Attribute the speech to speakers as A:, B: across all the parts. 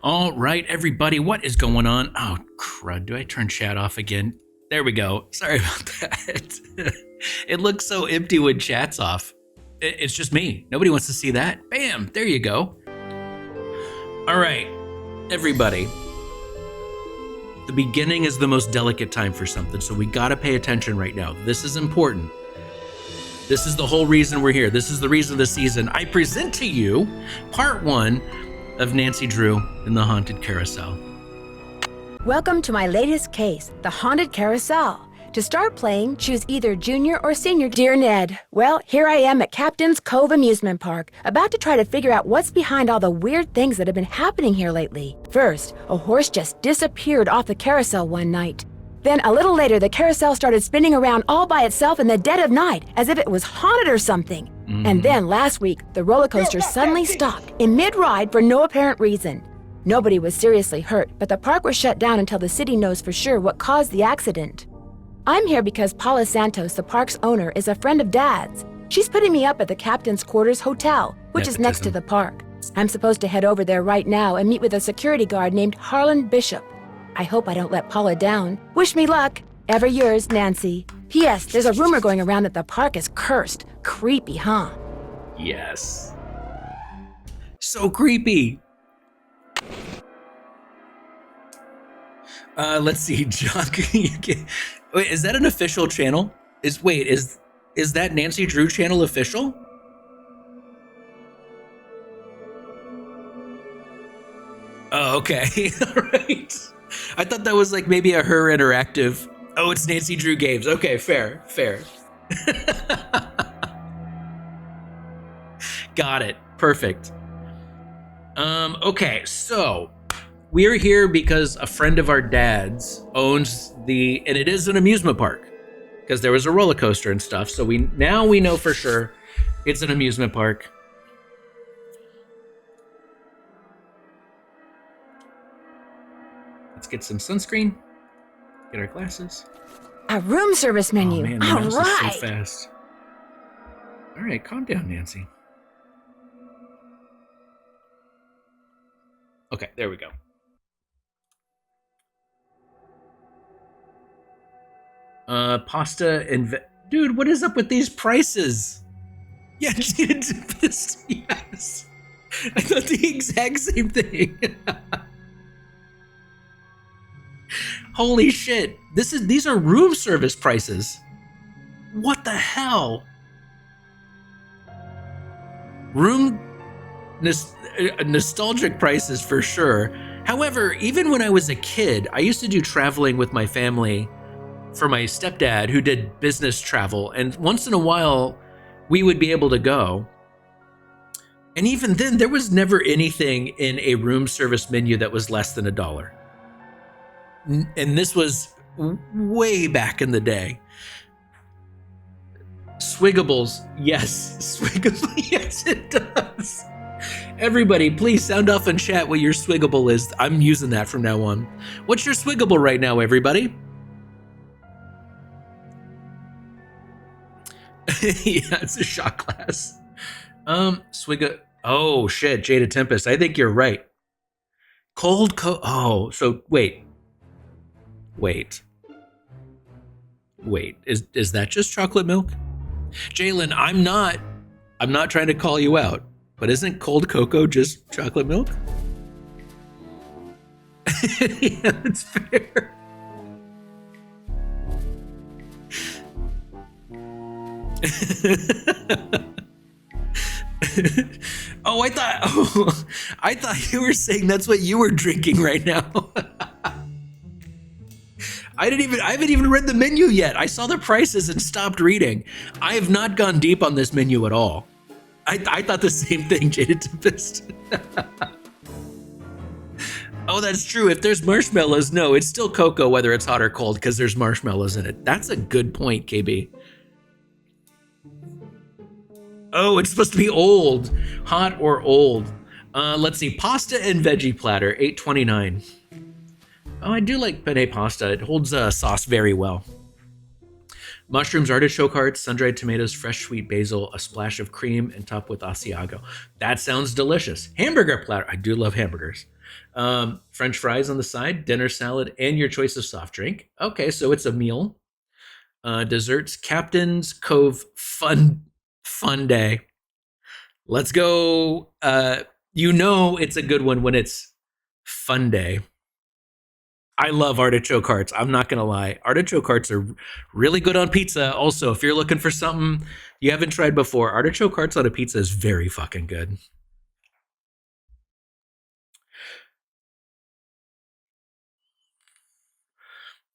A: All right, everybody, what is going on? Oh, crud. Do I turn chat off again? There we go. Sorry about that. It looks so empty when chat's off. It's just me. Nobody wants to see that. Bam, there you go. All right, everybody. The beginning is the most delicate time for something, so we gotta pay attention right now. This is important. This is the whole reason we're here. This is the reason of the season. I present to you part 1 of Dancy Drew in the Haunted Carousel.
B: Welcome to my latest case, the Haunted Carousel. To start playing, choose either junior or senior, dear Ned. Well, here I am at Captain's Cove Amusement Park, about to try to figure out what's behind all the weird things that have been happening here lately. First, a horse just disappeared off the carousel one night. Then, a little later, the carousel started spinning around all by itself in the dead of night, as if it was haunted or something. And then, last week, the roller coaster suddenly stopped in mid-ride for no apparent reason. Nobody was seriously hurt, but the park was shut down until the city knows for sure what caused the accident. I'm here because Paula Santos, the park's owner, is a friend of Dad's. She's putting me up at the Captain's Quarters Hotel, which is next to the park. I'm supposed to head over there right now and meet with a security guard named Harlan Bishop. I hope I don't let Paula down. Wish me luck. Ever yours, Nancy. P.S. There's a rumor going around that the park is cursed. Creepy, huh?
A: Yes. So creepy. Let's see, John. Wait, is that an official channel? Is that Dancy Drew channel official? Oh, okay. All right. I thought that was like maybe a her interactive. Oh, it's Dancy Drew Games. Okay, fair. Got it. Perfect. Okay, so we're here because a friend of our dad's owns and it is an amusement park because there was a roller coaster and stuff. So we know for sure it's an amusement park. Let's get some sunscreen. Get our glasses.
B: A room service menu.
A: Oh man, the mouse is so fast. All right, calm down, Nancy. Okay, there we go. Pasta and dude, what is up with these prices? Yeah, yes. I thought the exact same thing. Holy shit! These are room service prices. What the hell? Nostalgic prices for sure. However, even when I was a kid, I used to do traveling with my family for my stepdad who did business travel, and once in a while we would be able to go. And even then, there was never anything in a room service menu that was less than $1. And this was way back in the day. Swiggables, yes. Swiggable, yes, it does. Everybody, please sound off in chat what your Swiggable is. I'm using that from now on. What's your Swiggable right now, everybody? Yeah, it's a shot glass. Oh, shit, Jada Tempest. I think you're right. Cold oh, so wait. Is that just chocolate milk? Jalen, I'm not trying to call you out, but isn't cold cocoa just chocolate milk? Yeah, that's fair. I thought you were saying that's what you were drinking right now. I haven't even read the menu yet. I saw the prices and stopped reading. I have not gone deep on this menu at all. I thought the same thing, Jada Tempest. Oh, that's true. If there's marshmallows, no, it's still cocoa, whether it's hot or cold, because there's marshmallows in it. That's a good point, KB. Oh, it's supposed to be old. Hot or old. Let's see. Pasta and veggie platter, $8.29. Oh, I do like penne pasta. It holds sauce very well. Mushrooms, artichoke hearts, sun-dried tomatoes, fresh sweet basil, a splash of cream, and topped with Asiago. That sounds delicious. Hamburger platter. I do love hamburgers. French fries on the side, dinner salad, and your choice of soft drink. Okay, so it's a meal. Desserts, Captain's Cove fun day. Let's go. You know it's a good one when it's fun day. I love artichoke hearts. I'm not gonna lie. Artichoke hearts are really good on pizza. Also, if you're looking for something you haven't tried before, artichoke hearts on a pizza is very fucking good.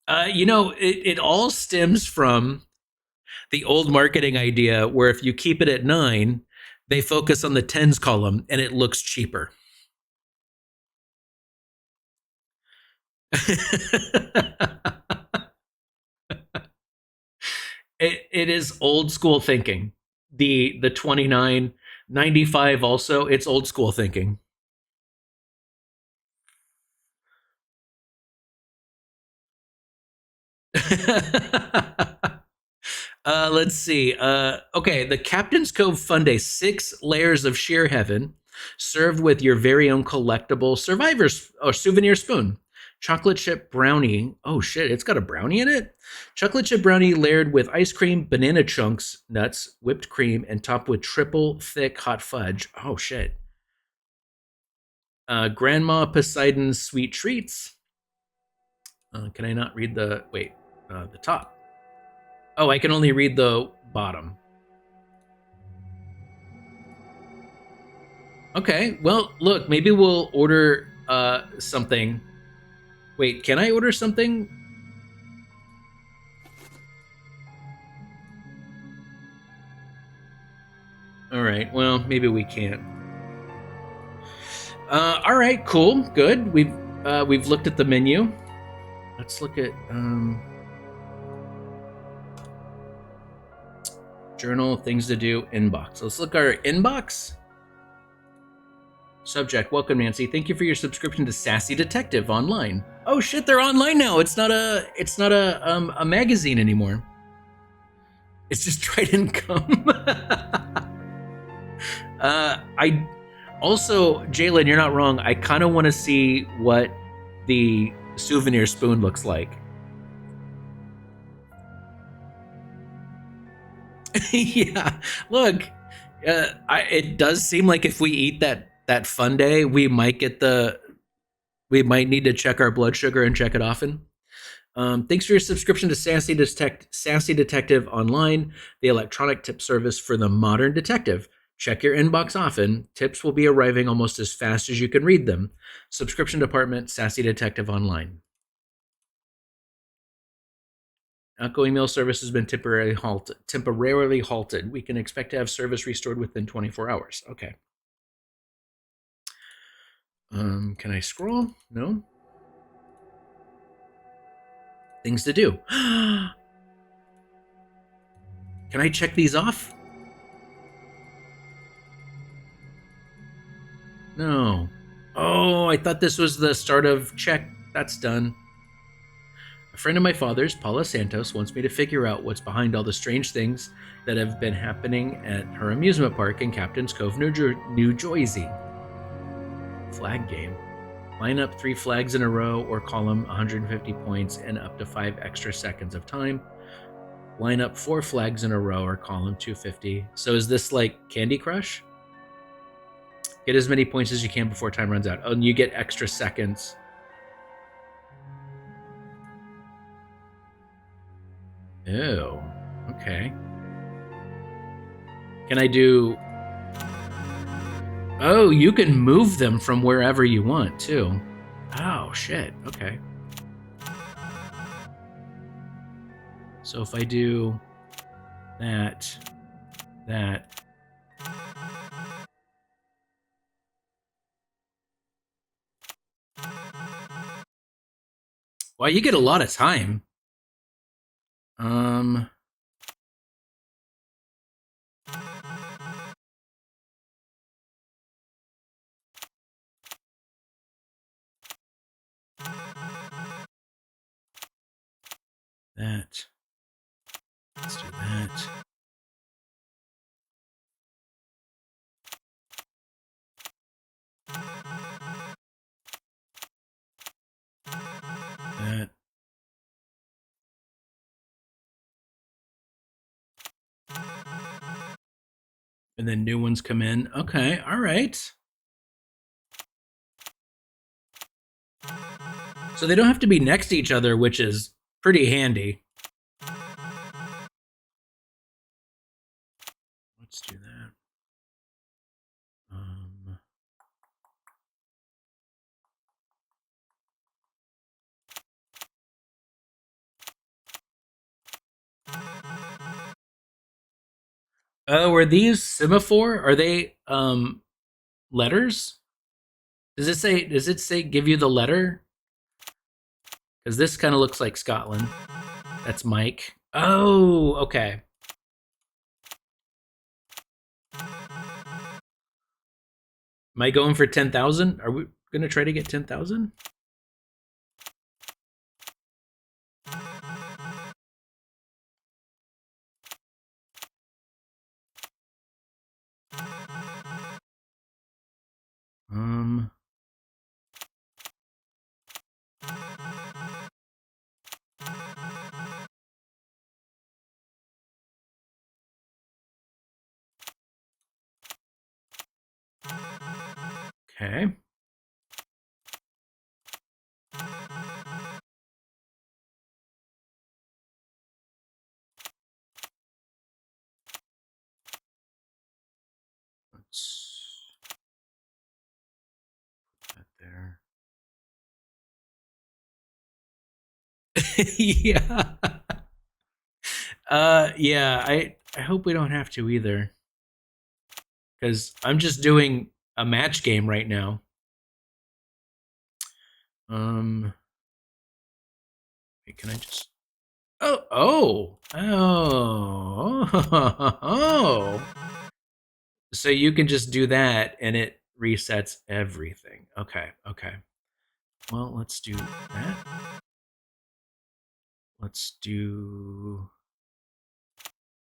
A: It all stems from the old marketing idea where if you keep it at 9, they focus on the tens column and it looks cheaper. it is old school thinking. The 29.95 also, it's old school thinking. Let's see. Okay, the Captain's Cove Fun Day, 6 layers of sheer heaven, served with your very own collectible survivors or souvenir spoon. Chocolate chip brownie. Oh shit, it's got a brownie in it. Chocolate chip brownie layered with ice cream, banana chunks, nuts, whipped cream, and topped with triple thick hot fudge. Oh shit. Grandma Poseidon's sweet treats. Can I not read the top? Oh, I can only read the bottom. Okay, well, look, maybe we'll order something. Wait, can I order something? All right, well, maybe we can't. All right, cool, good. We've looked at the menu. Let's look at journal, things to do, inbox. Let's look at our inbox. Subject: Welcome, Nancy. Thank you for your subscription to Sassy Detective online. Oh shit, they're online now. It's not a magazine anymore. It's just Trident Come. I also, Jalen, you're not wrong. I kind of want to see what the souvenir spoon looks like. Yeah, look, it does seem like if we eat that fun day, we might need to check our blood sugar and check it often. Thanks for your subscription to Sassy Detective Online, the electronic tip service for the modern detective. Check your inbox often. Tips will be arriving almost as fast as you can read them. Subscription department, Sassy Detective Online. Outgoing mail service has been temporarily halted. We can expect to have service restored within 24 hours. Okay. Can I scroll? No. Things to do. Can I check these off? No. Oh, I thought this was the start of check. That's done. A friend of my father's, Paula Santos, wants me to figure out what's behind all the strange things that have been happening at her amusement park in Captain's Cove, New Jersey. Flag game. Line up 3 flags in a row or column, 150 points and up to 5 extra seconds of time. Line up 4 flags in a row or column, 250. So is this like Candy Crush? Get as many points as you can before time runs out. Oh, and you get extra seconds. Ew. Okay. Can I do... Oh, you can move them from wherever you want, too. Oh, shit. Okay. So if I do that... Well, you get a lot of time. That. Let's do that. And then new ones come in. Okay, all right. So they don't have to be next to each other, which is pretty handy. Let's do that. Oh, are these semaphore? Are they letters? Does it say give you the letter? Because this kind of looks like Scotland. That's Mike. Oh, okay. Am I going for 10,000? Are we gonna try to get 10,000? Okay. Let's put that there. Yeah. Yeah, I hope we don't have to either. Because I'm just doing a match game right now. Wait, can I just oh. So you can just do that and it resets everything. Okay. Well, let's do that. Let's do,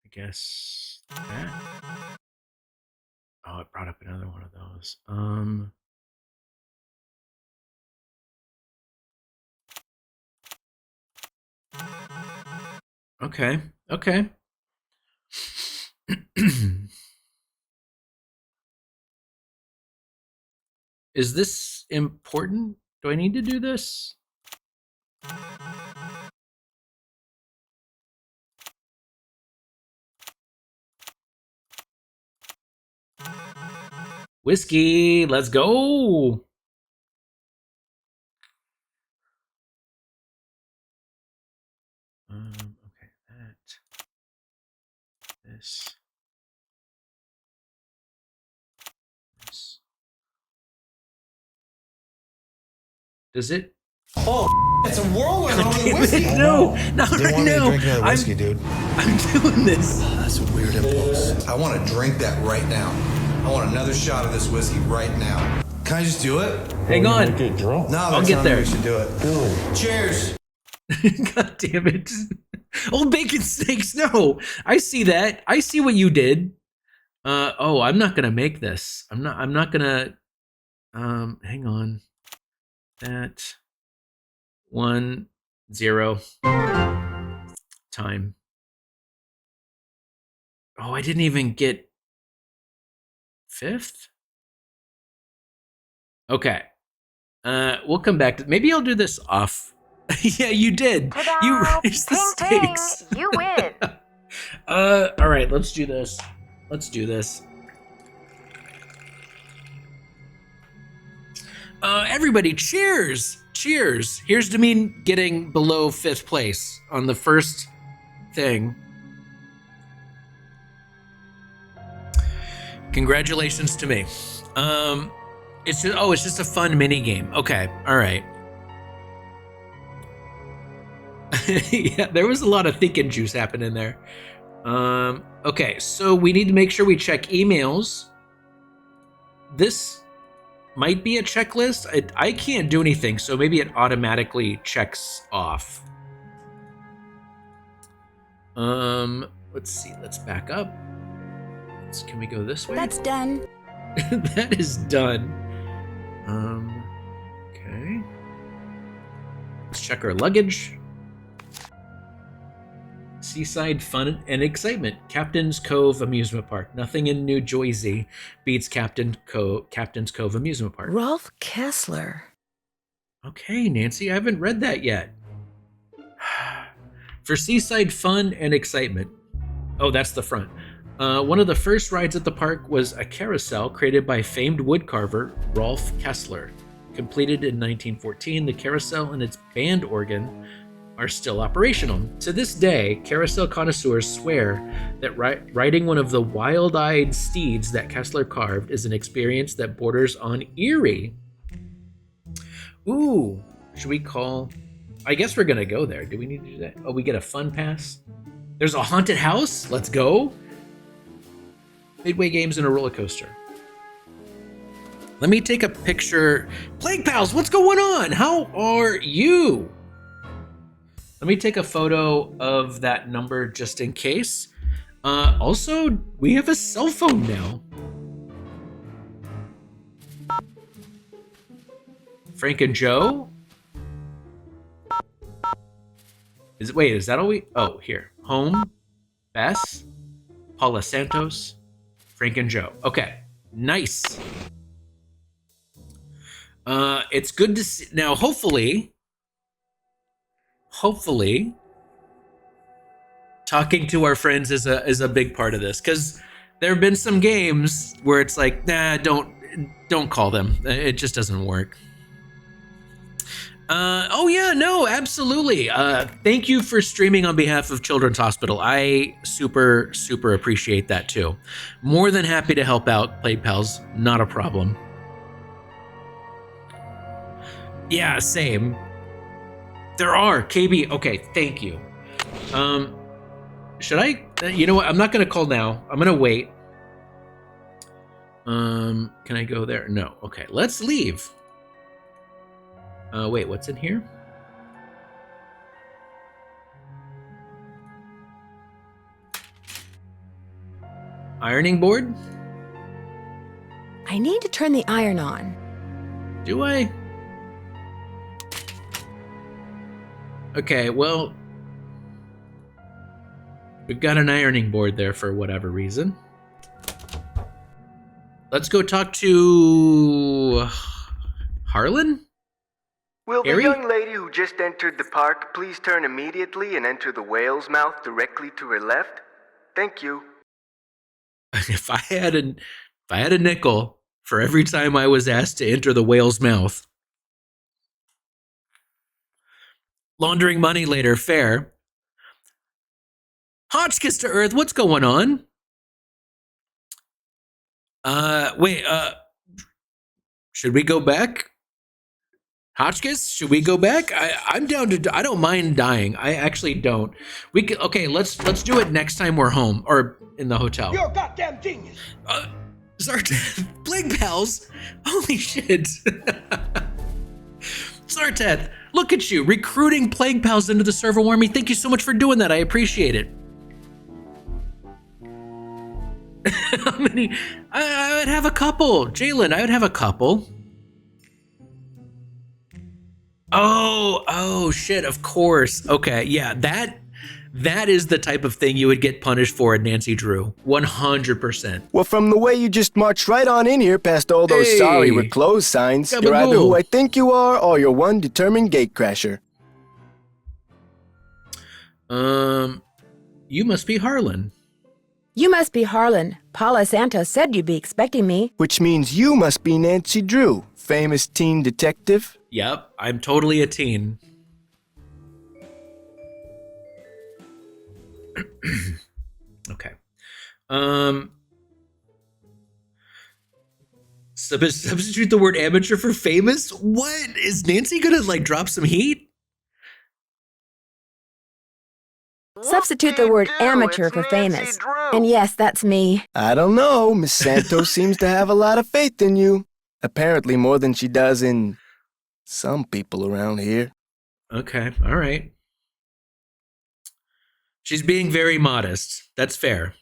A: I guess, that. Oh, it brought up another one of those. Okay. Is this important? Do I need to do this? Whiskey, let's go. Okay, this. Does it?
C: Oh, it's a whirlwind on the whiskey.
A: No, not
C: They
A: right
C: want me to
A: now.
C: drink another whiskey, dude.
A: I'm doing this.
C: That's a weird impulse. I want to drink that right now. I want another shot of this whiskey right now. Can I just do it?
A: Hang on.
C: No,
A: I'll get there.
C: We should do it. Cheers.
A: God damn it. Old bacon snakes. No, I see that. I see what you did. Oh, I'm not gonna make this. I'm not gonna. Hang on. That 1 0 time. Oh, I didn't even get fifth. Okay. We'll come back to. Maybe I'll do this off. Yeah, you did.
B: Ta-da!
A: You raised the
B: Ping,
A: stakes.
B: ping. You win.
A: All right. Let's do this. Everybody, cheers! Here's to me getting below 5th place on the first thing. Congratulations to me. It's just a fun mini game. Okay, all right. Yeah, there was a lot of thinking juice happening there. Okay, so we need to make sure we check emails. This might be a checklist. I can't do anything, so maybe it automatically checks off. Let's see. Let's back up. Can we go this way?
B: That's done.
A: That is done. Okay. Let's check our luggage. seaside fun and excitement. Captain's Cove Amusement Park. Nothing in New Jersey beats Captain's Cove Amusement Park.
B: Rolf Kessler.
A: Okay, Nancy, I haven't read that yet. For seaside fun and excitement. Oh, that's the front. One of the first rides at the park was a carousel created by famed woodcarver Rolf Kessler. Completed in 1914, the carousel and its band organ are still operational. To this day, carousel connoisseurs swear that riding one of the wild-eyed steeds that Kessler carved is an experience that borders on eerie. Ooh, should we call... I guess we're gonna go there. Do we need to do that? Oh, we get a fun pass? There's a haunted house? Let's go. Midway games and a roller coaster. Let me take a picture. Plague Pals, what's going on? How are you? Let me take a photo of that number just in case. Also, we have a cell phone now. Frank and Joe? Wait, is that all we... Oh, here. Home, Bess, Paula Santos, Frank and Joe. Okay, nice. It's good to see... Now, hopefully, talking to our friends is a big part of this, because there have been some games where it's like, nah, don't call them. It just doesn't work. Oh yeah, no, absolutely. Thank you for streaming on behalf of Children's Hospital. I super appreciate that too. More than happy to help out, Plague Pals. Not a problem. Yeah, same. There are KB. Okay, thank you. Should I? You know what? I'm not gonna call now. I'm gonna wait. Can I go there? No. Okay, let's leave. Wait, what's in here? Ironing board?
B: I need to turn the iron on.
A: Do I? Okay, well, we've got an ironing board there for whatever reason. Let's go talk to Harlan?
D: Will the
A: Harry?
D: young lady who just entered the park please turn immediately and enter the whale's mouth directly to her left? Thank you.
A: If I had a nickel for every time I was asked to enter the whale's mouth. Laundering money later, fair. Hotchkiss to Earth, what's going on? Wait, should we go back? Hotchkiss, should we go back? I'm down to. I don't mind dying. I actually don't. We can. Okay, let's do it next time we're home or in the hotel.
E: You're a goddamn genius.
A: Zarteth, Plague Pals. Holy shit. Zarteth, look at you recruiting Plague Pals into the servo army. Thank you so much for doing that. I appreciate it. How many? I would have a couple. Jalen, I would have a couple. Oh shit, of course. Okay, yeah, that is the type of thing you would get punished for in Dancy Drew. 100%.
F: Well, from the way you just marched right on in here past all those
A: Hey.
F: sorry we're closed signs, you're
A: Gabagool.
F: either who I think you are or you're one determined gatecrasher.
A: You must be Harlan.
B: You must be Harlan. Paula Santos said you'd be expecting me.
F: Which means you must be Dancy Drew, famous teen detective.
A: Yep, I'm totally a teen. Okay. Substitute the word amateur for famous? What? Is Nancy gonna like drop some heat?
B: Substitute the word amateur for famous. And yes, that's me.
F: I don't know, Miss Santos seems to have a lot of faith in you. Apparently more than she does in some people around here.
A: Okay, all right. She's being very modest. That's fair.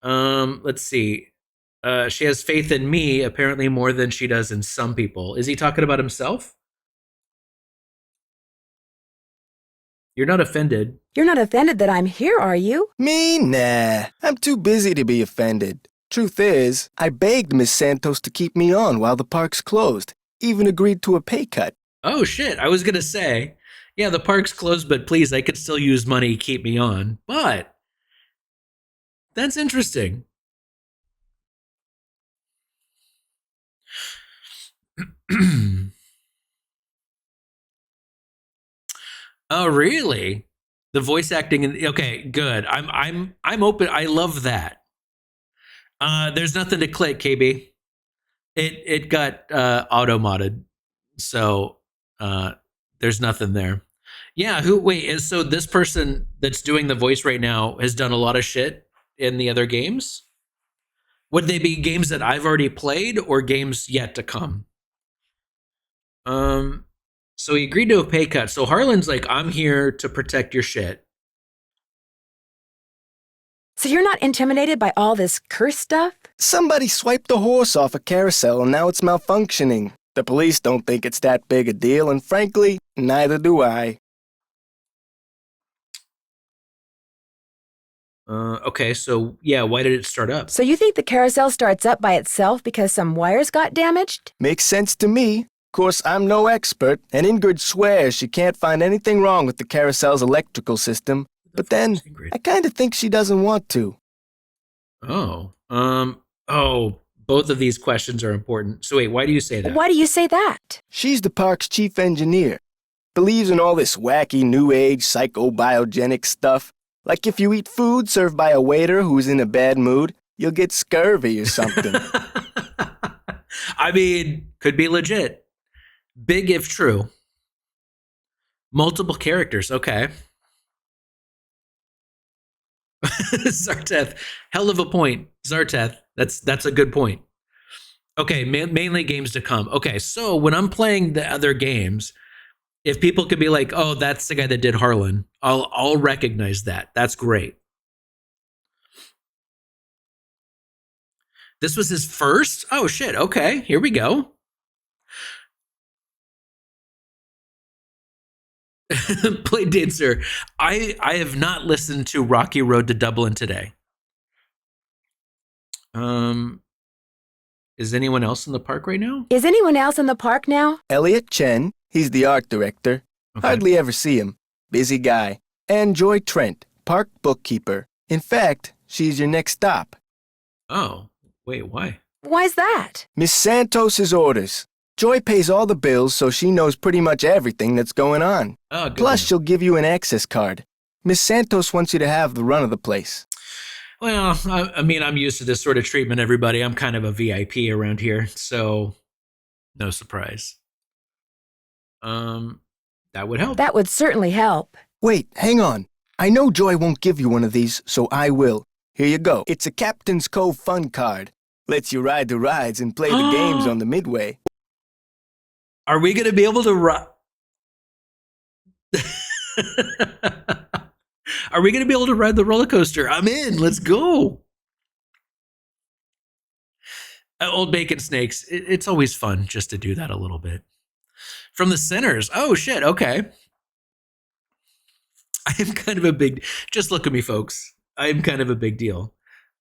A: Let's see. She has faith in me, apparently more than she does in some people. Is he talking about himself? You're not offended.
B: You're not offended that I'm here, are you?
F: Me? Nah. I'm too busy to be offended. Truth is, I begged Miss Santos to keep me on while the park's closed. Even agreed to a pay cut.
A: Oh, shit. I was going to say, yeah, the park's closed, but please, I could still use money to keep me on. But that's interesting. Oh, really? The voice acting okay, good. I'm open. I love that. There's nothing to click, KB. It got auto modded. So there's nothing there. Yeah, so this person that's doing the voice right now has done a lot of shit in the other games? Would they be games that I've already played or games yet to come? So he agreed to a pay cut. So Harlan's like, I'm here to protect your shit.
B: So you're not intimidated by all this curse stuff?
F: Somebody swiped a horse off a carousel and now it's malfunctioning. The police don't think it's that big a deal, and frankly, neither do I.
A: Okay, so yeah, why did it start up?
B: So you think the carousel starts up by itself because some wires got damaged?
F: Makes sense to me. Of course, I'm no expert, and Ingrid swears she can't find anything wrong with the carousel's electrical system. But then, I kind of think she doesn't want to.
A: Both of these questions are important. So wait, why do you say that?
B: Why do you say that?
F: She's the park's chief engineer. Believes in all this wacky new age psychobiogenic stuff. Like if you eat food served by a waiter who's in a bad mood, you'll get scurvy or something.
A: I mean, could be legit. Big if true. Multiple characters, okay. Zarteth, hell of a point. Zarteth, that's a good point. Okay, mainly games to come. Okay, so when I'm playing the other games, if people could be like, oh, that's the guy that did Harlan, I'll recognize that. That's great. This was his first? Oh, shit. Okay, here we go. Play Dancer. I have not listened to Rocky Road to Dublin today. Is anyone else in the park right now?
B: Is anyone else in the park now?
F: Elliot Chen, he's the art director. Okay. Hardly ever see him. Busy guy. And Joy Trent, park bookkeeper. In fact, she's your next stop.
A: Oh, wait, why?
B: Why's that?
F: Miss Santos's orders. Joy pays all the bills, so she knows pretty much everything that's going on.
A: Oh, good.
F: Plus, she'll give you an access card. Miss Santos wants you to have the run of the place.
A: Well, I mean, I'm used to this sort of treatment, everybody. I'm kind of a VIP around here, so no surprise. That would help.
B: That would certainly help.
F: Wait, hang on. I know Joy won't give you one of these, so I will. Here you go. It's a Captain's Cove fun card. Lets you ride the rides and play the games on the midway.
A: Are we going to be able to ride? Are we going to be able to ride the roller coaster? I'm in. Let's go. Old Bacon Snakes. It's always fun just to do that a little bit. From the Sinners. Oh, shit. Okay. I am kind of a big... Just look at me, folks. I am kind of a big deal.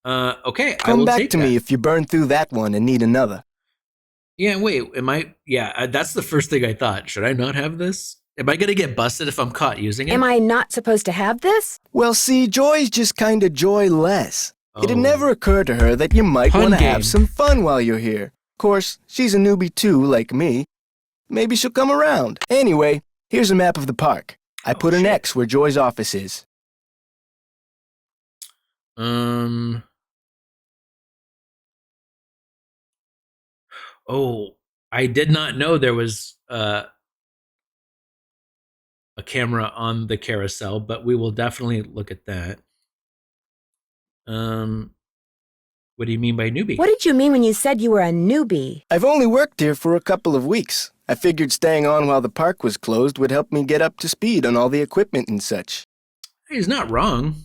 A: Okay, I will
F: Come back
A: take
F: to
A: that.
F: me if you burn through that one and need another.
A: Yeah, wait, am I... Yeah, that's the first thing I thought. Should I not have this? Am I going to get busted if I'm caught using it?
B: Am I not supposed to have this?
F: Well, see, Joy's just kind of joyless.
A: Oh.
F: It'd never occur to her that you might
A: Fun
F: want to
A: game.
F: have some fun while you're here. Of course, she's a newbie too, like me. Maybe she'll come around. Anyway, here's a map of the park. I put an X where Joy's office is.
A: Oh, I did not know there was a camera on the carousel, but we will definitely look at that. What do you mean by newbie?
B: What did you mean when you said you were a newbie?
F: I've only worked here for a couple of weeks. I figured staying on while the park was closed would help me get up to speed on all the equipment and such.
A: He's not wrong.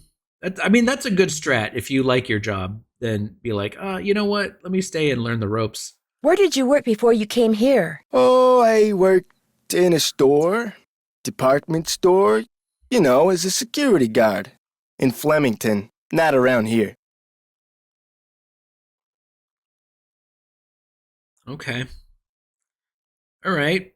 A: I mean, that's a good strat. If you like your job, then be like, you know what? Let me stay and learn the ropes.
B: Where did you work before you came here?
F: Oh, I worked in a store, department store, You know, as a security guard. In Flemington, not around here.
A: Okay. All right.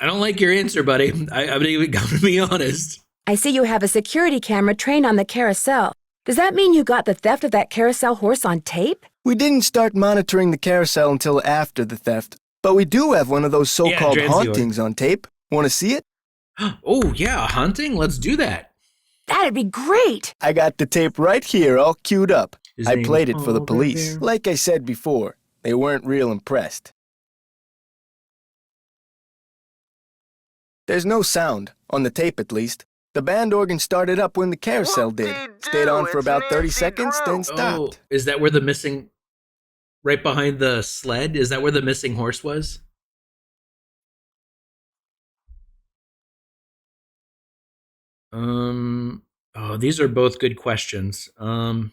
A: I don't like your answer, buddy. I'm even going to be honest.
B: I see you have a security camera trained on the carousel. Does that mean you got the theft of that carousel horse on tape?
F: We didn't start monitoring the carousel until after the theft, but we do have one of those so-called hauntings on tape. Want to see it?
A: Oh, yeah, a haunting? Let's do that.
B: That'd be great!
F: I got the tape right here, all queued up.
A: His
F: I
A: name
F: played
A: is
F: it for the
A: Paul
F: police.
A: Revere.
F: Like I said before, they weren't real impressed. There's no sound, on the tape at least. The band organ started up when the carousel did. Stayed on for about 30 seconds, then
A: Oh,
F: stopped.
A: is that where the missing, right behind the sled? Is that where the missing horse was? Oh, these are both good questions.
B: Have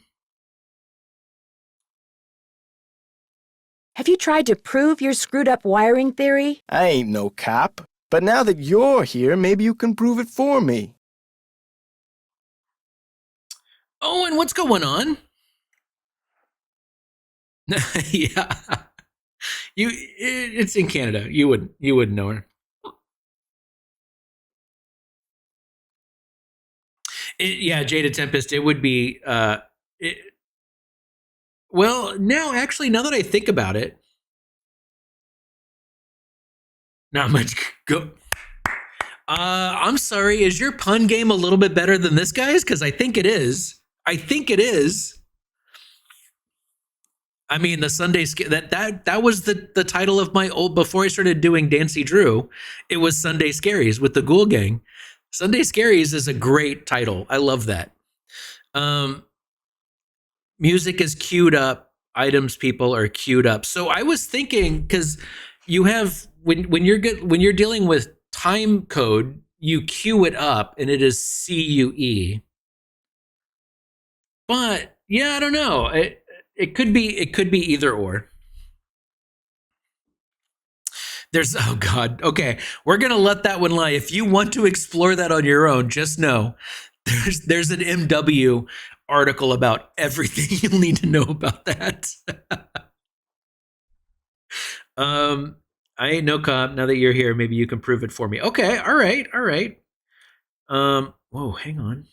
B: you tried to prove your screwed up wiring theory?
F: I ain't no cop, but now that you're here, maybe you can prove it for me.
A: Oh, and what's going on? Yeah. It's in Canada. You wouldn't know her. Yeah, Jada Tempest, it would be well, now that I think about it, not much go. I'm sorry, is your pun game a little bit better than this guy's? Because I think it is. I mean, the Sunday that was the title of my old, before I started doing Dancy Drew, it was Sunday Scaries with the Ghoul Gang. Sunday Scaries is a great title. I love that. Music is queued up. Items people are queued up. So I was thinking, because you have when you're dealing with time code, you queue it up and it is CUE. But yeah, I don't know. It could be either or. There's, oh God. Okay, we're gonna let that one lie. If you want to explore that on your own, just know there's an MW article about everything you'll need to know about that. I ain't no cop. Now that you're here, maybe you can prove it for me. Okay, all right. Whoa, hang on.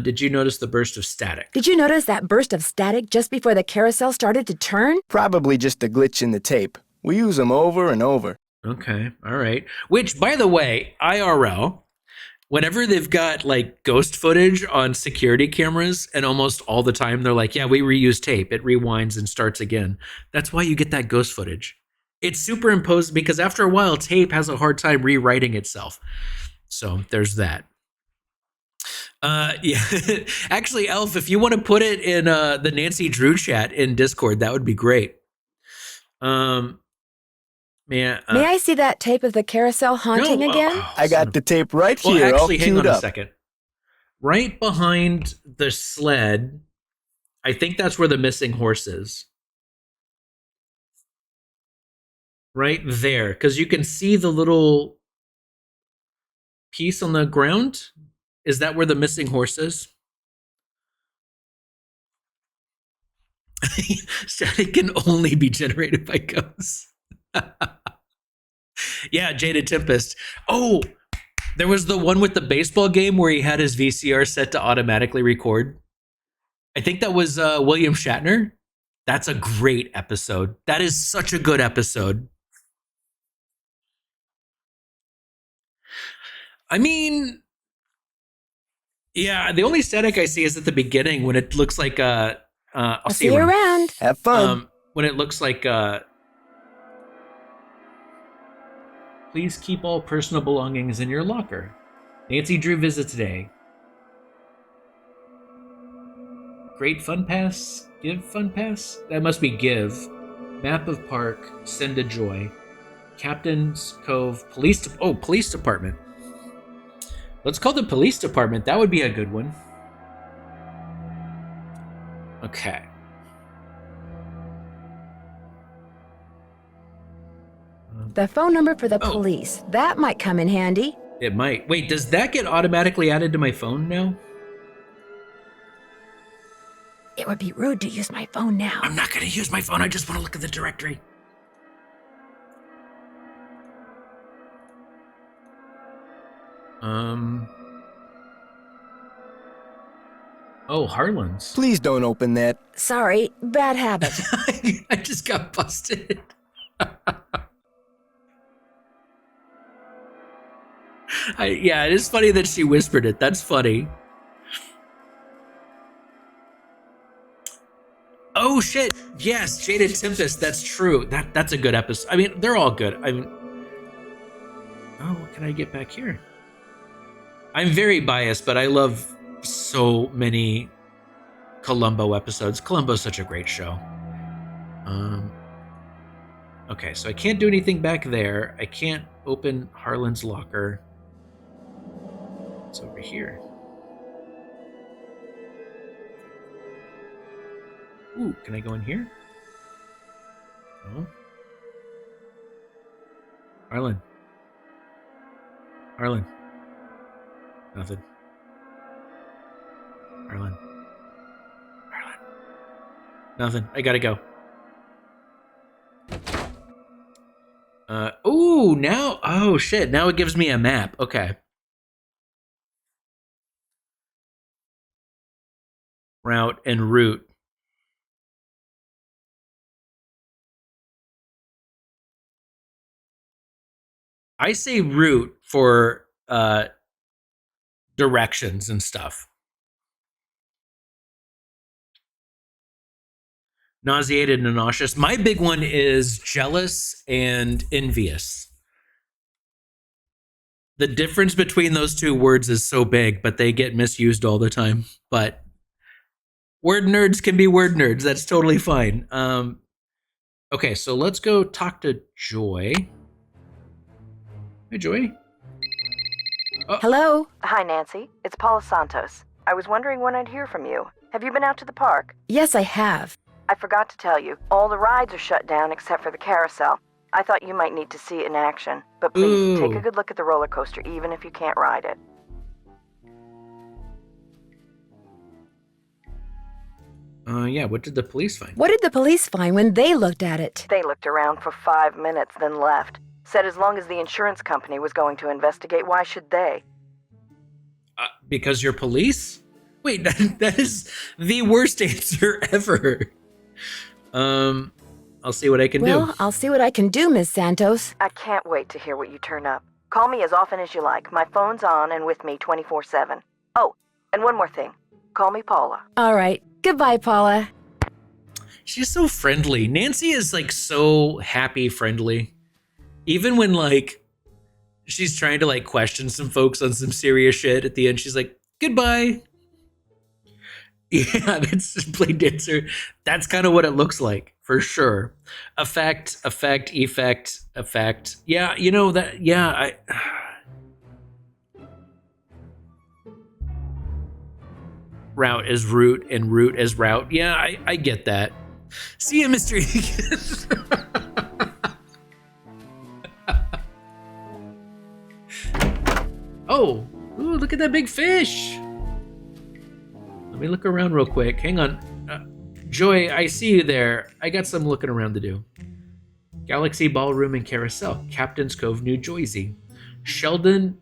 A: Did you notice the burst of static?
B: Did you notice that burst of static just before the carousel started to turn?
F: Probably just a glitch in the tape. We use them over and over.
A: Okay, all right. Which, by the way, IRL, whenever they've got like ghost footage on security cameras, and almost all the time they're like, yeah, we reuse tape. It rewinds and starts again. That's why you get that ghost footage. It's superimposed because after a while, tape has a hard time rewriting itself. So there's that. Yeah. Actually, Elf, if you want to put it in the Nancy Drew chat in Discord, that would be great. Yeah,
B: May I see that tape of the carousel haunting again?
F: I got the tape right here,
A: well,
F: all
A: actually, hang
F: queued
A: on
F: up.
A: a second. Right behind the sled, I think that's where the missing horse is. Right there, because you can see the little piece on the ground. Is that where the missing horse is? Static can only be generated by ghosts. Yeah, Jada Tempest. Oh, there was the one with the baseball game where he had his VCR set to automatically record. I think that was William Shatner. That's a great episode. That is such a good episode. I mean, yeah, the only static I see is at the beginning when it looks like I'll see
B: you around.
F: Have fun.
A: When it looks like please keep all personal belongings in your locker. Nancy Drew visit today. Great fun pass. Give fun pass. That must be give. Map of park. Send a joy. Captain's Cove. Police department. Let's call the police department. That would be a good one. Okay.
B: The phone number for the police. That might come in handy.
A: It might. Wait, does that get automatically added to my phone now?
B: It would be rude to use my phone now.
A: I'm not going to use my phone. I just want to look at the directory. Oh, Harlan's.
F: Please don't open that.
B: Sorry, bad habit.
A: I just got busted. Yeah, it is funny that she whispered it. That's funny. Oh shit! Yes, Jaded Tempest. That's true. That's a good episode. I mean, they're all good. I mean, oh, what can I get back here? I'm very biased, but I love so many Columbo episodes. Columbo's such a great show. Okay, so I can't do anything back there. I can't open Harlan's locker. It's over here. Ooh, can I go in here? No. Harlan. Harlan. Nothing. Harlan. Harlan. Nothing. I gotta go. Ooh, now, oh shit, now it gives me a map. Okay. Route and route. I say route for directions and stuff. Nauseated and nauseous. My big one is jealous and envious. The difference between those two words is so big, but they get misused all the time. But word nerds can be word nerds. That's totally fine. Okay, so let's go talk to Joy. Hey, Joy. Oh.
B: Hello?
E: Hi, Nancy. It's Paula Santos. I was wondering when I'd hear from you. Have you been out to the park?
B: Yes, I have.
E: I forgot to tell you, all the rides are shut down except for the carousel. I thought you might need to see it in action. But please, take a good look at the roller coaster, even if you can't ride it.
A: Yeah, what did the police find?
B: What did the police find when they looked at it?
E: They looked around for 5 minutes, then left. Said as long as the insurance company was going to investigate, why should they?
A: Because you're police? Wait, that is the worst answer ever. I'll see what I can do.
B: Well, I'll see what I can do, Miss Santos.
E: I can't wait to hear what you turn up. Call me as often as you like. My phone's on and with me 24/7. Oh, and one more thing. Call me Paula.
B: All right. Goodbye, Paula.
A: She's so friendly. Nancy is like so happy friendly. Even when like she's trying to like question some folks on some serious shit, at the end she's like, goodbye. Yeah, that's plain dancer. That's kind of what it looks like, for sure. Effect. Yeah, you know that, yeah, route is route and route is route. Yeah, I get that. See ya, Mr. Egan. Oh, ooh, look at that big fish. Let me look around real quick. Hang on. Joy, I see you there. I got some looking around to do. Galaxy Ballroom and Carousel, Captain's Cove, New Jersey. Sheldon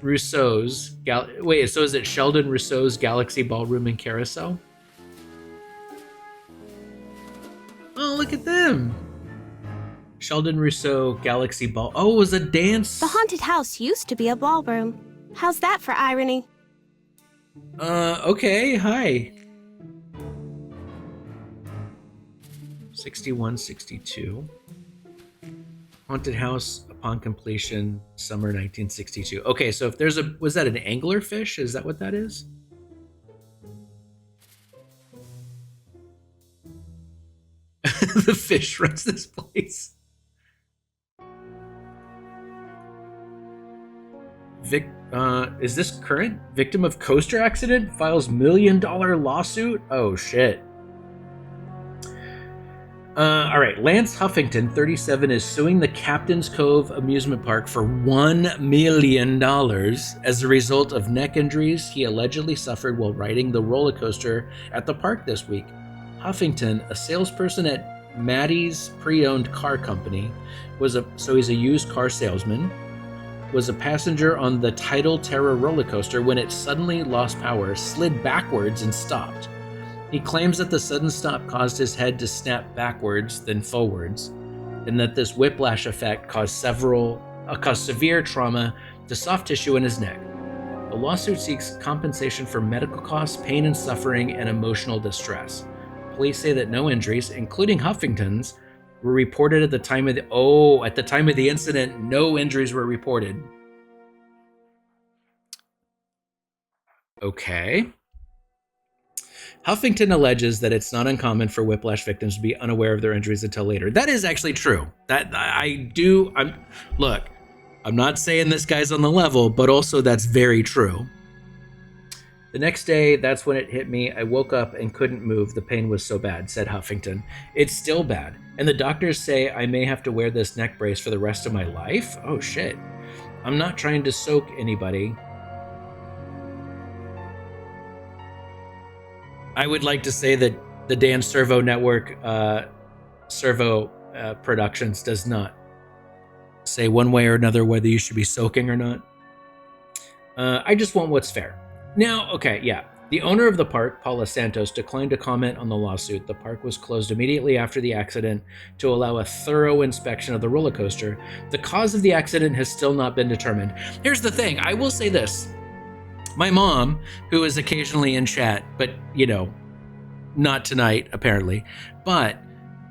A: Rousseau's... Wait, so is it Sheldon Rousseau's Galaxy Ballroom and Carousel? Oh, look at them. Sheldon Rousseau, Galaxy Ball... Oh, it was a dance...
G: The haunted house used to be a ballroom. How's that for irony?
A: Okay, hi. 61, 62. Haunted house upon completion, summer 1962. Okay, so if there's a... Was that an anglerfish? Is that what that is? The fish runs this place. Is this current? Victim of coaster accident files $1 million lawsuit? Oh shit. All right, Lance Huffington, 37, is suing the Captain's Cove amusement park for $1 million as a result of neck injuries he allegedly suffered while riding the roller coaster at the park this week. Huffington, a salesperson at Maddie's pre-owned car company, he's a used car salesman, was a passenger on the Tidal Terror roller coaster when it suddenly lost power, slid backwards, and stopped. He claims that the sudden stop caused his head to snap backwards, then forwards, and that this whiplash effect caused severe trauma to soft tissue in his neck. The lawsuit seeks compensation for medical costs, pain and suffering, and emotional distress. Police say that no injuries, including Huffington's, were reported at the time of the incident. No injuries were reported. Okay. Huffington alleges that it's not uncommon for whiplash victims to be unaware of their injuries until later. That is actually true. Look, I'm not saying this guy's on the level, but also that's very true. The next day, that's when it hit me. I woke up and couldn't move. The pain was so bad, said Huffington. It's still bad. And the doctors say I may have to wear this neck brace for the rest of my life? Oh, shit. I'm not trying to soak anybody. I would like to say that the danServo network, Servo Productions, does not say one way or another whether you should be soaking or not. I just want what's fair. Now, okay, yeah. The owner of the park, Paula Santos, declined to comment on the lawsuit. The park was closed immediately after the accident to allow a thorough inspection of the roller coaster. The cause of the accident has still not been determined. Here's the thing. I will say this. My mom, who is occasionally in chat, but, not tonight, apparently, but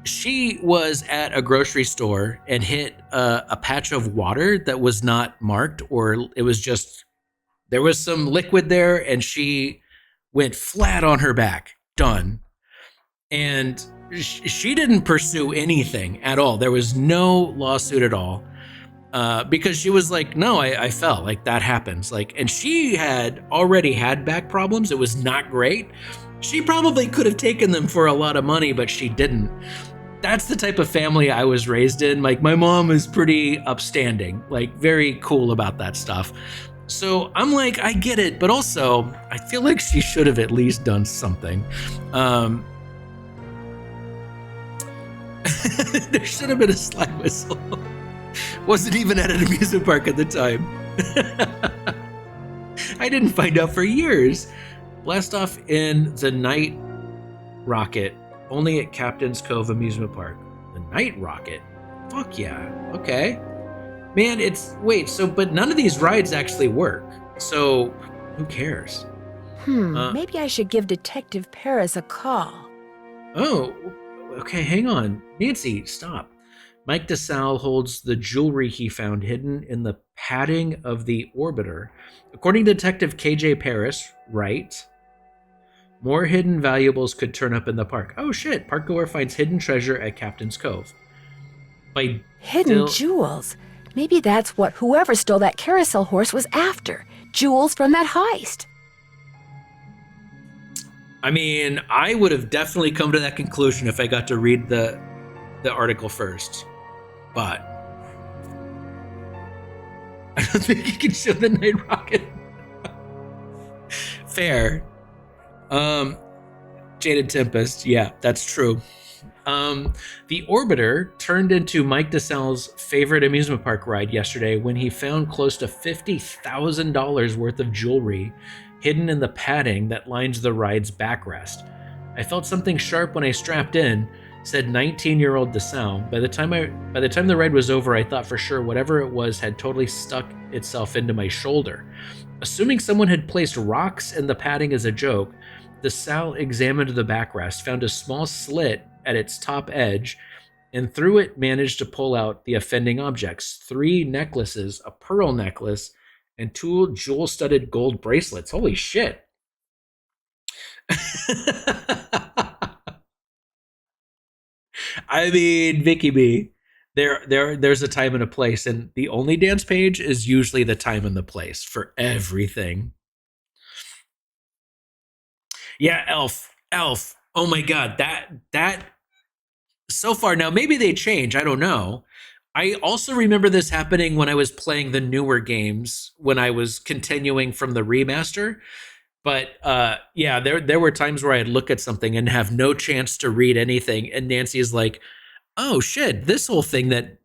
A: she was at a grocery store and hit a patch of water that was not marked, or it was just, there was some liquid there, and she went flat on her back. Done. And she didn't pursue anything at all. There was no lawsuit at all. Because she was like, no, I fell, like that happens. And she had already had back problems. It was not great. She probably could have taken them for a lot of money, but she didn't. That's the type of family I was raised in. My mom is pretty upstanding, very cool about that stuff. So I'm like, I get it, but also I feel like she should have at least done something. There should have been a slide whistle. Wasn't even at an amusement park at the time. I didn't find out for years. Blast off in the Night Rocket, only at Captain's Cove Amusement Park. The Night Rocket? Fuck yeah. Okay. Man, but none of these rides actually work. So who cares?
B: Maybe I should give Detective Paris a call.
A: Oh, okay, hang on. Nancy, stop. Mike DeSalle holds the jewelry he found hidden in the padding of the orbiter. According to Detective KJ Paris, right? More hidden valuables could turn up in the park. Oh shit, parkgoer finds hidden treasure at Captain's Cove.
B: Hidden jewels? Maybe that's what whoever stole that carousel horse was after. Jewels from that heist.
A: I mean, I would have definitely come to that conclusion if I got to read the article first. But I don't think you can show the Night Rocket. Fair. Jaded Tempest, yeah, that's true. The Orbiter turned into Mike DeSalle's favorite amusement park ride yesterday when he found close to $50,000 worth of jewelry hidden in the padding that lines the ride's backrest. I felt something sharp when I strapped in, said 19-year-old DeSalle. By the time the ride was over, I thought for sure whatever it was had totally stuck itself into my shoulder. Assuming someone had placed rocks in the padding as a joke, DeSalle examined the backrest, found a small slit at its top edge, and through it managed to pull out the offending objects: 3 necklaces, a pearl necklace, and 2 jewel-studded gold bracelets. Holy shit. I mean, Vicky B, there's a time and a place, and the only dance page is usually the time and the place for everything. Yeah, Elf. Oh my god, that so far, now maybe they change. I don't know. I also remember this happening when I was playing the newer games, when I was continuing from the remaster. But yeah, there were times where I'd look at something and have no chance to read anything. And Nancy is like, oh shit, this whole thing that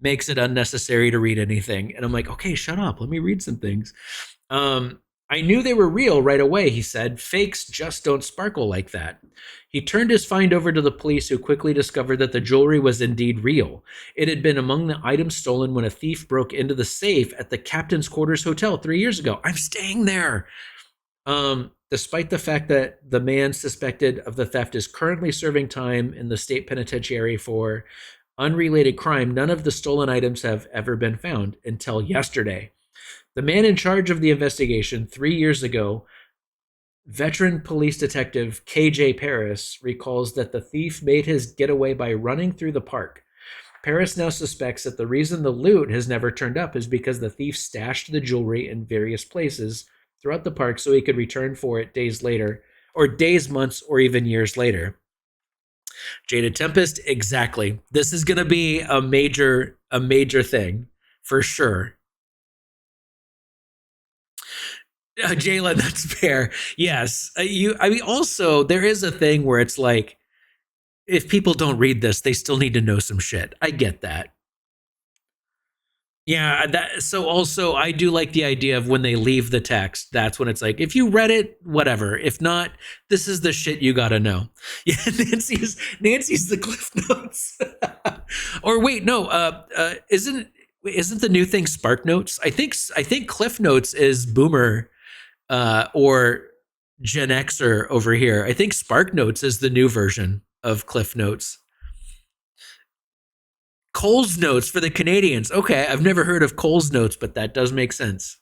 A: makes it unnecessary to read anything. And I'm like, okay, shut up. Let me read some things. I knew they were real right away, he said. Fakes just don't sparkle like that. He turned his find over to the police, who quickly discovered that the jewelry was indeed real. It had been among the items stolen when a thief broke into the safe at the Captain's Quarters Hotel 3 years ago. I'm staying there. Despite the fact that the man suspected of the theft is currently serving time in the state penitentiary for unrelated crime, none of the stolen items have ever been found until yesterday. The man in charge of the investigation 3 years ago, veteran police detective KJ Paris, recalls that the thief made his getaway by running through the park. Paris now suspects that the reason the loot has never turned up is because the thief stashed the jewelry in various places throughout the park so he could return for it days later, or days, months, or even years later. Jaded Tempest, exactly. This is going to be a major thing for sure. Jayla, that's fair. Yes. Also, there is a thing where it's like, if people don't read this, they still need to know some shit. I get that. Yeah, so also I do like the idea of when they leave the text, that's when it's like, if you read it, whatever. If not, this is the shit you gotta know. Yeah, Nancy's the Cliff Notes. Or wait, no, isn't the new thing Spark Notes? I think Cliff Notes is Boomer or Gen Xer over here. I think Spark Notes is the new version of Cliff Notes. Cole's Notes for the Canadians. Okay, I've never heard of Cole's Notes, but that does make sense.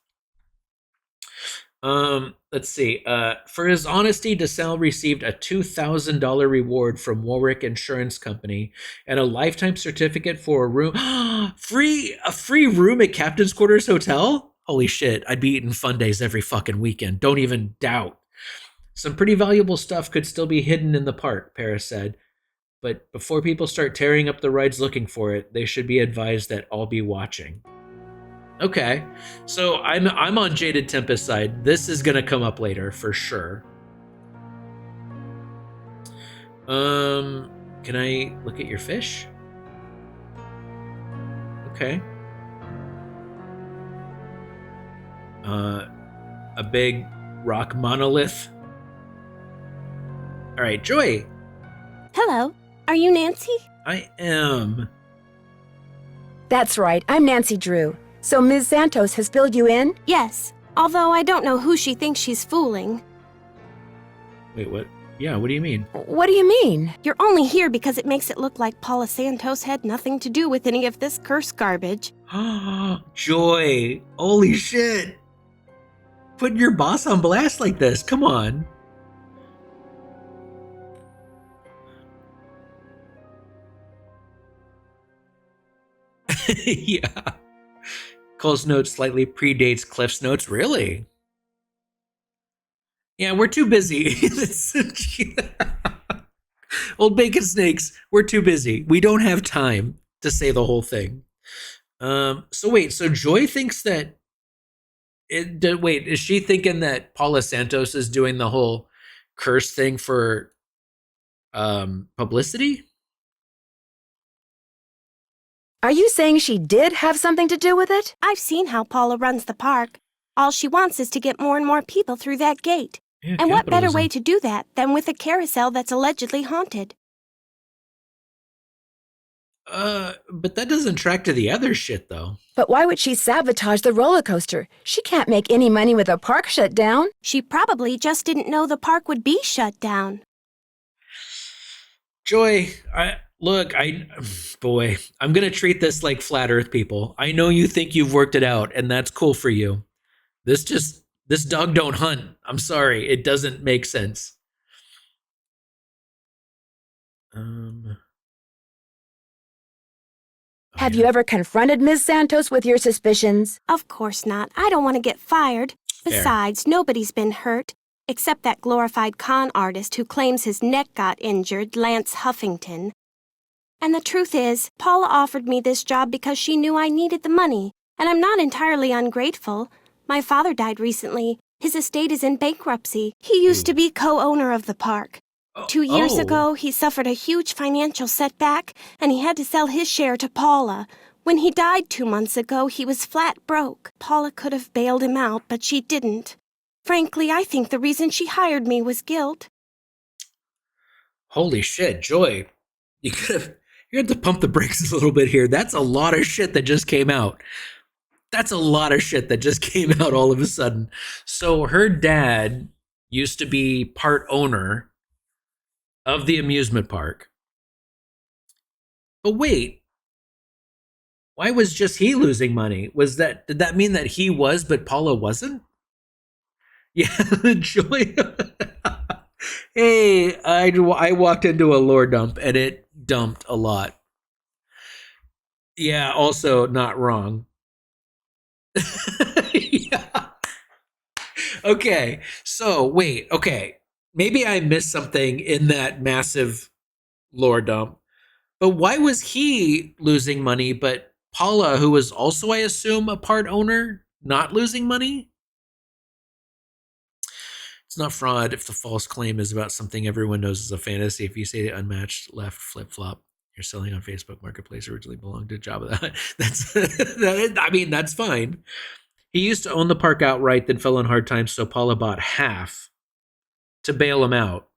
A: Let's see. For his honesty, DeSalle received a $2,000 reward from Warwick Insurance Company and a lifetime certificate for a room. A free room at Captain's Quarters Hotel? Holy shit, I'd be eating fun days every fucking weekend. Don't even doubt. Some pretty valuable stuff could still be hidden in the park, Paris said. But before people start tearing up the rides looking for it, they should be advised that I'll be watching. Okay, so I'm on Jaded Tempest side. This is gonna come up later for sure. Can I look at your fish? Okay. A big rock monolith. All right, Joy.
G: Hello. Are you Nancy?
A: I am.
B: That's right, I'm Dancy Drew. So Ms. Santos has filled you in?
G: Yes, although I don't know who she thinks she's fooling.
A: Wait, what? Yeah, what do you mean?
B: What do you mean?
G: You're only here because it makes it look like Paula Santos had nothing to do with any of this curse garbage.
A: Joy, holy shit. Putting your boss on blast like this, come on. Yeah. Cole's Notes slightly predates Cliff's Notes. Really? Yeah, we're too busy. Old bacon snakes, we're too busy. We don't have time to say the whole thing. So Joy thinks that... is she thinking that Paula Santos is doing the whole curse thing for publicity?
B: Are you saying she did have something to do with it?
G: I've seen how Paula runs the park. All she wants is to get more and more people through that gate.
A: Yeah,
G: and what better
A: capitalism.
G: way to do that than with a carousel that's allegedly haunted?
A: But that doesn't track to the other shit, though.
B: But why would she sabotage the roller coaster? She can't make any money with a park shut down.
G: She probably just didn't know the park would be shut down.
A: Joy, I'm going to treat this like flat earth people. I know you think you've worked it out, and that's cool for you. This dog don't hunt. I'm sorry. It doesn't make sense.
B: Have you ever confronted Ms. Santos with your suspicions?
G: Of course not. I don't want to get fired.
A: Fair.
G: Besides, nobody's been hurt, except that glorified con artist who claims his neck got injured, Lance Huffington. And the truth is, Paula offered me this job because she knew I needed the money, and I'm not entirely ungrateful. My father died recently. His estate is in bankruptcy. He used to be co-owner of the park. 2 years ago, he suffered a huge financial setback, and he had to sell his share to Paula. When he died 2 months ago, he was flat broke. Paula could have bailed him out, but she didn't. Frankly, I think the reason she hired me was guilt.
A: Holy shit, Joy. You had to pump the brakes a little bit here. That's a lot of shit that just came out. That's a lot of shit that just came out all of a sudden. So her dad used to be part owner of the amusement park. But wait, why was just he losing money? Did that mean that he was, but Paula wasn't? Yeah, Joy. Hey, I walked into a lore dump and it dumped a lot. Yeah, also not wrong. Yeah. Okay, so wait, okay. Maybe I missed something in that massive lore dump. But why was he losing money, but Paula, who was also, I assume, a part owner, not losing money? It's not fraud if the false claim is about something everyone knows is a fantasy. If you say the unmatched left flip-flop, you're selling on Facebook Marketplace originally belonged to Jabba. That's fine. He used to own the park outright, then fell on hard times, so Paula bought half to bail him out.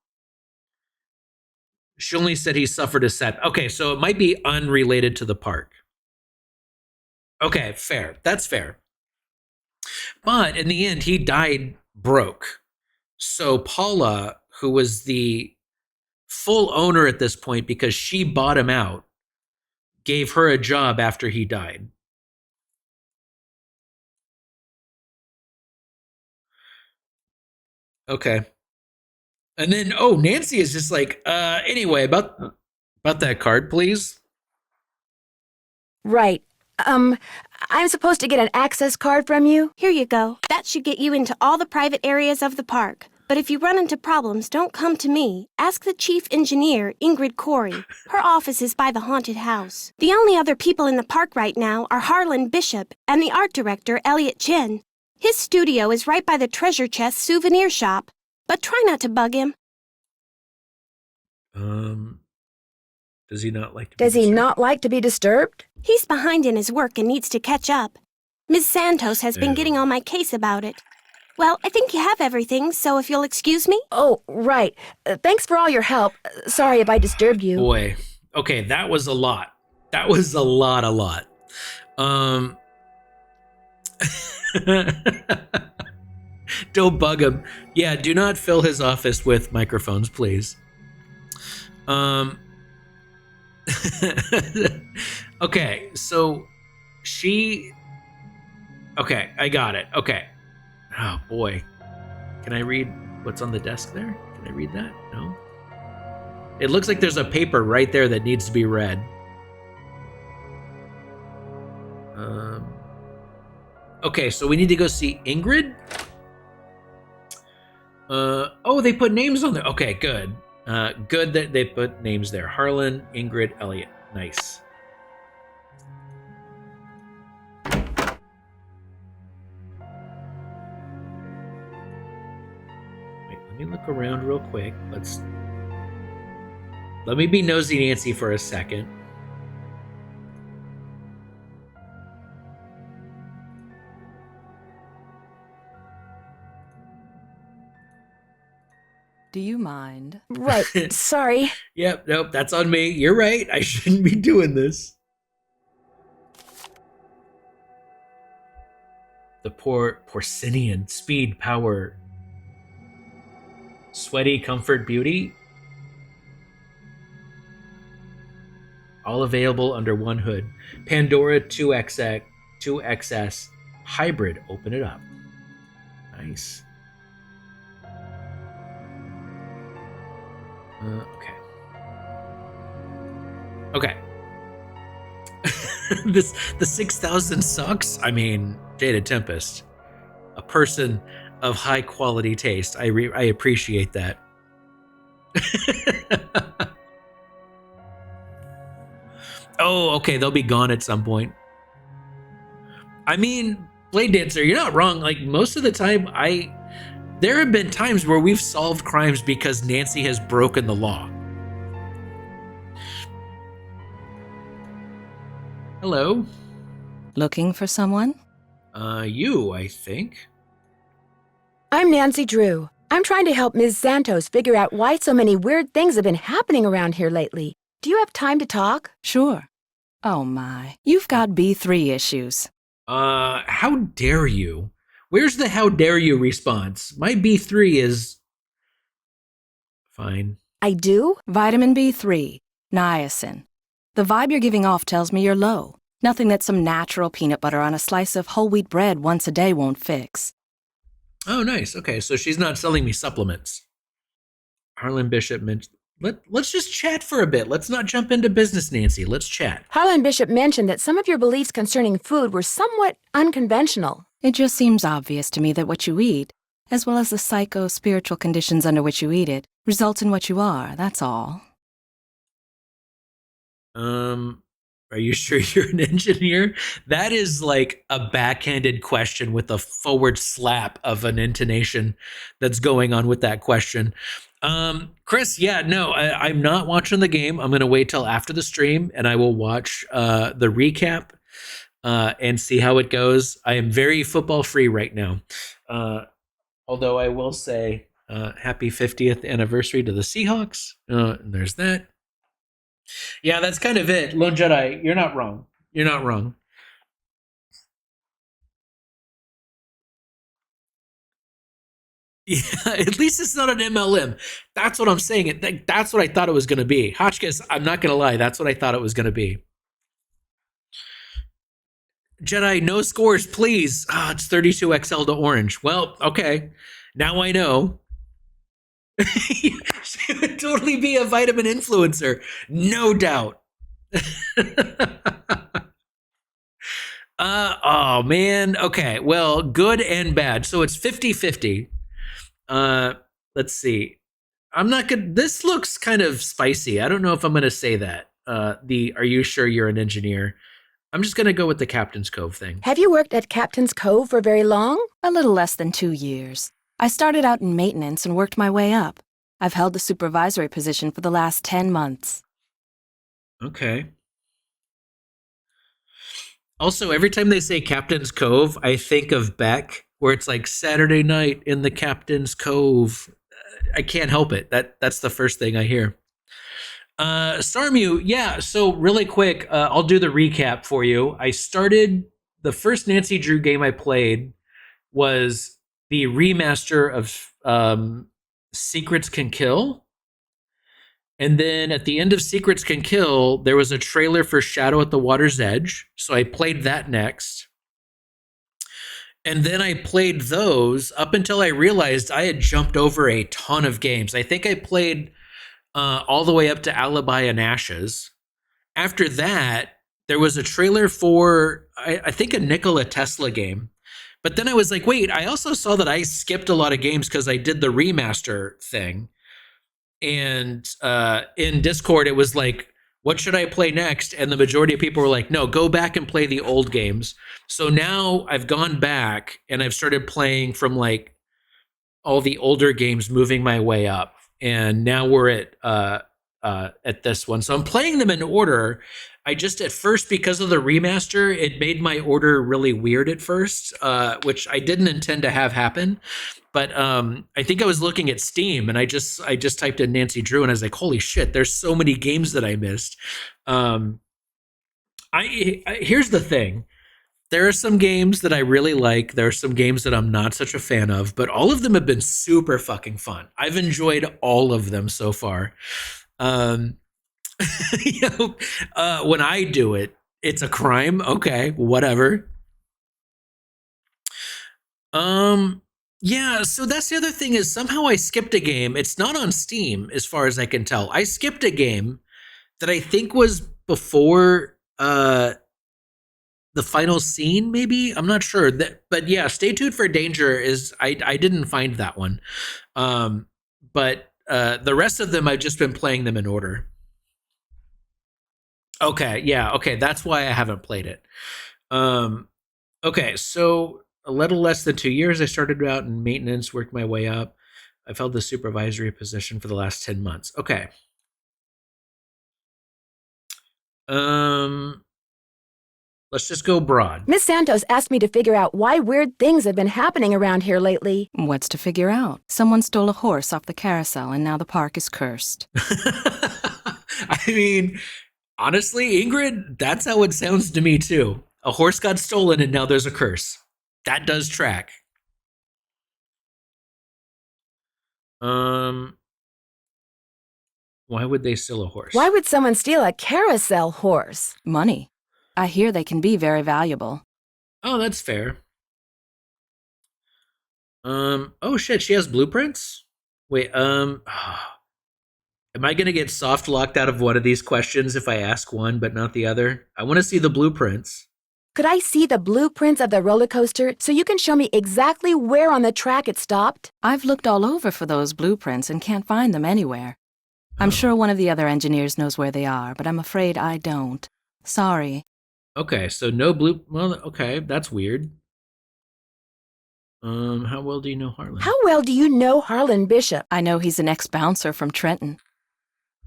A: She only said he suffered a setback. Okay, so it might be unrelated to the park. Okay, fair. That's fair. But in the end, he died broke. So Paula, who was the full owner at this point because she bought him out, gave her a job after he died. Okay. And then, Nancy is just like, anyway, about that card, please.
B: Right. I'm supposed to get an access card from you?
G: Here you go. That should get you into all the private areas of the park. But if you run into problems, don't come to me. Ask the chief engineer, Ingrid Corey. Her office is by the haunted house. The only other people in the park right now are Harlan Bishop and the art director, Elliot Chin. His studio is right by the treasure chest souvenir shop. But try not to bug him.
A: Does he not like to be
B: Does he
A: disturbed?
B: not like to be disturbed?
G: He's behind in his work and needs to catch up. Ms. Santos has been getting on my case about it. Well, I think you have everything, so if you'll excuse me.
B: Oh, right. Thanks for all your help. Sorry if I disturbed you.
A: Boy. Okay, that was a lot. That was a lot. Don't bug him. Yeah, do not fill his office with microphones, please. Okay, so okay, I got it. Okay. Oh boy. Can I read what's on the desk there? Can I read that? No. It looks like there's a paper right there that needs to be read. Okay, so we need to go see Ingrid. They put names on there. Okay, good. Good that they put names there. Harlan, Ingrid, Elliot. Nice. Wait, let me look around real quick. Let me be nosy Nancy for a second.
H: Do you mind?
B: Right. Sorry.
A: Yep, nope, that's on me. You're right. I shouldn't be doing this. The Porcinian, speed, power, sweaty, comfort, beauty. All available under one hood. Pandora 2XS hybrid. Open it up. Nice. Okay. The 6,000 sucks. I mean, Jada Tempest, a person of high quality taste. I appreciate that. Oh, okay, they'll be gone at some point. I mean, Blade Dancer, you're not wrong. Like, most of the time, there have been times where we've solved crimes because Nancy has broken the law. Hello?
H: Looking for someone?
A: You, I think.
B: I'm Dancy Drew. I'm trying to help Ms. Santos figure out why so many weird things have been happening around here lately. Do you have time to talk?
H: Sure. Oh my, you've got B3 issues.
A: How dare you? Where's the how dare you response? My B3 is fine.
B: I do?
H: Vitamin B3, niacin. The vibe you're giving off tells me you're low. Nothing that some natural peanut butter on a slice of whole wheat bread once a day won't fix.
A: Oh, nice. Okay, so she's not selling me supplements. Harlan Bishop mentioned... Let's just chat for a bit. Let's not jump into business, Nancy. Let's chat.
B: Harlan Bishop mentioned that some of your beliefs concerning food were somewhat unconventional.
H: It just seems obvious to me that what you eat, as well as the psycho-spiritual conditions under which you eat it, results in what you are, that's all.
A: Are you sure you're an engineer? That is like a backhanded question with a forward slap of an intonation that's going on with that question. Chris, yeah, no, I'm not watching the game. I'm going to wait till after the stream and I will watch the recap and see how it goes. I am very football free right now. Although I will say happy 50th anniversary to the Seahawks. There's that. Yeah, that's kind of it. Lone Jedi, you're not wrong. You're not wrong. Yeah, at least it's not an MLM. That's what I'm saying. That's what I thought it was going to be. Hotchkiss, I'm not going to lie. That's what I thought it was going to be. Jedi, no scores, please. It's 32XL to orange. Well, okay. Now I know. She would totally be a vitamin influencer. No doubt. Oh, man. Okay. Well, good and bad. So it's 50-50. Let's see. I'm not good. This looks kind of spicy. I don't know if I'm going to say that. Are you sure you're an engineer? I'm just going to go with the Captain's Cove thing.
B: Have you worked at Captain's Cove for very long?
H: A little less than 2 years. I started out in maintenance and worked my way up. I've held the supervisory position for the last 10 months.
A: Okay. Also, every time they say Captain's Cove, I think of Beck, where it's like Saturday night in the Captain's Cove. I can't help it. That's the first thing I hear. Starmew, yeah, so really quick, I'll do the recap for you. I started, the first Dancy Drew game I played was the remaster of Secrets Can Kill. And then at the end of Secrets Can Kill, there was a trailer for Shadow at the Water's Edge. So I played that next. And then I played those up until I realized I had jumped over a ton of games. I think I played all the way up to Alibi and Ashes. After that, there was a trailer for, I think, a Nikola Tesla game. But then I was like, wait, I also saw that I skipped a lot of games because I did the remaster thing. And in Discord, it was like, what should I play next? And the majority of people were like, no, go back and play the old games. So now I've gone back and I've started playing from like all the older games, moving my way up. And now we're at this one. So I'm playing them in order. I just, at first, because of the remaster, it made my order really weird at first, which I didn't intend to have happen. But I think I was looking at Steam and I just typed in Dancy Drew and I was like, holy shit, there's so many games that I missed. Here's the thing. There are some games that I really like. There are some games that I'm not such a fan of, but all of them have been super fucking fun. I've enjoyed all of them so far. When I do it, it's a crime. Okay, whatever. Yeah, so that's the other thing is somehow I skipped a game. It's not on Steam as far as I can tell. I skipped a game that I think was before the final scene, maybe? I'm not sure. But yeah, Stay Tuned for Danger is, I didn't find that one. But the rest of them, I've just been playing them in order. Okay, yeah, okay, that's why I haven't played it. Okay, so a little less than 2 years, I started out in maintenance, worked my way up. I've held the supervisory position for the last 10 months. Okay. Let's just go broad.
B: Miss Santos asked me to figure out why weird things have been happening around here lately.
H: What's to figure out? Someone stole a horse off the carousel and now the park is cursed.
A: I mean, honestly, Ingrid, that's how it sounds to me too. A horse got stolen and now there's a curse. That does track. Why would they steal a horse?
B: Why would someone steal a carousel horse?
H: Money. I hear they can be very valuable.
A: Oh, that's fair. Oh shit, she has blueprints? Wait, am I gonna get soft locked out of one of these questions if I ask one but not the other? I want to see the blueprints.
B: Could I see the blueprints of the roller coaster so you can show me exactly where on the track it stopped?
H: I've looked all over for those blueprints and can't find them anywhere. I'm sure one of the other engineers knows where they are, but I'm afraid I don't. Sorry.
A: Okay, so no well, okay, that's weird. How well do you know Harlan?
B: How well do you know Harlan Bishop?
H: I know he's an ex-bouncer from Trenton.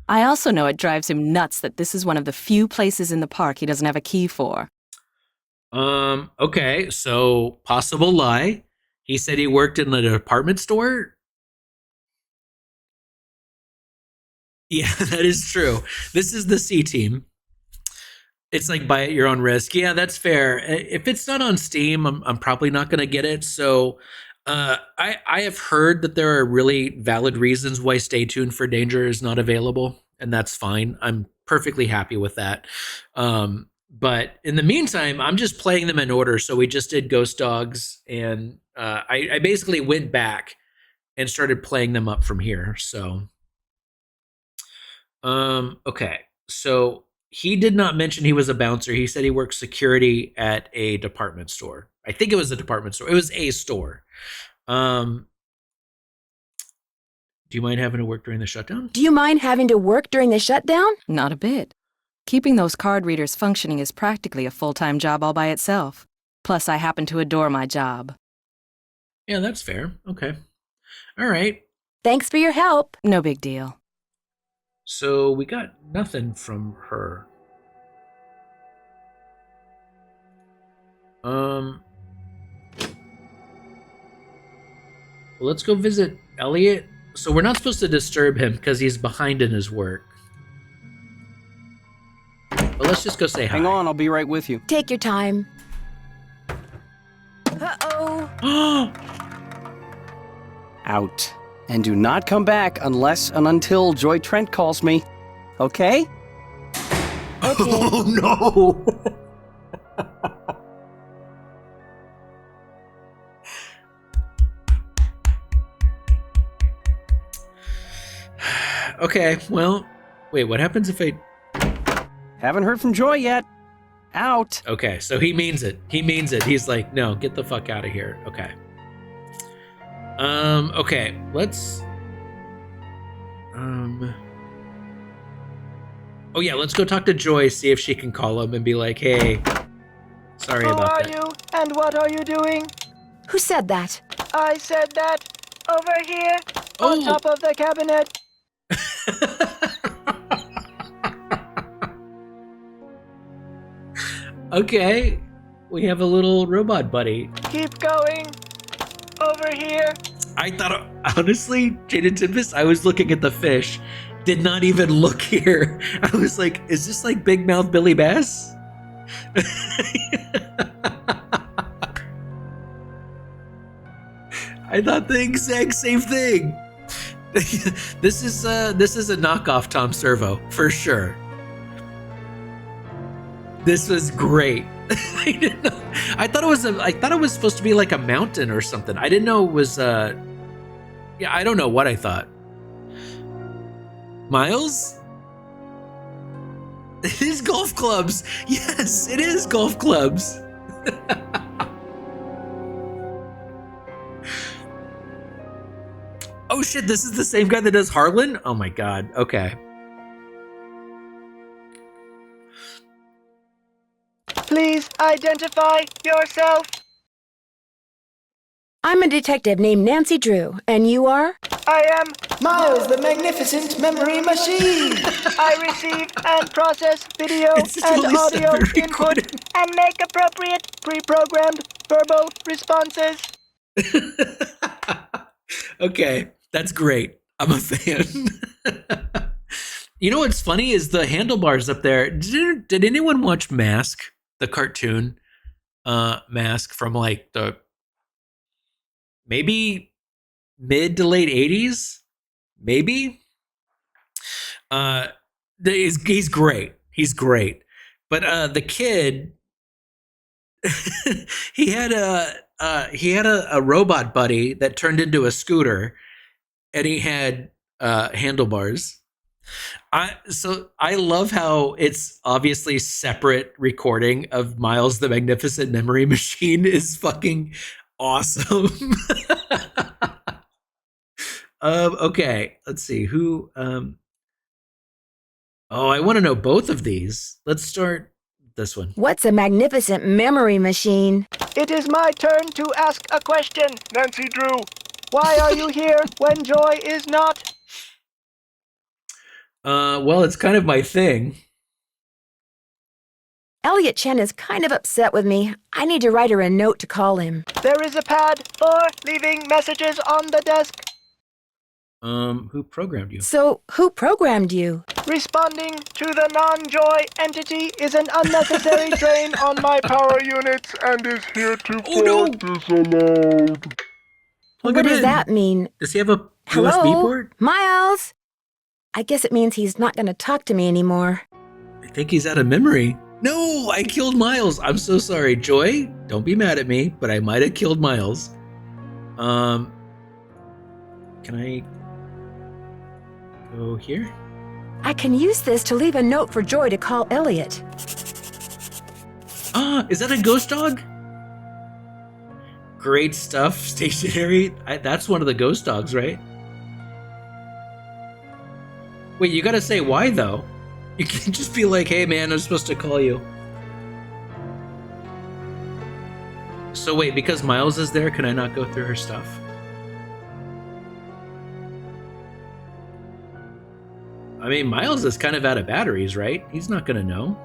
H: I also know it drives him nuts that this is one of the few places in the park he doesn't have a key for.
A: Okay, so possible lie. He said he worked in the department store? Yeah, that is true. This is the C team. It's like buy at your own risk. Yeah, that's fair. If it's not on Steam, I'm probably not going to get it. So I have heard that there are really valid reasons why Stay Tuned for Danger is not available, and that's fine. I'm perfectly happy with that. But in the meantime, I'm just playing them in order. So we just did Ghost Dogs, and I basically went back and started playing them up from here. So, okay. So he did not mention he was a bouncer. He said he worked security at a department store. I think it was a department store. It was a store. Do you mind having to work during the shutdown?
B: Do you mind having to work during the shutdown?
H: Not a bit. Keeping those card readers functioning is practically a full-time job all by itself. Plus, I happen to adore my job.
A: Yeah, that's fair. Okay. All right.
B: Thanks for your help.
H: No big deal.
A: So we got nothing from her. Well, let's go visit Elliot. So we're not supposed to disturb him because he's behind in his work. But let's just go say hi.
I: Hang on, I'll be right with you.
B: Take your time. Uh-oh.
I: Out. And do not come back unless and until Joy Trent calls me. Okay?
A: Oh, no. Okay, well, wait, what happens if I...
I: Haven't heard from Joy yet. Out.
A: Okay, so he means it. He means it. He's like, no, get the fuck out of here. Okay. Okay, let's... Oh yeah, let's go talk to Joy, see if she can call him and be like, hey, sorry about that.
E: Who are you, and what are you doing?
B: Who said that?
E: I said that. Over here,
A: Oh.
E: on top of the cabinet.
A: Okay, we have a little robot buddy.
E: Keep going. Over here.
A: I thought, honestly, Jaden Tempest, I was looking at the fish, did not even look here. I was like, is this like Big Mouth Billy Bass? I thought the exact same thing. This is a knockoff danServo for sure. This was great. I didn't know. I thought it was supposed to be like a mountain or something. I didn't know it was yeah, I don't know what I thought. Miles? It is golf clubs. Yes, it is golf clubs. Oh shit, this is the same guy that does Harlan? Oh my god. Okay.
D: identify yourself.
B: I'm a detective named Dancy Drew, and you are?
D: I am
J: Miles, the magnificent memory machine.
D: I receive and process video
A: It's a
D: and
A: totally
D: audio
A: separate
D: input
A: recording.
D: and make appropriate pre-programmed verbal responses.
A: Okay, that's great. I'm a fan. You know what's funny is the handlebars up there. Did anyone watch Mask, the cartoon Mask from like the maybe mid to late 80s? Maybe? He's great. He's great. But the kid he had a robot buddy that turned into a scooter, and he had handlebars. I love how it's obviously separate recording of Miles the Magnificent Memory Machine is fucking awesome. Okay, let's see who. I want to know both of these. Let's start this one.
B: What's a magnificent memory machine?
D: It is my turn to ask a question, Dancy Drew. Why are you here when Joy is not?
A: Well, it's kind of my thing.
B: Elliot Chen is kind of upset with me. I need to write her a note to call him.
D: There is a pad for leaving messages on the desk.
A: Who programmed you?
B: So, who programmed you?
D: Responding to the non-Joy entity is an unnecessary drain on my power units and is heretofore disallowed.
B: What does that mean?
A: Does he have a
B: Hello?
A: USB port?
B: Miles? I guess it means he's not going to talk to me anymore.
A: I think he's out of memory. No, I killed Miles. I'm so sorry. Joy, don't be mad at me, but I might have killed Miles. Can I go here?
B: I can use this to leave a note for Joy to call Elliot.
A: Is that a ghost dog? Great stuff, stationary. That's one of the ghost dogs, right? Wait, you gotta say why, though. You can't just be like, hey, man, I'm supposed to call you. So wait, because Miles is there, can I not go through her stuff? I mean, Miles is kind of out of batteries, right? He's not gonna know.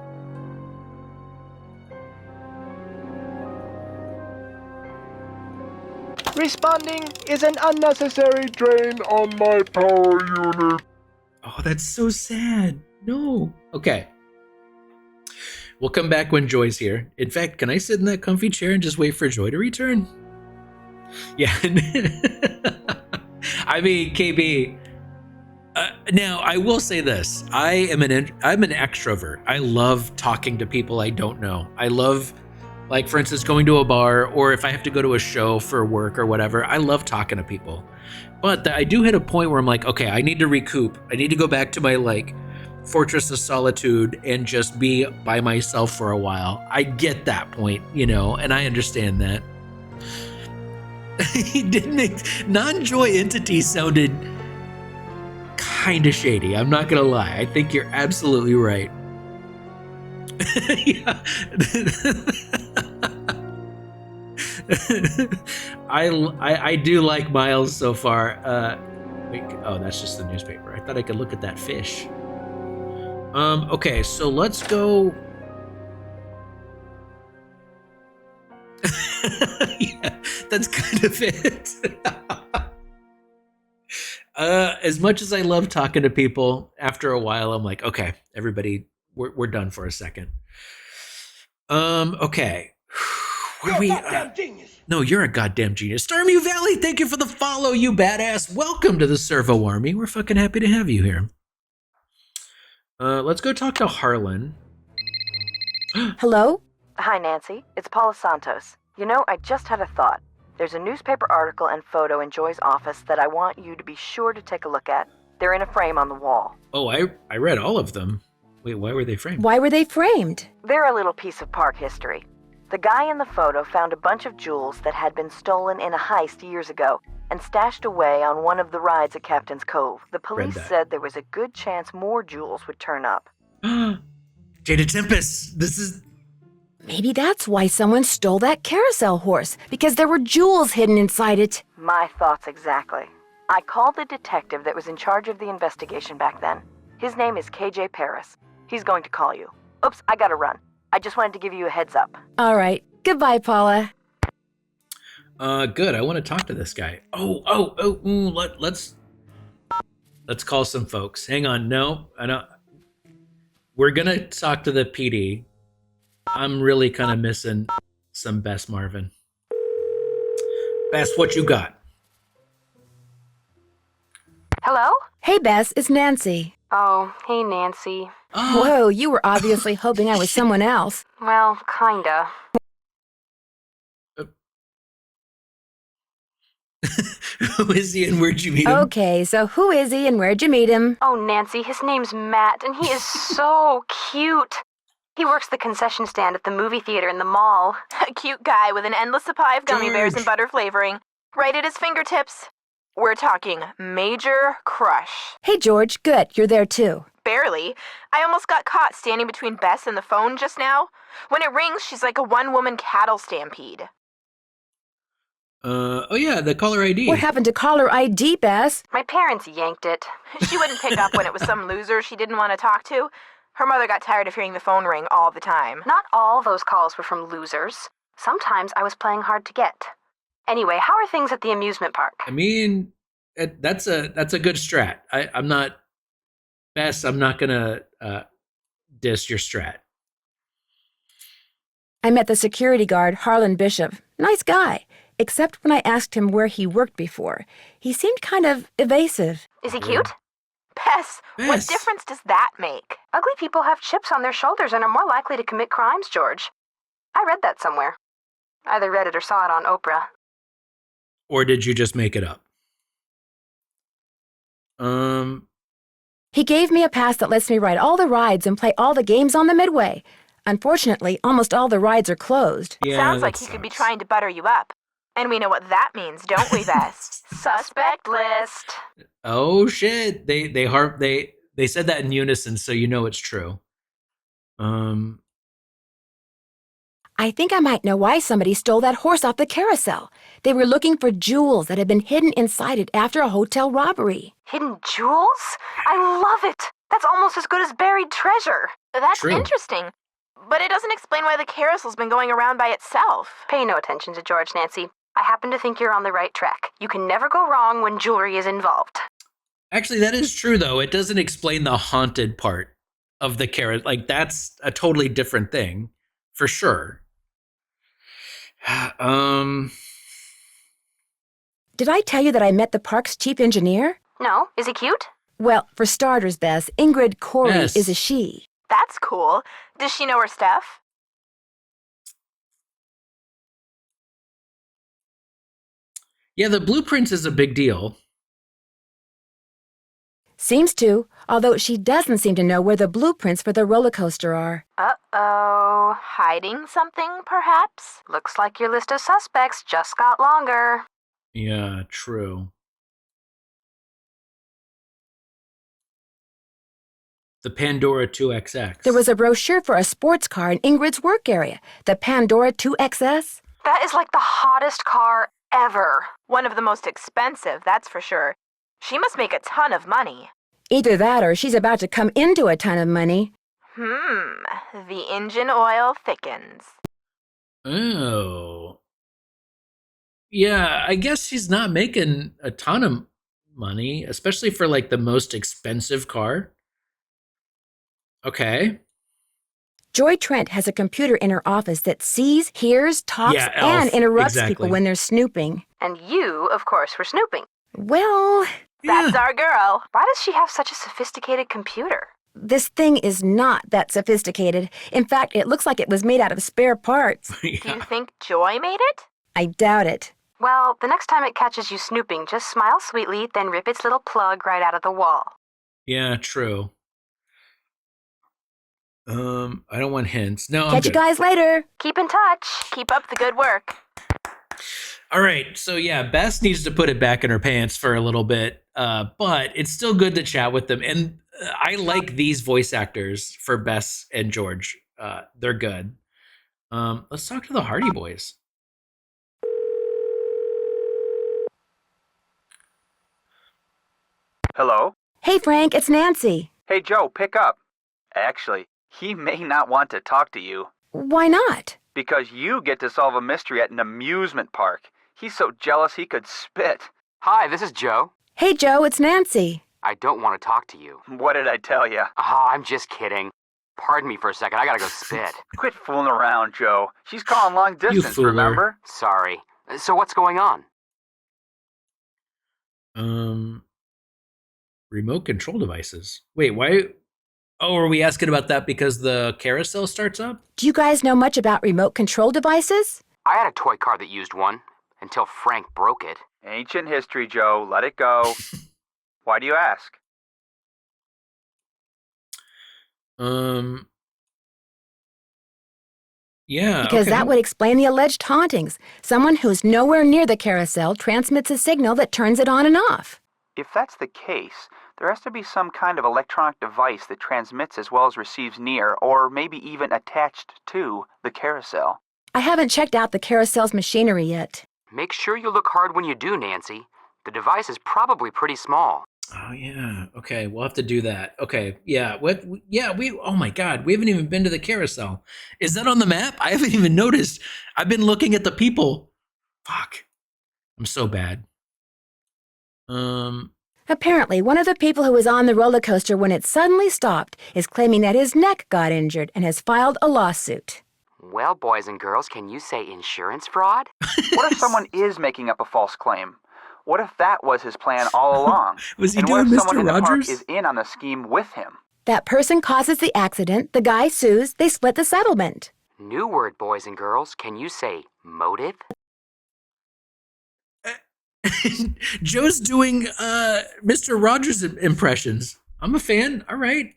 D: Responding is an unnecessary drain on my power unit.
A: Oh, that's so sad. No. Okay. We'll come back when Joy's here. In fact, can I sit in that comfy chair and just wait for Joy to return? Yeah. I mean, KB. Now, I will say this. I'm an extrovert. I love talking to people I don't know. I love, like, for instance, going to a bar, or if I have to go to a show for work or whatever, I love talking to people. But I do hit a point where I'm like, okay, I need to recoup. I need to go back to my, like, fortress of solitude and just be by myself for a while. I get that point, and I understand that. He did make non-Joy entity sounded kind of shady. I'm not gonna lie. I think you're absolutely right. Yeah. I do like Miles so far. Wait, oh, that's just the newspaper. I thought I could look at that fish. Okay, so let's go. Yeah, that's kind of it. As much as I love talking to people, after a while, I'm like, okay, everybody, we're done for a second. Okay. No, you're a goddamn genius. Starmie Valley, thank you for the follow, you badass. Welcome to the Servo Army. We're fucking happy to have you here. Let's go talk to Harlan.
B: Hello?
E: Hi, Nancy. It's Paula Santos. I just had a thought. There's a newspaper article and photo in Joy's office that I want you to be sure to take a look at. They're in a frame on the wall.
A: Oh, I read all of them. Wait, why were they framed?
B: Why were they framed?
E: They're a little piece of park history. The guy in the photo found a bunch of jewels that had been stolen in a heist years ago and stashed away on one of the rides at Captain's Cove. The police said there was a good chance more jewels would turn up.
A: Jada Tempest, this is...
B: Maybe that's why someone stole that carousel horse, because there were jewels hidden inside it.
E: My thoughts exactly. I called the detective that was in charge of the investigation back then. His name is KJ Paris. He's going to call you. Oops, I gotta run. I just wanted to give you a heads up.
B: All right. Goodbye, Paula.
A: Good. I want to talk to this guy. Let's call some folks. Hang on. No, I don't. We're gonna talk to the PD. I'm really kind of missing some Bess Marvin. Bess, what you got?
G: Hello?
B: Hey, Bess, it's Nancy.
G: Oh, hey, Nancy.
B: Whoa, you were obviously hoping I was someone else.
G: Well, kinda.
A: Who is he and where'd you meet him?
B: Okay, so who is he and where'd you meet him?
G: Oh, Nancy, his name's Matt, and he is so cute. He works the concession stand at the movie theater in the mall.
K: A cute guy with an endless supply of gummy bears and butter flavoring, right at his fingertips. We're talking major crush.
B: Hey, George, good, you're there too.
K: Barely. I almost got caught standing between Bess and the phone just now. When it rings, she's like a one-woman cattle stampede.
A: Oh yeah, the caller ID.
B: What happened to caller ID, Bess?
G: My parents yanked it.
K: She wouldn't pick up when it was some loser she didn't want to talk to. Her mother got tired of hearing the phone ring all the time.
G: Not all those calls were from losers. Sometimes I was playing hard to get. Anyway, how are things at the amusement park?
A: I mean, that's a good strat. I'm not, Bess, I'm not gonna diss your strat.
B: I met the security guard, Harlan Bishop. Nice guy. Except when I asked him where he worked before. He seemed kind of evasive.
G: Is he cute?
K: Bess, what difference does that make?
G: Ugly people have chips on their shoulders and are more likely to commit crimes, George. I read that somewhere. Either read it or saw it on Oprah.
A: Or did you just make it up?
B: He gave me a pass that lets me ride all the rides and play all the games on the Midway. Unfortunately, almost all the rides are closed.
A: Yeah,
K: sounds like he could be trying to butter you up. And we know what that means, don't we, Bess? Suspect list.
A: Oh shit! They said that in unison, so you know it's true.
B: I think I might know why somebody stole that horse off the carousel. They were looking for jewels that had been hidden inside it after a hotel robbery.
G: Hidden jewels? I love it. That's almost as good as buried treasure.
K: That's
A: True.
K: interesting. But it doesn't explain why the carousel's been going around by itself.
G: Pay no attention to George, Nancy. I happen to think you're on the right track. You can never go wrong when jewelry is involved.
A: Actually, that is true, though. It doesn't explain the haunted part of the carrot. Like, that's a totally different thing, for sure.
B: Did I tell you that I met the park's chief engineer?
G: No? Is he cute?
B: Well, for starters, Bess, Ingrid Corey
A: Yes.
B: is a she.
K: That's cool. Does she know her stuff?
A: Yeah, the blueprints is a big deal.
B: Seems to, although she doesn't seem to know where the blueprints for the roller coaster are.
K: Uh-oh. Hiding something, perhaps?
G: Looks like your list of suspects just got longer.
A: Yeah, true. The Pandora 2XX.
B: There was a brochure for a sports car in Ingrid's work area, the Pandora 2XS.
G: That is like the hottest car ever.
K: One of the most expensive, that's for sure. She must make a ton of money.
B: Either that or she's about to come into a ton of money.
K: The engine oil thickens.
A: Oh. Yeah, I guess she's not making a ton of money, especially for like the most expensive car. Okay.
B: Joy Trent has a computer in her office that sees, hears, talks,
A: Yeah,
B: and
A: Elf,
B: interrupts
A: exactly.
B: people when they're snooping.
G: And you, of course, were snooping.
B: Well,
K: That's our girl.
G: Why does she have such a sophisticated computer?
B: this thing is not that sophisticated. In fact, it looks like it was made out of spare parts.
K: Do you think Joy made it?
B: I doubt it.
G: Well, the next time it catches you snooping, just smile sweetly, then rip its little plug right out of the wall.
A: Yeah, true. I don't want hints. No, I'm
B: Catch you
A: good.
B: guys later.
G: Keep in touch.
K: Keep up the good work.
A: All right, so yeah, Bess needs to put it back in her pants for a little bit, but it's still good to chat with them. And I like these voice actors for Bess and George. They're good. Let's talk to the Hardy Boys.
L: Hello?
B: Hey, Frank, it's Nancy.
L: Hey, Joe, pick up. Actually, he may not want to talk to you.
B: Why not?
L: Because you get to solve a mystery at an amusement park. He's so jealous he could spit.
M: Hi, this is Joe.
B: Hey, Joe, it's Nancy.
M: I don't want to talk to you.
L: What did I tell you?
M: I'm just kidding. Pardon me for a second. I gotta go spit.
L: Quit fooling around, Joe. She's calling long distance, remember?
M: Sorry. So what's going on?
A: Remote control devices. Wait, why? Oh, are we asking about that because the carousel starts up?
B: Do you guys know much about remote control devices?
M: I had a toy car that used one until Frank broke it.
L: Ancient history, Joe. Let it go. Why do you ask?
A: Yeah.
B: Because that would explain the alleged hauntings. Someone who's nowhere near the carousel transmits a signal that turns it on and off.
L: If that's the case, there has to be some kind of electronic device that transmits as well as receives near, or maybe even attached to, the carousel.
B: I haven't checked out the carousel's machinery yet.
M: Make sure you look hard when you do, Nancy. The device is probably pretty small.
A: Oh, yeah. Okay, we'll have to do that. Okay, yeah. What? Yeah, oh my God, we haven't even been to the carousel. Is that on the map? I haven't even noticed. I've been looking at the people. Fuck. I'm so bad.
B: Apparently, one of the people who was on the roller coaster when it suddenly stopped is claiming that his neck got injured and has filed a lawsuit.
M: Well, boys and girls, can you say insurance fraud?
L: What if someone is making up a false claim? What if that was his plan all along?
A: Was he
L: and
A: doing
L: what if
A: Mr.
L: someone in the park
A: Rogers?
L: is in on the scheme with him?
B: That person causes the accident, the guy sues, they split the settlement.
M: New word, boys and girls. Can you say motive?
A: Joe's doing Mr. Rogers impressions. I'm a fan. All right.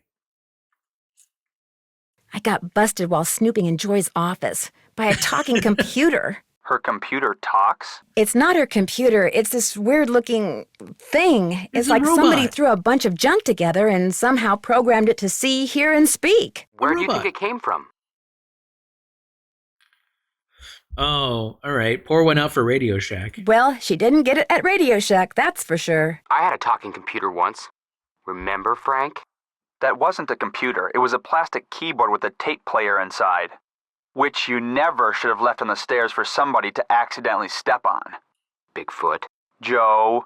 B: I got busted while snooping in Joy's office by a talking computer.
L: Her computer talks?
B: It's not her computer. It's this weird-looking thing. It's like somebody threw a bunch of junk together and somehow programmed it to see, hear, and speak.
M: Where do you think it came from?
A: Oh, all right. Pour one out for Radio Shack.
B: Well, she didn't get it at Radio Shack, that's for sure.
M: I had a talking computer once. Remember, Frank?
L: That wasn't a computer. It was a plastic keyboard with a tape player inside, which you never should have left on the stairs for somebody to accidentally step on.
M: Bigfoot.
L: Joe.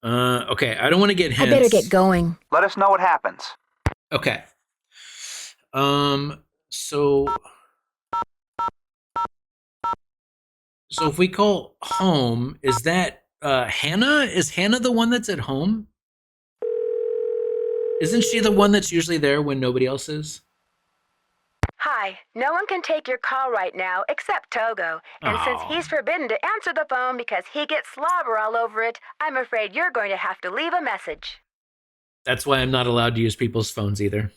A: Okay, I don't want to get hints.
B: I better get going.
L: Let us know what happens.
A: Okay. So if we call home, is that Hannah? Is Hannah the one that's at home? Isn't she the one that's usually there when nobody else is?
B: Hi, no one can take your call right now except Togo. And since he's forbidden to answer the phone because he gets slobber all over it, I'm afraid you're going to have to leave a message.
A: That's why I'm not allowed to use people's phones either.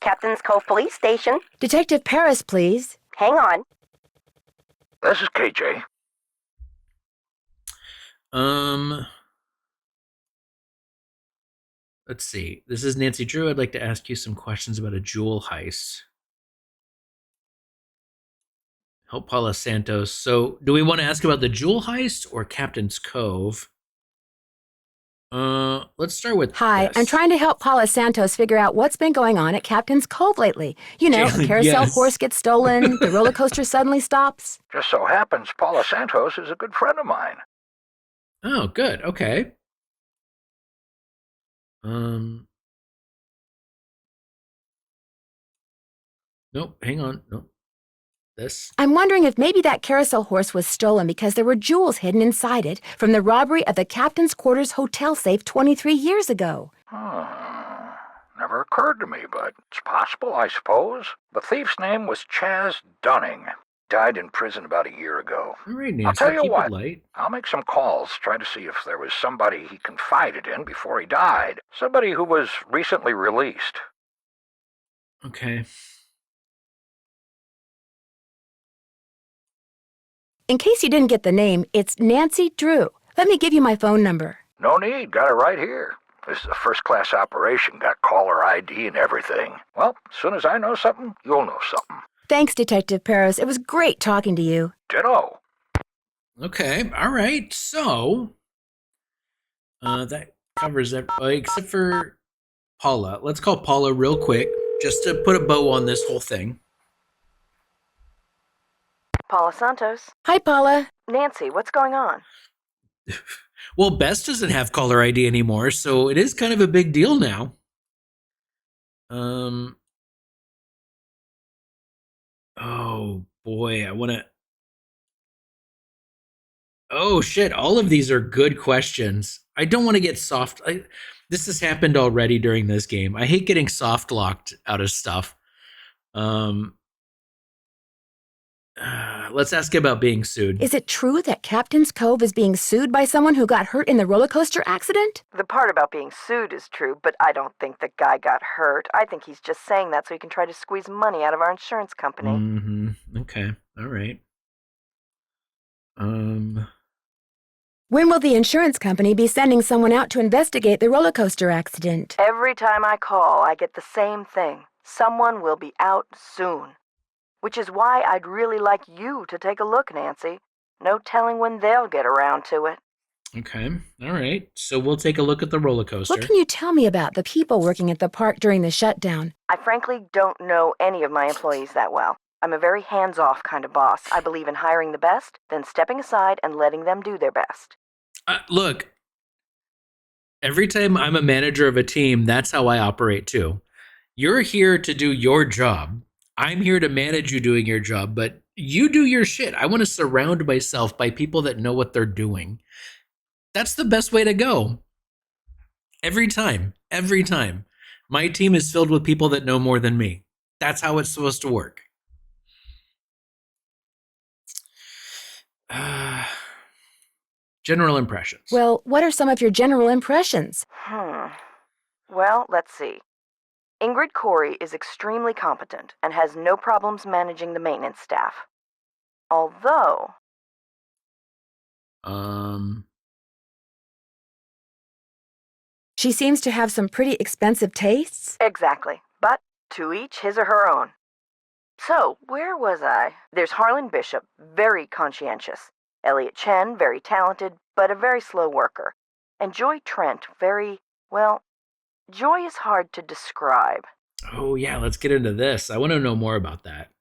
E: Captain's Cove Police Station.
B: Detective Paris, please.
E: Hang on.
D: This is KJ.
A: Let's see. This is Dancy Drew. I'd like to ask you some questions about a jewel heist. Help Paula Santos. So, do we want to ask about the jewel heist or Captain's Cove? Let's start with
B: Hi,
A: this.
B: I'm trying to help Paula Santos figure out what's been going on at Captain's Cove lately. You know, the carousel horse gets stolen, the roller coaster suddenly stops.
D: Just so happens Paula Santos is a good friend of mine.
A: Oh, good. Okay. Nope, hang on. Nope. This.
B: I'm wondering if maybe that carousel horse was stolen because there were jewels hidden inside it from the robbery of the Captain's Quarters hotel safe 23 years ago.
D: Never occurred to me, but it's possible, I suppose. The thief's name was Chaz Dunning. Died in prison about a year ago.
A: All right, Nancy,
D: I'll tell you
A: keep
D: what,
A: it light.
D: I'll make some calls, try to see if there was somebody he confided in before he died. Somebody who was recently released.
A: Okay.
B: In case you didn't get the name, it's Dancy Drew. Let me give you my phone number.
N: No need, got it right here. This is a first-class operation, got caller ID and everything. Well, as soon as I know something, you'll know something.
B: Thanks, Detective Paris. It was great talking to you.
N: Ditto.
A: Okay, all right. So, that covers it, except for Paula. Let's call Paula real quick, just to put a bow on this whole thing.
E: Paula Santos.
B: Hi, Paula.
E: Nancy, what's going on?
A: Well, Bess doesn't have caller ID anymore, so it is kind of a big deal now. Oh boy, I want to. Oh shit! All of these are good questions. I don't want to get soft. This has happened already during this game. I hate getting soft locked out of stuff. Let's ask about being sued.
B: Is it true that Captain's Cove is being sued by someone who got hurt in the roller coaster accident?
E: The part about being sued is true, but I don't think the guy got hurt. I think he's just saying that so he can try to squeeze money out of our insurance company.
A: Mm-hmm. Okay. All right.
B: When will the insurance company be sending someone out to investigate the roller coaster accident?
E: Every time I call, I get the same thing. Someone will be out soon. Which is why I'd really like you to take a look, Nancy. No telling when they'll get around to it.
A: Okay. All right. So we'll take a look at the roller coaster.
B: What can you tell me about the people working at the park during the shutdown?
E: I frankly don't know any of my employees that well. I'm a very hands-off kind of boss. I believe in hiring the best, then stepping aside and letting them do their best.
A: Look, every time I'm a manager of a team, that's how I operate too. You're here to do your job. I'm here to manage you doing your job, but you do your shit. I want to surround myself by people that know what they're doing. That's the best way to go. Every time. My team is filled with people that know more than me. That's how it's supposed to work. General impressions.
B: Well, what are some of your general impressions?
E: Well, let's see. Ingrid Corey is extremely competent and has no problems managing the maintenance staff. Although...
B: She seems to have some pretty expensive tastes.
E: Exactly. But to each his or her own. So, where was I? There's Harlan Bishop, very conscientious. Elliot Chen, very talented, but a very slow worker. And Joy Trent, very, well... Joy is hard to describe.
A: Oh, yeah, let's get into this. I want to know more about that.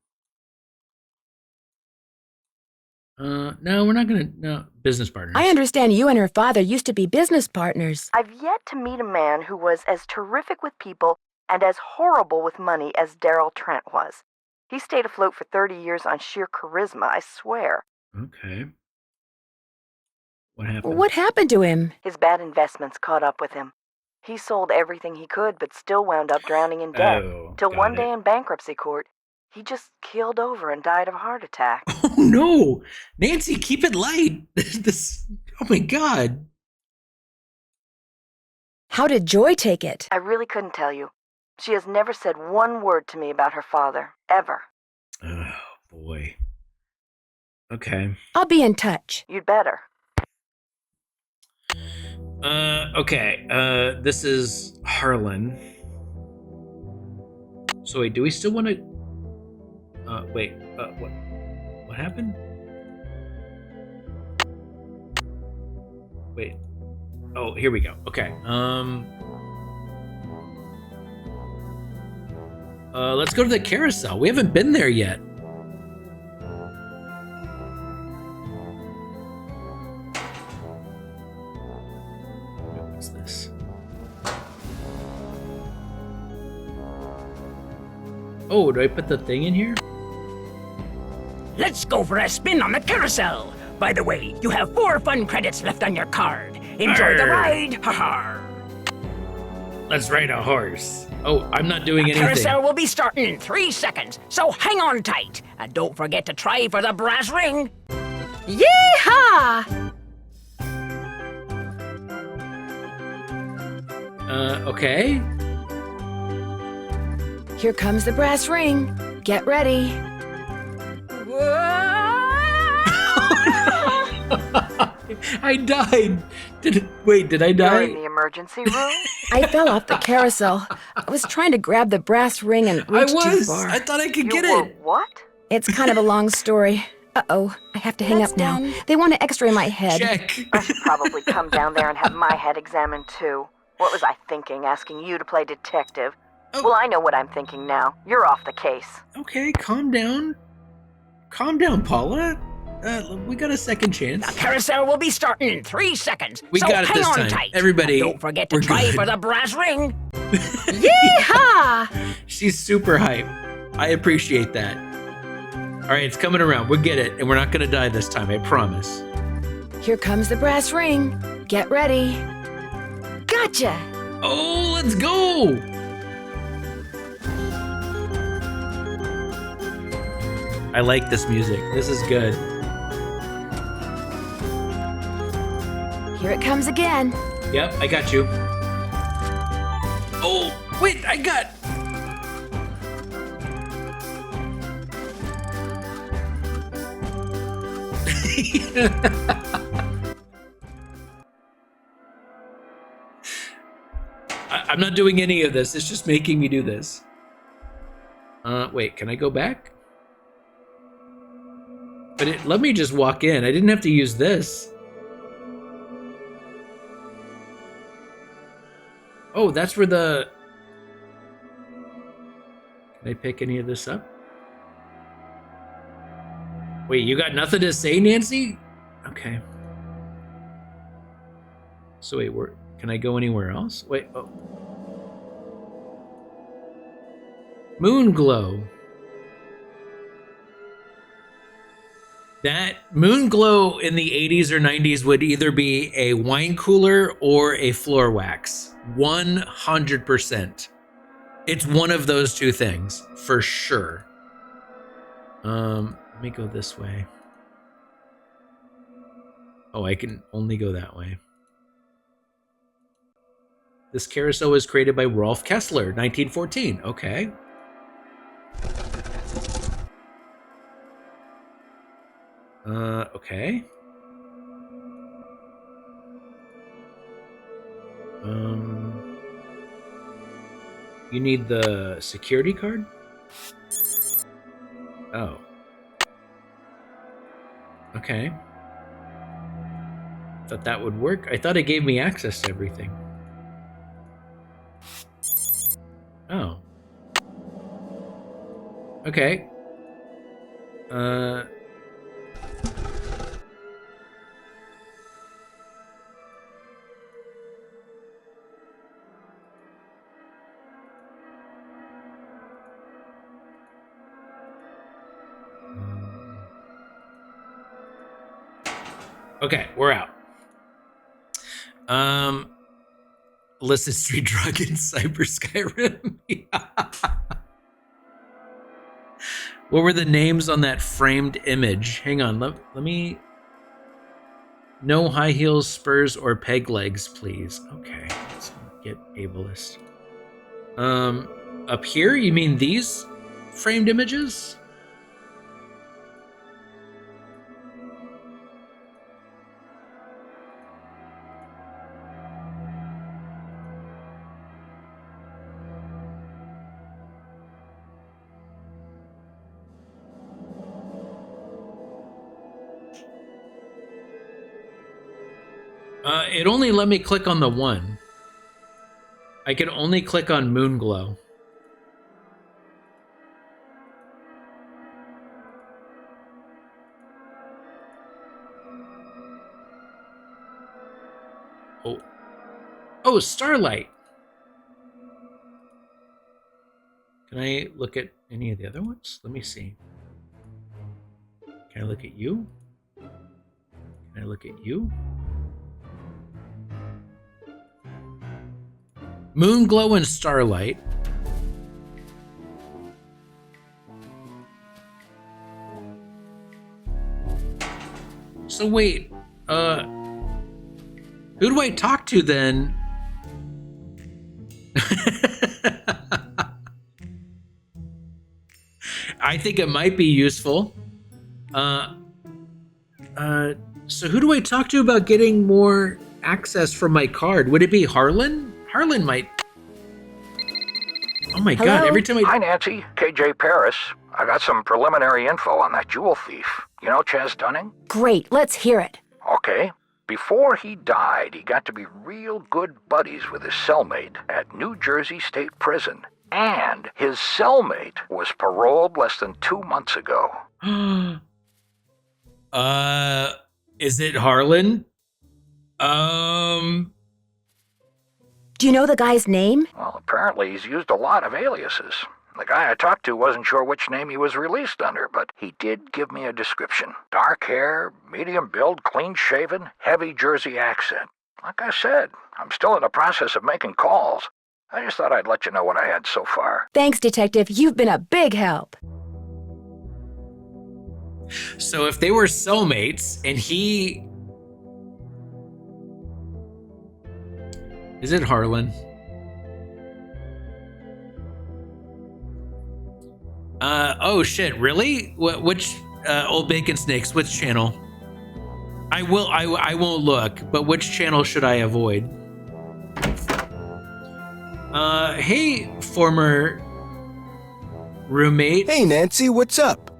A: No, we're not going to... No, business partners.
B: I understand you and her father used to be business partners.
E: I've yet to meet a man who was as terrific with people and as horrible with money as Daryl Trent was. He stayed afloat for 30 years on sheer charisma, I swear.
A: Okay. What happened?
B: What happened to him?
E: His bad investments caught up with him. He sold everything he could, but still wound up drowning in debt. Till one day in bankruptcy court, he just keeled over and died of a heart attack.
A: Oh, no. Nancy, keep it light. Oh, my God.
B: How did Joy take it?
E: I really couldn't tell you. She has never said one word to me about her father, ever.
A: Oh, boy. Okay.
B: I'll be in touch.
E: You'd better.
A: Okay. This is Harlan. So wait, do we still want to... what happened? Wait. Oh, here we go. Okay. Let's go to the carousel. We haven't been there yet. What's this? Oh, do I put the thing in here?
O: Let's go for a spin on the carousel. By the way, you have 4 fun credits left on your card. Enjoy the ride. Ha-ha.
A: Let's ride a horse. Oh, I'm not doing anything.
O: Carousel will be starting in 3 seconds, so hang on tight. And don't forget to try for the brass ring.
B: Yeehaw!
A: Okay.
B: Here comes the brass ring. Get ready.
A: I died. Did I die?
E: You're in the emergency room?
B: I fell off the carousel. I was trying to grab the brass ring and reached too far.
A: I thought I could get
E: You were
A: it.
E: what?
B: It's kind of a long story. Uh-oh, I have to hang up now. They want to x-ray my head.
A: Check.
E: I should probably come down there and have my head examined too. What was I thinking, asking you to play detective?
A: Oh.
E: Well, I know what I'm thinking now. You're off the case.
A: Okay, calm down. Calm down, Paula. We got a second chance.
O: The carousel will be starting in 3 seconds.
A: We
O: so
A: got it
O: hang
A: this
O: on
A: time.
O: tight.
A: Everybody,
O: Don't forget to
A: we're
O: try
A: good.
O: for the brass ring.
B: Yeehaw!
A: She's super hype. I appreciate that. All right, it's coming around. We'll get it, and we're not going to die this time, I promise.
B: Here comes the brass ring. Get ready. Gotcha!
A: Oh, let's go! I like this music. This is good.
B: Here it comes again.
A: Yep, I got you. Oh, wait, I got... I'm not doing any of this. It's just making me do this. Wait, can I go back? But it let me just walk in. I didn't have to use this. Oh, that's where the... Can I pick any of this up? Wait, you got nothing to say, Nancy? Okay. So wait, can I go anywhere else? Wait, oh. Moon glow. That moon glow in the 80s or 90s would either be a wine cooler or a floor wax. 100%. It's one of those two things, for sure. Let me go this way. Oh, I can only go that way. This carousel was created by Rolf Kessler, 1914. Okay. Okay. You need the security card? Oh. Okay. Thought that would work. I thought it gave me access to everything. Oh. Okay. Okay, we're out. Illicit street drug in Cyber Skyrim. What were the names on that framed image? Hang on, let me... No high heels, spurs, or peg legs, please. Okay, let's get ableist. Up here, you mean these framed images? It only let me click on the one. I can only click on Moonglow. Oh. Oh, Starlight. Can I look at any of the other ones? Let me see. Can I look at you? Can I look at you? Moonglow and Starlight. So wait, who do I talk to then? I think it might be useful. So who do I talk to about getting more access from my card? Would it be Harlan? Harlan might... Oh my God, every time
N: Hi, Nancy. KJ Paris. I got some preliminary info on that jewel thief. You know Chaz Dunning?
B: Great, let's hear it.
N: Okay. Before he died, he got to be real good buddies with his cellmate at New Jersey State Prison. And his cellmate was paroled less than 2 months ago.
A: Is it Harlan?
B: Do you know the guy's name?
N: Well, apparently he's used a lot of aliases. The guy I talked to wasn't sure which name he was released under, but he did give me a description. Dark hair, medium build, clean-shaven, heavy Jersey accent. Like I said, I'm still in the process of making calls. I just thought I'd let you know what I had so far.
B: Thanks, Detective. You've been a big help.
A: So if they were cellmates and he... Is it Harlan? Oh shit, really? Which Old Bacon Snakes, which channel? I won't look, but which channel should I avoid? Hey, former roommate.
F: Hey, Nancy, what's up?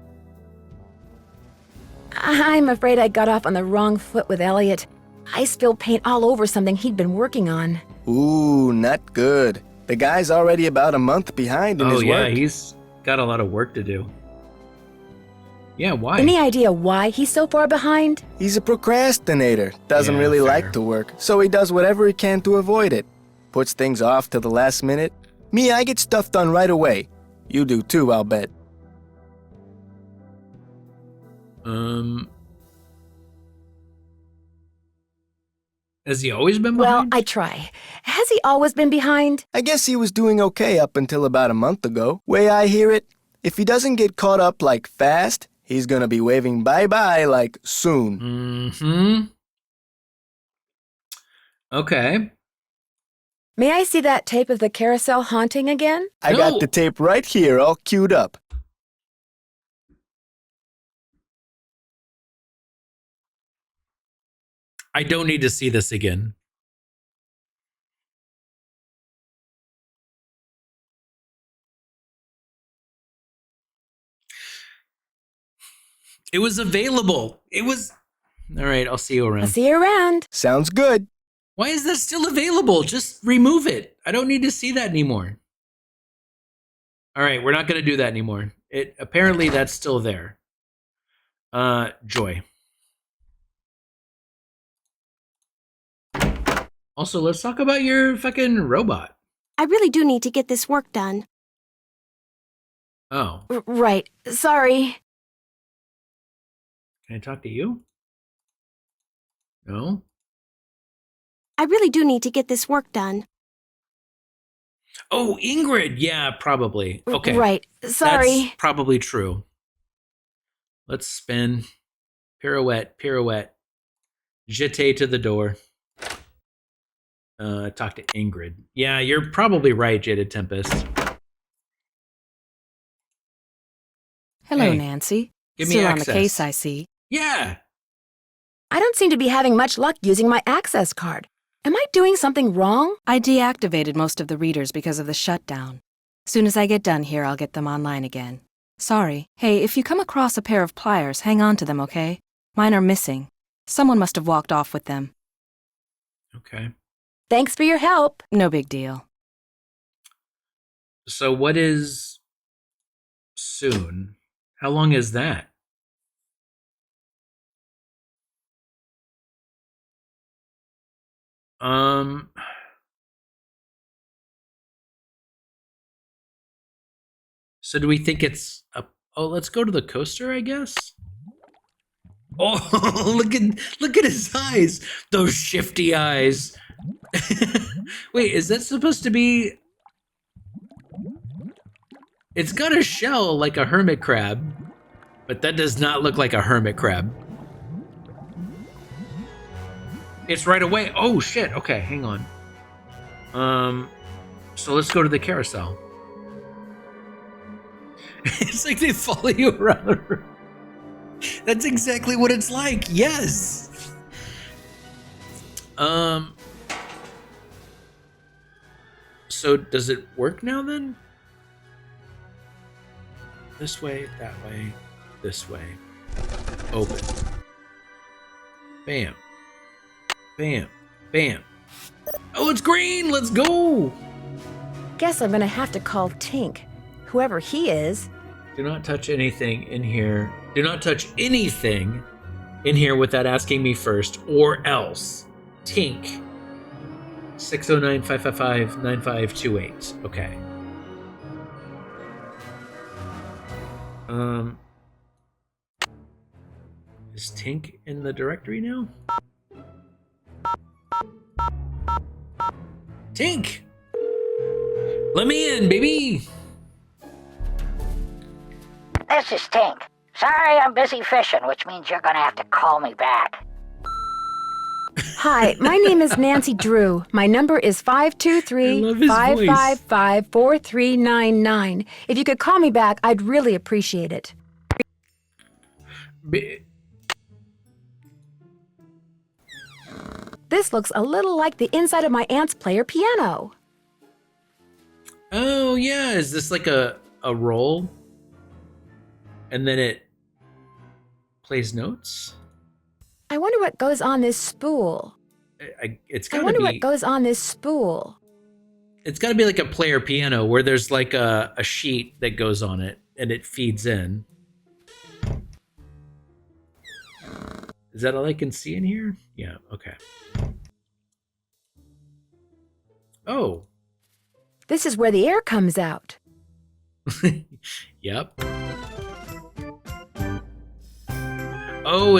B: I'm afraid I got off on the wrong foot with Elliot. I spilled paint all over something he'd been working on.
F: Ooh, not good. The guy's already about a month behind in his work.
A: Oh yeah, he's got a lot of work to do. Yeah, why?
B: Any idea why he's so far behind?
F: He's a procrastinator. Doesn't really like to work, so he does whatever he can to avoid it. Puts things off to the last minute. Me, I get stuff done right away. You do too, I'll bet.
A: Has he always been behind?
B: Well, I try. Has he always been behind?
F: I guess he was doing okay up until about a month ago. Way I hear it, if he doesn't get caught up like fast, he's gonna be waving bye-bye like soon.
A: Mm-hmm. Okay.
B: May I see that tape of the carousel haunting again?
F: I got the tape right here, all queued up.
A: I don't need to see this again. It was available. It was... All right, I'll see you around.
B: I'll see you around.
F: Sounds good.
A: Why is that still available? Just remove it. I don't need to see that anymore. All right, we're not going to do that anymore. Apparently that's still there. Joy. Also, let's talk about your fucking robot.
G: I really do need to get this work done.
A: Oh.
B: Right. Sorry.
A: Can I talk to you? No?
G: I really do need to get this work done.
A: Oh, Ingrid. Yeah, probably. Okay.
B: Right. Sorry.
A: That's probably true. Let's spin. Pirouette, pirouette. Jeté to the door. Talk to Ingrid. Yeah, you're probably right, Jaded Tempest.
H: Hello,
A: Hey,
H: Nancy.
A: give me
H: Still on
A: access.
H: the case, I see.
A: Yeah.
B: I don't seem to be having much luck using my access card. Am I doing something wrong?
H: I deactivated most of the readers because of the shutdown. Soon as I get done here, I'll get them online again. Sorry. Hey, if you come across a pair of pliers, hang on to them, okay? Mine are missing. Someone must have walked off with them.
A: Okay.
B: Thanks for your help.
H: No big deal.
A: So what is soon? How long is that? So do we think it's up? Oh, let's go to the coaster, I guess. Oh, look at his eyes. Those shifty eyes. Wait, is that supposed to be... It's got a shell like a hermit crab, but that does not look like a hermit crab. It's right away. Oh shit. Okay, hang on. So let's go to the carousel. It's like they follow you around the room. That's exactly what it's like. Yes. So does it work now then? This way, that way, this way. Open. Bam. Bam. Bam. Oh, it's green! Let's go!
B: Guess I'm gonna have to call Tink. Whoever he is.
A: Do not touch anything in here. Do not touch anything in here without asking me first, or else. Tink. 609-555-9528. Okay. Is Tink in the directory now? Tink! Let me in, baby!
P: This is Tink. Sorry, I'm busy fishing, which means you're gonna have to call me back.
B: Hi, my name is Dancy Drew. My number is 523-555-4399. If you could call me back, I'd really appreciate it. This looks a little like the inside of my aunt's player piano.
A: Oh, yeah. Is this like a roll? And then it plays notes?
B: I wonder what goes on this spool.
A: It's
B: I
A: gotta
B: wonder
A: be,
B: what goes on this spool.
A: It's gotta be like a player piano where there's like a sheet that goes on it and it feeds in. Is that all I can see in here? Yeah, okay. Oh.
B: This is where the air comes out.
A: Yep. Oh,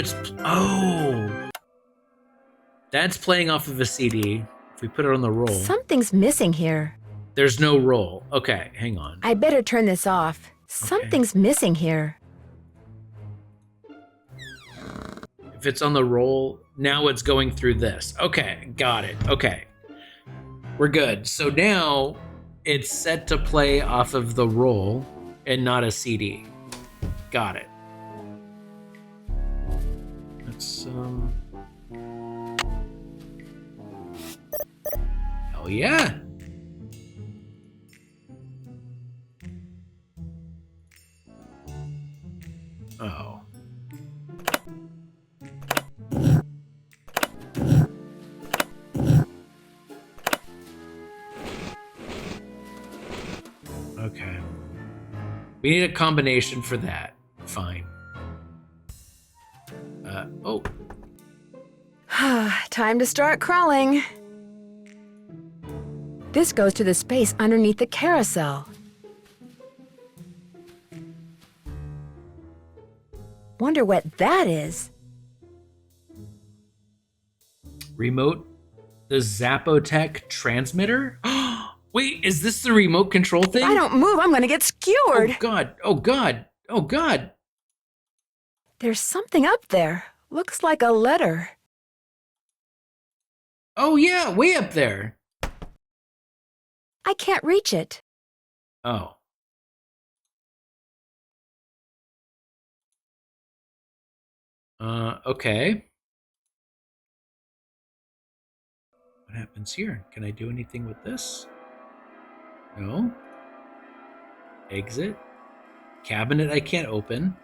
A: that's playing off of a CD. If we put it on the roll.
B: Something's missing here.
A: There's no roll. Okay, hang on.
B: I better turn this off. Something's missing here.
A: If it's on the roll, now it's going through this. Okay, got it. Okay. We're good. So now it's set to play off of the roll and not a CD. Got it. Let's, hell yeah. Oh. Okay. We need a combination for that. Fine. Oh.
B: Time to start crawling. This goes to the space underneath the carousel. Wonder what that is.
A: Remote? The Zapotec transmitter? Wait, is this the remote control thing?
B: If I don't move, I'm gonna get skewered.
A: Oh god, oh god, oh god.
B: There's something up there. Looks like a letter.
A: Oh yeah, way up there.
B: I can't reach it.
A: Oh. Okay. What happens here? Can I do anything with this? No. Exit. Cabinet I can't open.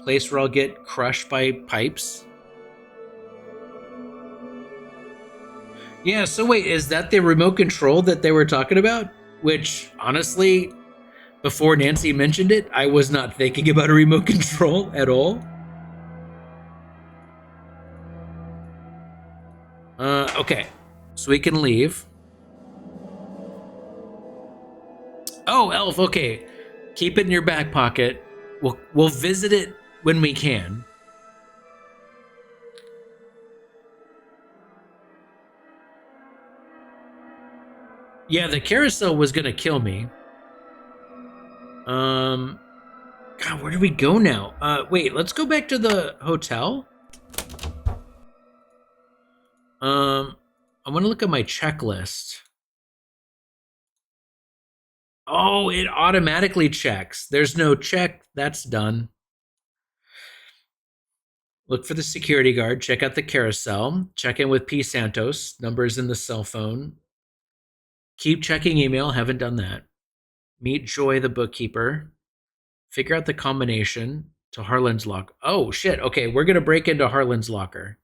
A: Place where I'll get crushed by pipes. Yeah, so wait, is that the remote control that they were talking about? Which, honestly, before Nancy mentioned it, I was not thinking about a remote control at all. Okay, so we can leave. Oh, Elf, okay. Keep it in your back pocket. We'll visit it when we can. Yeah, the carousel was gonna kill me. God, where do we go now? Wait, let's go back to the hotel. I want to look at my checklist. Oh, it automatically checks. There's no check. That's done. Look for the security guard. Check out the carousel. Check in with P. Santos. Numbers in the cell phone. Keep checking email. Haven't done that. Meet Joy, the bookkeeper. Figure out the combination to Harlan's locker. Oh, shit. Okay, we're going to break into Harlan's locker.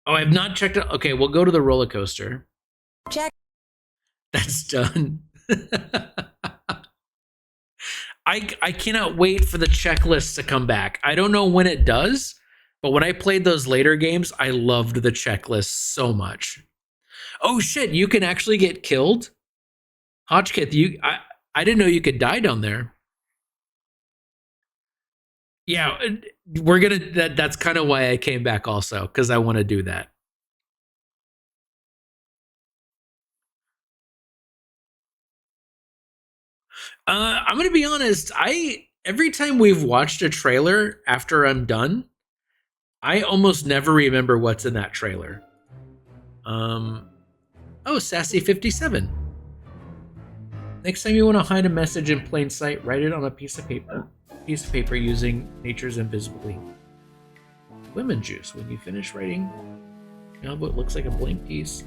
A: Oh, I've not checked it. Okay, we'll go to the roller coaster.
B: Check.
A: That's done. I cannot wait for the checklist to come back. I don't know when it does, but when I played those later games, I loved the checklist so much. Oh shit, you can actually get killed? Hotchkiss, I didn't know you could die down there. Yeah, we're gonna, that's kind of why I came back also, because I want to do that. I'm gonna be honest, every time we've watched a trailer after I'm done, I almost never remember what's in that trailer. Oh, Sassy 57. Next time you want to hide a message in plain sight, write it on a piece of paper. Using nature's invisible ink. Lemon juice. When you finish writing, what looks like a blank piece.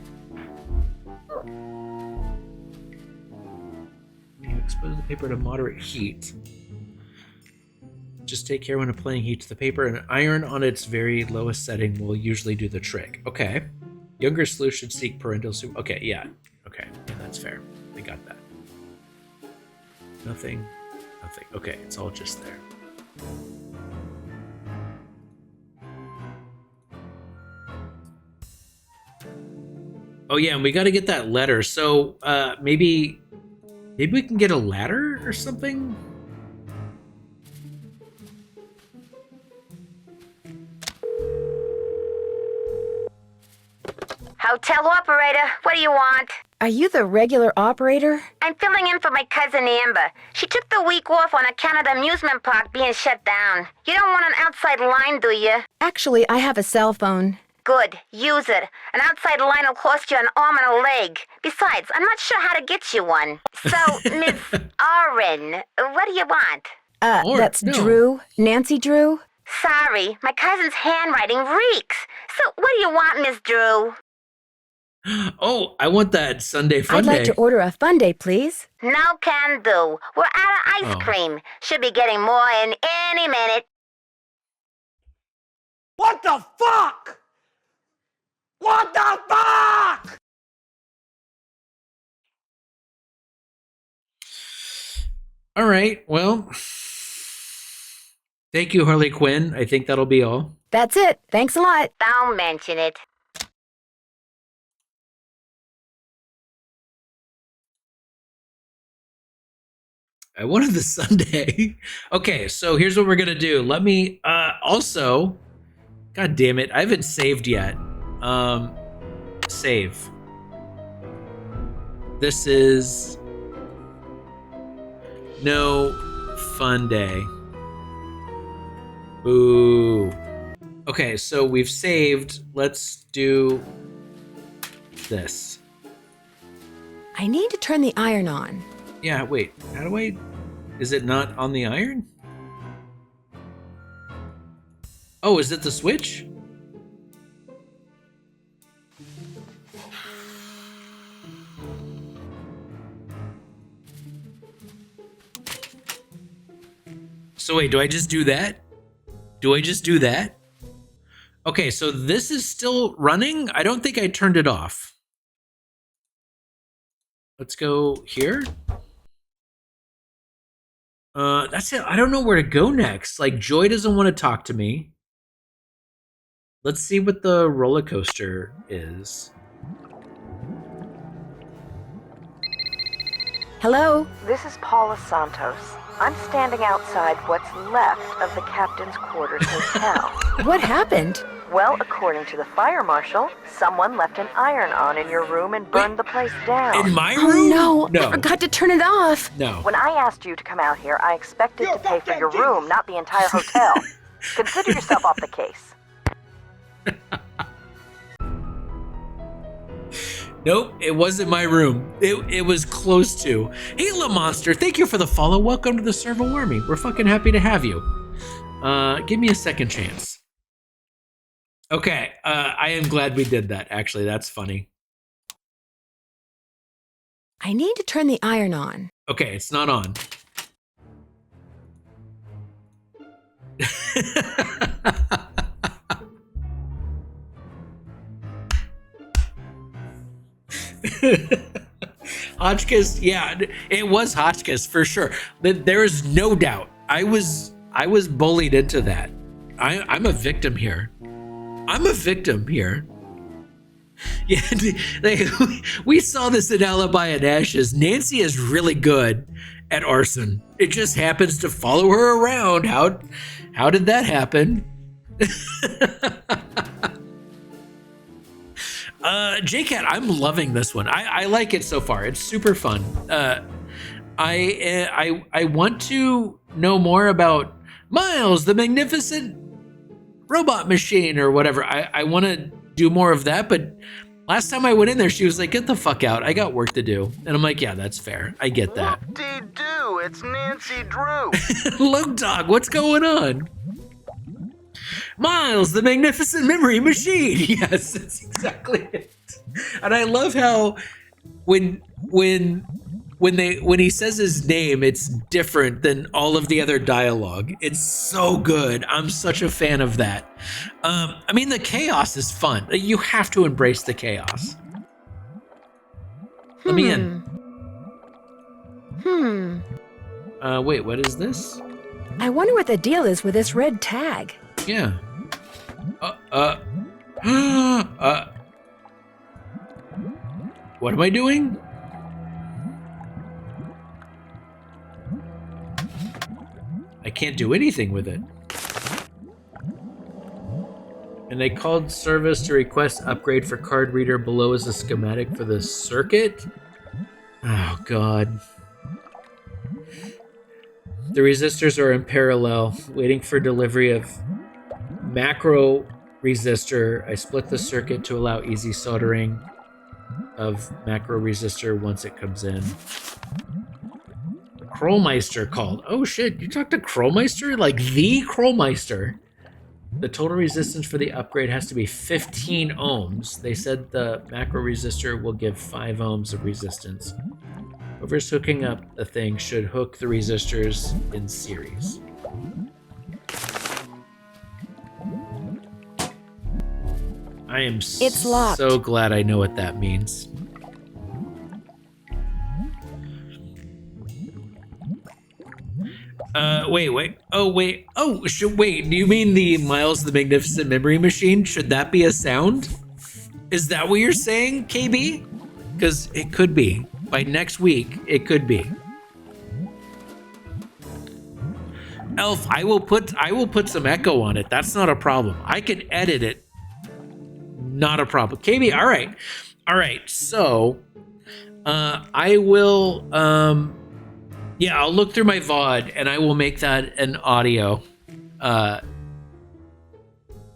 A: You expose the paper to moderate heat. Just take care when applying heat to the paper. An iron on its very lowest setting will usually do the trick. Okay. Younger sleuths should seek parental soup. Okay, yeah. Okay, yeah, that's fair. We got that. Nothing. Okay, it's all just there. Oh yeah, and we got to get that letter. So maybe we can get a ladder or something.
Q: Hotel operator, what do you want?
B: Are you the regular operator?
Q: I'm filling in for my cousin Amber. She took the week off on account of the amusement park being shut down. You don't want an outside line, do you?
B: Actually, I have a cell phone.
Q: Good, use it. An outside line will cost you an arm and a leg. Besides, I'm not sure how to get you one. So, Miss Oren, what do you want?
B: That's no. Drew. Dancy Drew.
Q: Sorry, my cousin's handwriting reeks. So, what do you want, Miss Drew?
A: Oh, I want that sundae fun
B: I'd like to order a fun day, please.
Q: No can do. We're out of ice cream. Should be getting more in any minute.
J: What the fuck? What the fuck?
A: All right, well, thank you, Harley Quinn. I think that'll be all.
B: That's it. Thanks a lot.
Q: Don't mention it.
A: I wanted the sundae. Okay, so here's what we're gonna do. Let me also, god damn it, I haven't saved yet. Save. This is no fun day. Ooh. Okay, so we've saved. Let's do this.
B: I need to turn the iron on.
A: Yeah, wait, how do I... Is it not on the iron? Oh, is it the switch? So wait, do I just do that? Okay, so this is still running? I don't think I turned it off. Let's go here. That's it. I don't know where to go next. Like, Joy doesn't want to talk to me. Let's see what the roller coaster is.
B: Hello?
E: This is Paula Santos. I'm standing outside what's left of the captain's quarters hotel.
B: What happened?
E: Well, according to the fire marshal, someone left an iron on in your room and burned the place down.
A: In my room?
B: Oh, no, I forgot to turn it off.
A: No.
E: When I asked you to come out here, I expected to pay for your room, not the entire hotel. Consider yourself off the case.
A: Nope, it wasn't my room. It was close to. Hey, La Monster, thank you for the follow. Welcome to the Servo Army. We're fucking happy to have you. Give me a second chance. Okay, I am glad we did that. Actually, that's funny.
B: I need to turn the iron on.
A: Okay, it's not on. Hotchkiss, yeah, it was Hotchkiss for sure. There is no doubt. I was bullied into that. I'm a victim here. I'm a victim here. Yeah, we saw this in Alibi and Ashes. Nancy is really good at arson. It just happens to follow her around. How did that happen? JCat, I'm loving this one. I like it so far. It's super fun. I want to know more about Miles, the Magnificent Robot Machine, or whatever. I want to do more of that, but last time I went in there, she was like, "Get the fuck out! I got work to do." And I'm like, "Yeah, that's fair. I get that."
J: Whoop-dee-doo, it's Dancy Drew.
A: Look, dog, what's going on? Miles, the Magnificent Memory Machine. Yes, that's exactly it. And I love how when he says his name, it's different than all of the other dialogue. It's so good. I'm such a fan of that. I mean, the chaos is fun. You have to embrace the chaos. Let me in. Wait, what is this?
B: I wonder what the deal is with this red tag.
A: Yeah. What am I doing? I can't do anything with it. And they called service to request upgrade for card reader. Below is a schematic for the circuit. Oh, God. The resistors are in parallel, waiting for delivery of macro resistor. I split the circuit to allow easy soldering of macro resistor once it comes in. Krollmeister called. Oh shit, you talked to Krollmeister? Like the Krollmeister. The total resistance for the upgrade has to be 15 ohms. They said the macro resistor will give 5 ohms of resistance. Whoever's hooking up the thing should hook the resistors in series. I am so glad I know what that means. Wait. Oh, wait. Oh, wait. Do you mean the Miles the Magnificent Memory Machine? Should that be a sound? Is that what you're saying, KB? Because it could be. By next week, it could be. Elf, I will put some echo on it. That's not a problem. I can edit it. Not a problem. KB, all right. So, I will, yeah, I'll look through my VOD and I will make that an audio.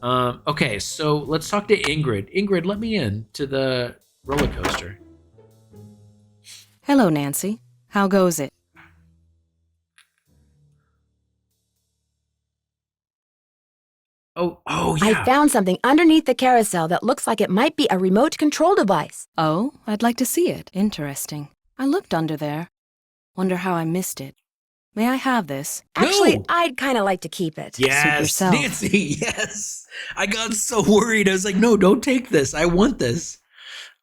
A: Okay, so let's talk to Ingrid. Ingrid, let me in to the roller coaster.
H: Hello, Nancy. How goes it?
A: Oh, yeah.
B: I found something underneath the carousel that looks like it might be a remote control device.
H: Oh, I'd like to see it. Interesting. I looked under there. Wonder how I missed it. May I have this?
B: Actually, I'd kind of like to keep it.
A: Yes, Nancy, yes. I got so worried. I was like, no, don't take this. I want this.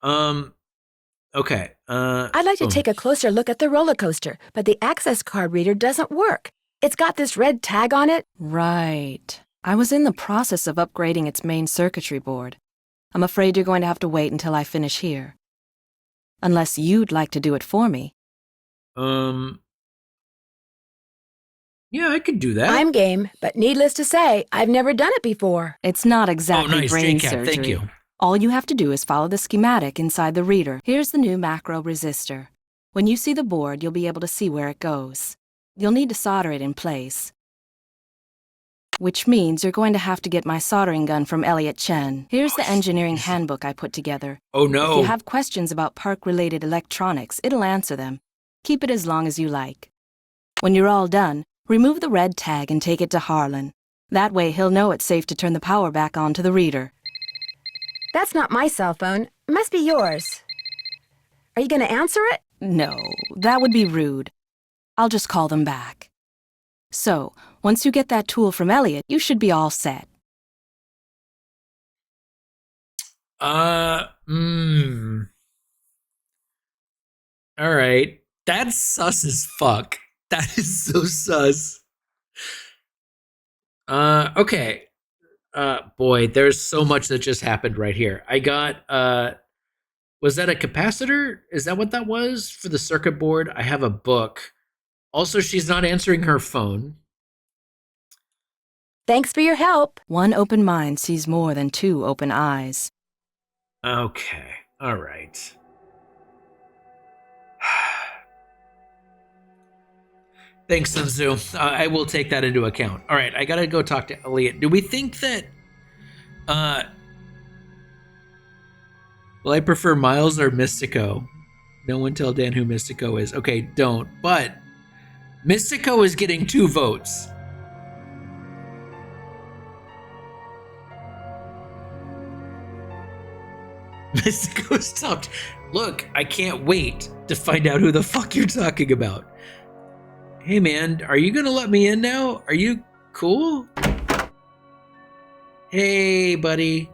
A: Okay.
B: I'd like to take a closer look at the roller coaster, but the access card reader doesn't work. It's got this red tag on it.
H: Right. I was in the process of upgrading its main circuitry board. I'm afraid you're going to have to wait until I finish here. Unless you'd like to do it for me.
A: Yeah, I could do that.
B: I'm game, but needless to say, I've never done it before.
H: It's not exactly
A: nice,
H: brain
A: JCat,
H: surgery.
A: thank you.
H: All you have to do is follow the schematic inside the reader. Here's the new macro resistor. When you see the board, you'll be able to see where it goes. You'll need to solder it in place. Which means you're going to have to get my soldering gun from Elliot Chen. Here's the engineering handbook I put together.
A: Oh no.
H: If you have questions about park-related electronics, it'll answer them. Keep it as long as you like. When you're all done, remove the red tag and take it to Harlan. That way he'll know it's safe to turn the power back on to the reader.
B: That's not my cell phone. It must be yours. Are you going to answer it?
H: No, that would be rude. I'll just call them back. So, once you get that tool from Elliot, you should be all set.
A: All right. That's sus as fuck. That is so sus. Okay. Boy, there's so much that just happened right here. I got, was that a capacitor? Is that what that was for the circuit board? I have a book. Also, she's not answering her phone.
B: Thanks for your help.
H: One open mind sees more than two open eyes.
A: Okay. All right. Thanks, Sun Tzu. I will take that into account. All right, I gotta go talk to Elliot. Do we think that, well, I prefer Miles or Mystico? No one tell Dan who Mystico is. Okay, don't. But Mystico is getting 2 votes. Mystico stopped. Look, I can't wait to find out who the fuck you're talking about. Hey man, are you gonna let me in now? Are you cool? Hey buddy.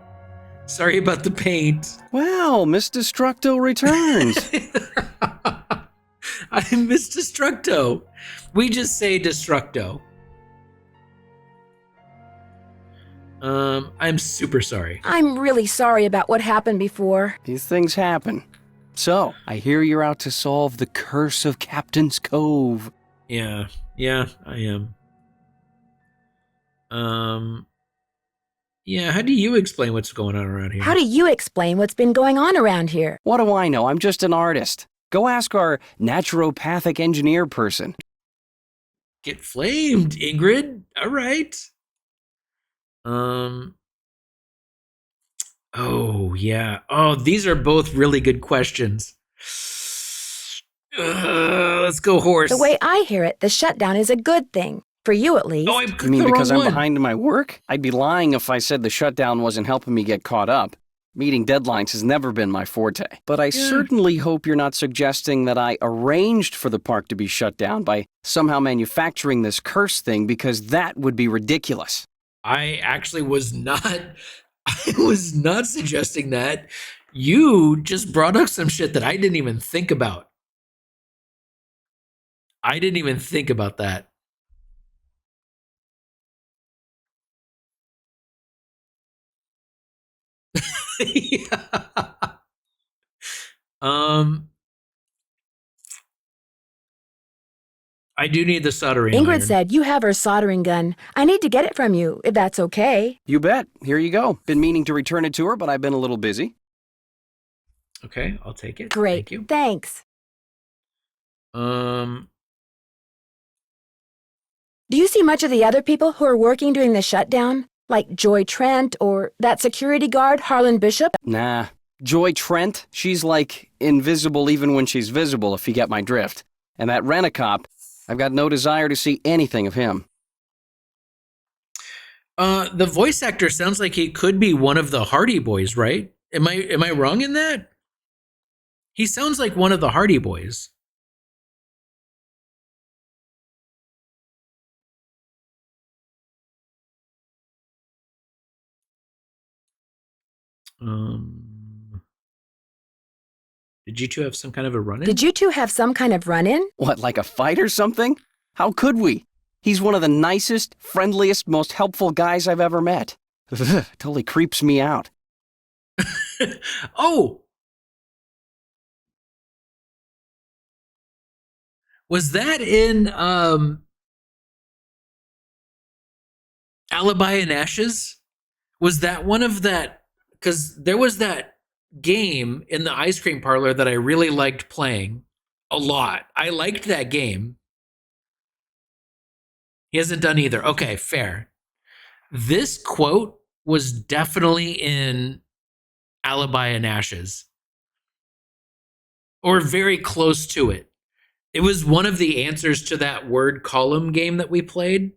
A: Sorry about the paint.
I: Well, Miss Destructo returns.
A: I'm Miss Destructo. We just say Destructo. I'm super sorry.
B: I'm really sorry about what happened before.
I: These things happen. So, I hear you're out to solve the curse of Captain's Cove.
A: Yeah, I am. Yeah, how do you explain what's going on around here?
B: How do you explain what's been going on around here?
I: What do I know? I'm just an artist. Go ask our naturopathic engineer person.
A: Get flamed, Ingrid. All right. Oh, yeah. Oh, these are both really good questions. Let's go horse.
B: The way I hear it, the shutdown is a good thing. For you, at least.
A: Oh, I clicked
I: You mean
A: the
I: because
A: wrong
I: I'm
A: one.
I: behind in my work? I'd be lying if I said the shutdown wasn't helping me get caught up. Meeting deadlines has never been my forte. But I certainly hope you're not suggesting that I arranged for the park to be shut down by somehow manufacturing this curse thing, because that would be ridiculous.
A: I actually was not. I was not suggesting that. You just brought up some shit that I didn't even think about. I didn't even think about that. Yeah. I do need the soldering
B: Ingrid
A: iron.
B: said you have her soldering gun. I need to get it from you, if that's okay.
I: You bet. Here you go. Been meaning to return it to her, but I've been a little busy.
A: Okay, I'll take it.
B: Great.
A: Thank you.
B: Thanks.
A: Um,
B: Do you see much of the other people who are working during the shutdown? Like Joy Trent or that security guard, Harlan Bishop?
I: Nah. Joy Trent, she's like invisible even when she's visible, if you get my drift. And that Rent-A-Cop, I've got no desire to see anything of him.
A: the voice actor sounds like he could be one of the Hardy Boys, right? Am I wrong in that? He sounds like one of the Hardy Boys. Did you two have some kind of a run-in?
B: Did you two have some kind of run-in?
I: What, like a fight or something? How could we? He's one of the nicest, friendliest, most helpful guys I've ever met. Totally creeps me out.
A: Oh! Was that in Alibi and Ashes? Was that one of that? Because there was that game in the ice cream parlor that I really liked playing a lot. I liked that game. He hasn't done either. Okay, fair. This quote was definitely in Alibi and Ashes, or very close to it. It was one of the answers to that word column game that we played.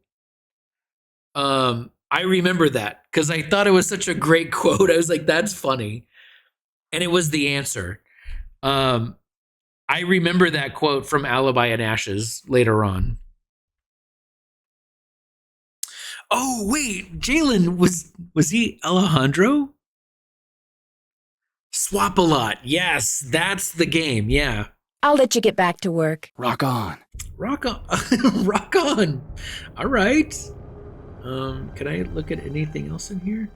A: I remember that because I thought it was such a great quote. I was like, that's funny. And it was the answer. I remember that quote from Alibi and Ashes later on. Oh, wait, Jalen, was he Alejandro? Swap a lot. Yes, that's the game. Yeah.
B: I'll let you get back to work.
I: Rock on.
A: Rock on. Rock on. All right. Can I look at anything else in here?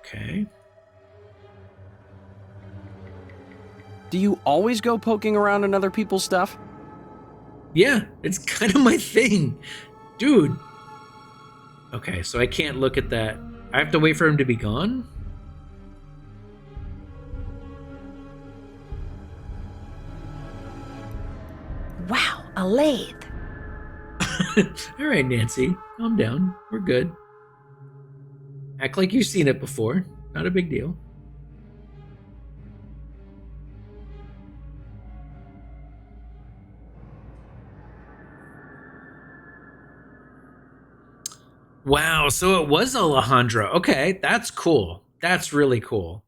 A: Okay.
I: Do you always go poking around in other people's stuff?
A: Yeah, it's kind of my thing. Dude. Okay, so I can't look at that. I have to wait for him to be gone?
B: Wow, a lathe.
A: All right, Nancy, calm down. We're good. Act like you've seen it before. Not a big deal. Wow, so it was Alejandro. Okay, that's cool. That's really cool.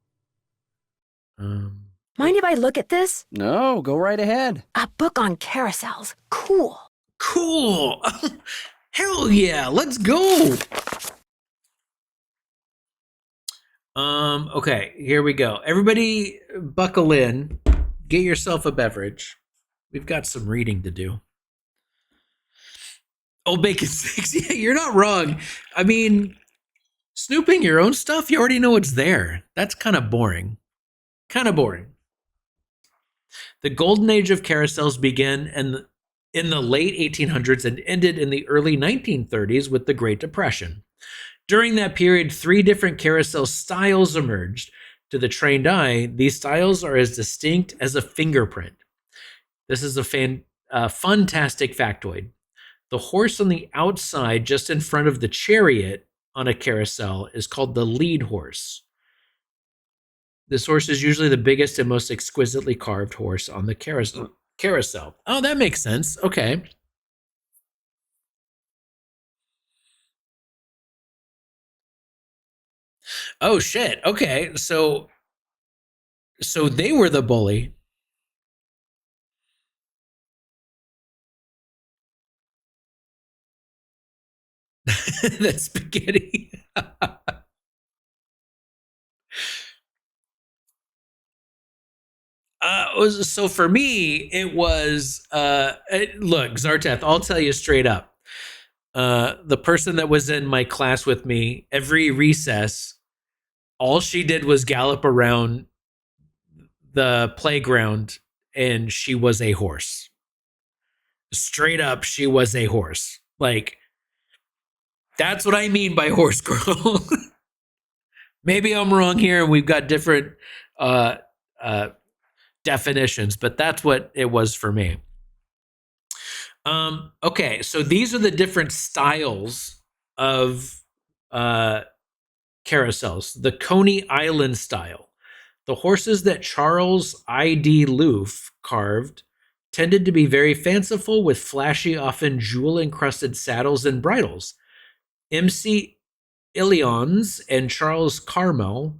B: Mind if I look at this?
I: No, go right ahead.
B: A book on carousels. Cool.
A: Cool. Hell yeah, let's go. Okay, here we go. Everybody buckle in. Get yourself a beverage. We've got some reading to do. Old Bacon 6. Yeah, you're not wrong. I mean, snooping your own stuff, you already know what's there. That's kind of boring. Kind of boring. The golden age of carousels began in the late 1800s and ended in the early 1930s with the Great Depression. During that period, 3 different carousel styles emerged. To the trained eye, these styles are as distinct as a fingerprint. This is a fantastic factoid. The horse on the outside, just in front of the chariot on a carousel, is called the lead horse. This horse is usually the biggest and most exquisitely carved horse on the carousel. Oh, that makes sense. Okay. Oh, shit. Okay. So they were the bully. That spaghetti. So for me, it was look, Zarteth, I'll tell you straight up. The person that was in my class with me, every recess, all she did was gallop around the playground, and she was a horse. Straight up, she was a horse. Like, that's what I mean by horse girl. Maybe I'm wrong here, and we've got different definitions, but that's what it was for me. Okay, so these are the different styles of carousels. The Coney Island style. The horses that Charles I.D. Loof carved tended to be very fanciful with flashy, often jewel-encrusted saddles and bridles. M.C. Ilions and Charles Carmel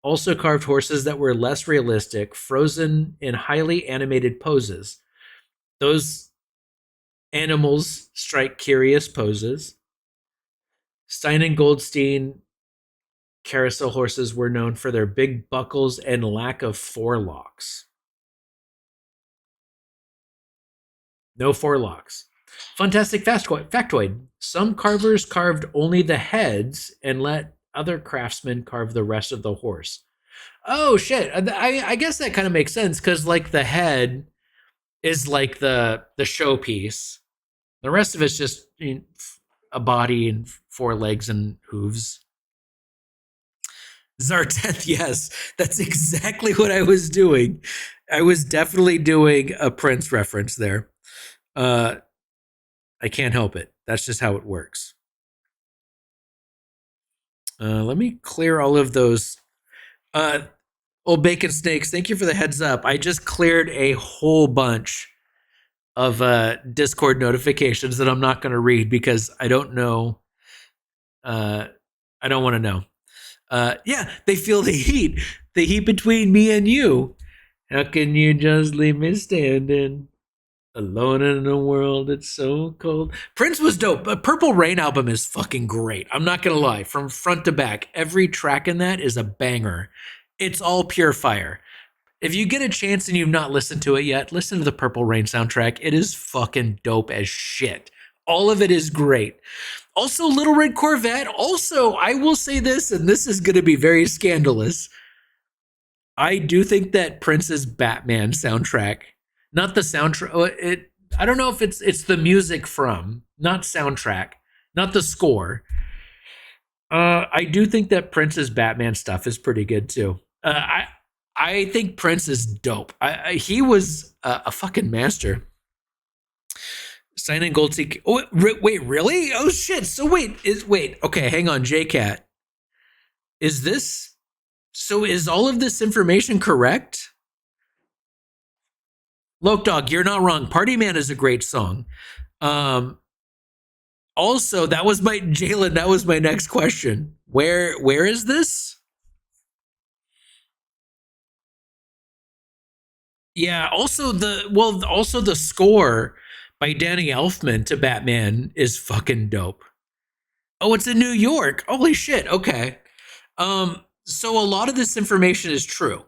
A: also carved horses that were less realistic, frozen in highly animated poses. Those animals strike curious poses. Stein and Goldstein carousel horses were known for their big buckles and lack of forelocks. No forelocks. Fantastic factoid. Some carvers carved only the heads and let other craftsmen carve the rest of the horse. Oh, shit. I guess that kind of makes sense because, like, the head is like the showpiece. The rest of it's just a body and 4 legs and hooves. Zarteth, yes, that's exactly what I was doing. I was definitely doing a Prince reference there. I can't help it. That's just how it works. Let me clear all of those. Oh, Bacon Snakes, thank you for the heads up. I just cleared a whole bunch of Discord notifications that I'm not going to read because I don't know. I don't want to know. Yeah, they feel the heat between me and you. How can you just leave me standing alone in a world that's so cold? Prince was dope. Purple Rain album is fucking great. I'm not gonna lie. From front to back, every track in that is a banger. It's all pure fire. If you get a chance and you've not listened to it yet, listen to the Purple Rain soundtrack. It is fucking dope as shit. All of it is great. Also, Little Red Corvette. Also, I will say this, and this is going to be very scandalous. I do think that Prince's Batman soundtrack, not the soundtrack, I don't know if it's the music from, not soundtrack, not the score. I do think that Prince's Batman stuff is pretty good too. I think Prince is dope. He was a fucking master. Sign in Gold Sea. Oh, wait, really? Oh shit. So wait. Okay, hang on, JCat. Is all of this information correct? Loke Dog, you're not wrong. Party Man is a great song. Also, that was my Jalen. That was my next question. Where is this? Yeah. Also the score by Danny Elfman to Batman is fucking dope. Oh, it's in New York. Holy shit. Okay. So a lot of this information is true.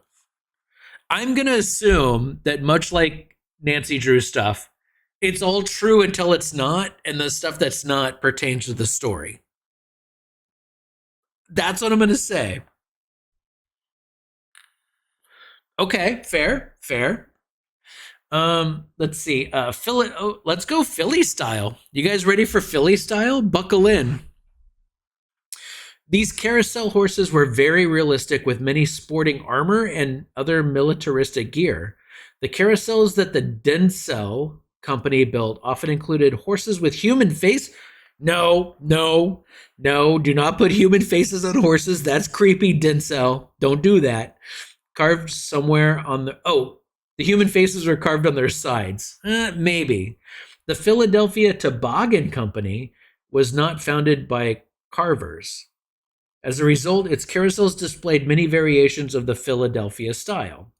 A: I'm going to assume that much like Dancy Drew stuff, it's all true until it's not, and the stuff that's not pertains to the story. That's what I'm going to say. Okay, fair. Let's see. Let's go Philly style. You guys ready for Philly style? Buckle in. These carousel horses were very realistic with many sporting armor and other militaristic gear. The carousels that the danServo company built often included horses with human face. No, do not put human faces on horses. That's creepy, danServo. Don't do that. Carved somewhere on the human faces were carved on their sides. Maybe. The Philadelphia Toboggan Company was not founded by carvers. As a result, its carousels displayed many variations of the Philadelphia style.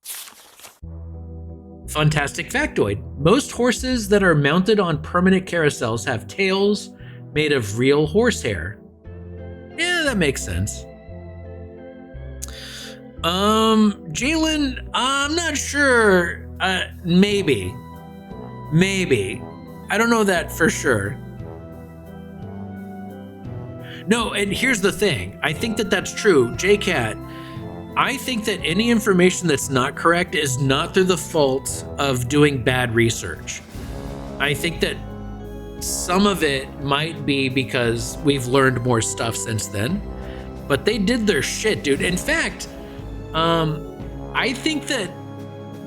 A: Fantastic factoid. Most horses that are mounted on permanent carousels have tails made of real horsehair. Yeah, that makes sense. Jalen, I'm not sure. Maybe. I don't know that for sure. No, and here's the thing. I think that that's true. JCat, I think that any information that's not correct is not through the fault of doing bad research. I think that some of it might be because we've learned more stuff since then, but they did their shit, dude. In fact, I think that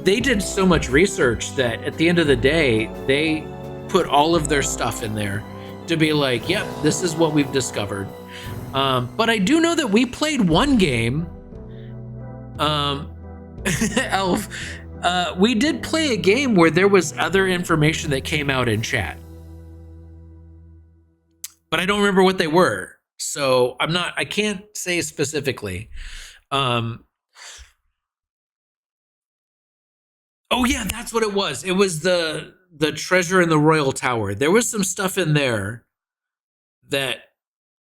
A: they did so much research that at the end of the day, they put all of their stuff in there to be like, yep, this is what we've discovered. But I do know that we played one game, Elf, we did play a game where there was other information that came out in chat. But I don't remember what they were. So I can't say specifically. Oh yeah, that's what it was. It was the treasure in the Royal Tower. There was some stuff in there that,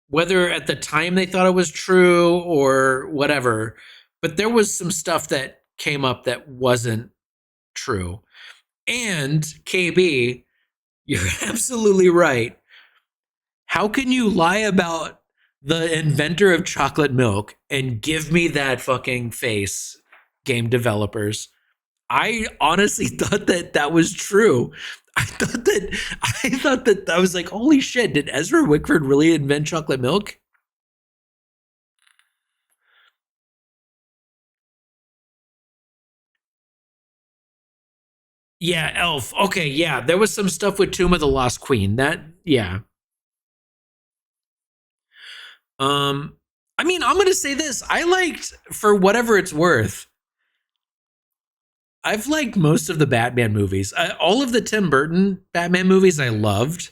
A: whether at the time they thought it was true or whatever, but there was some stuff that came up that wasn't true. And KB, you're absolutely right. How can you lie about the inventor of chocolate milk and give me that fucking face, game developers? I honestly thought that was true. I thought that I was like, holy shit, did Ezra Wickford really invent chocolate milk? Yeah, Elf. Okay, yeah, there was some stuff with Tomb of the Lost Queen. Yeah. I mean, I'm gonna say this. I liked, for whatever it's worth, I've liked most of the Batman movies. All of the Tim Burton Batman movies I loved.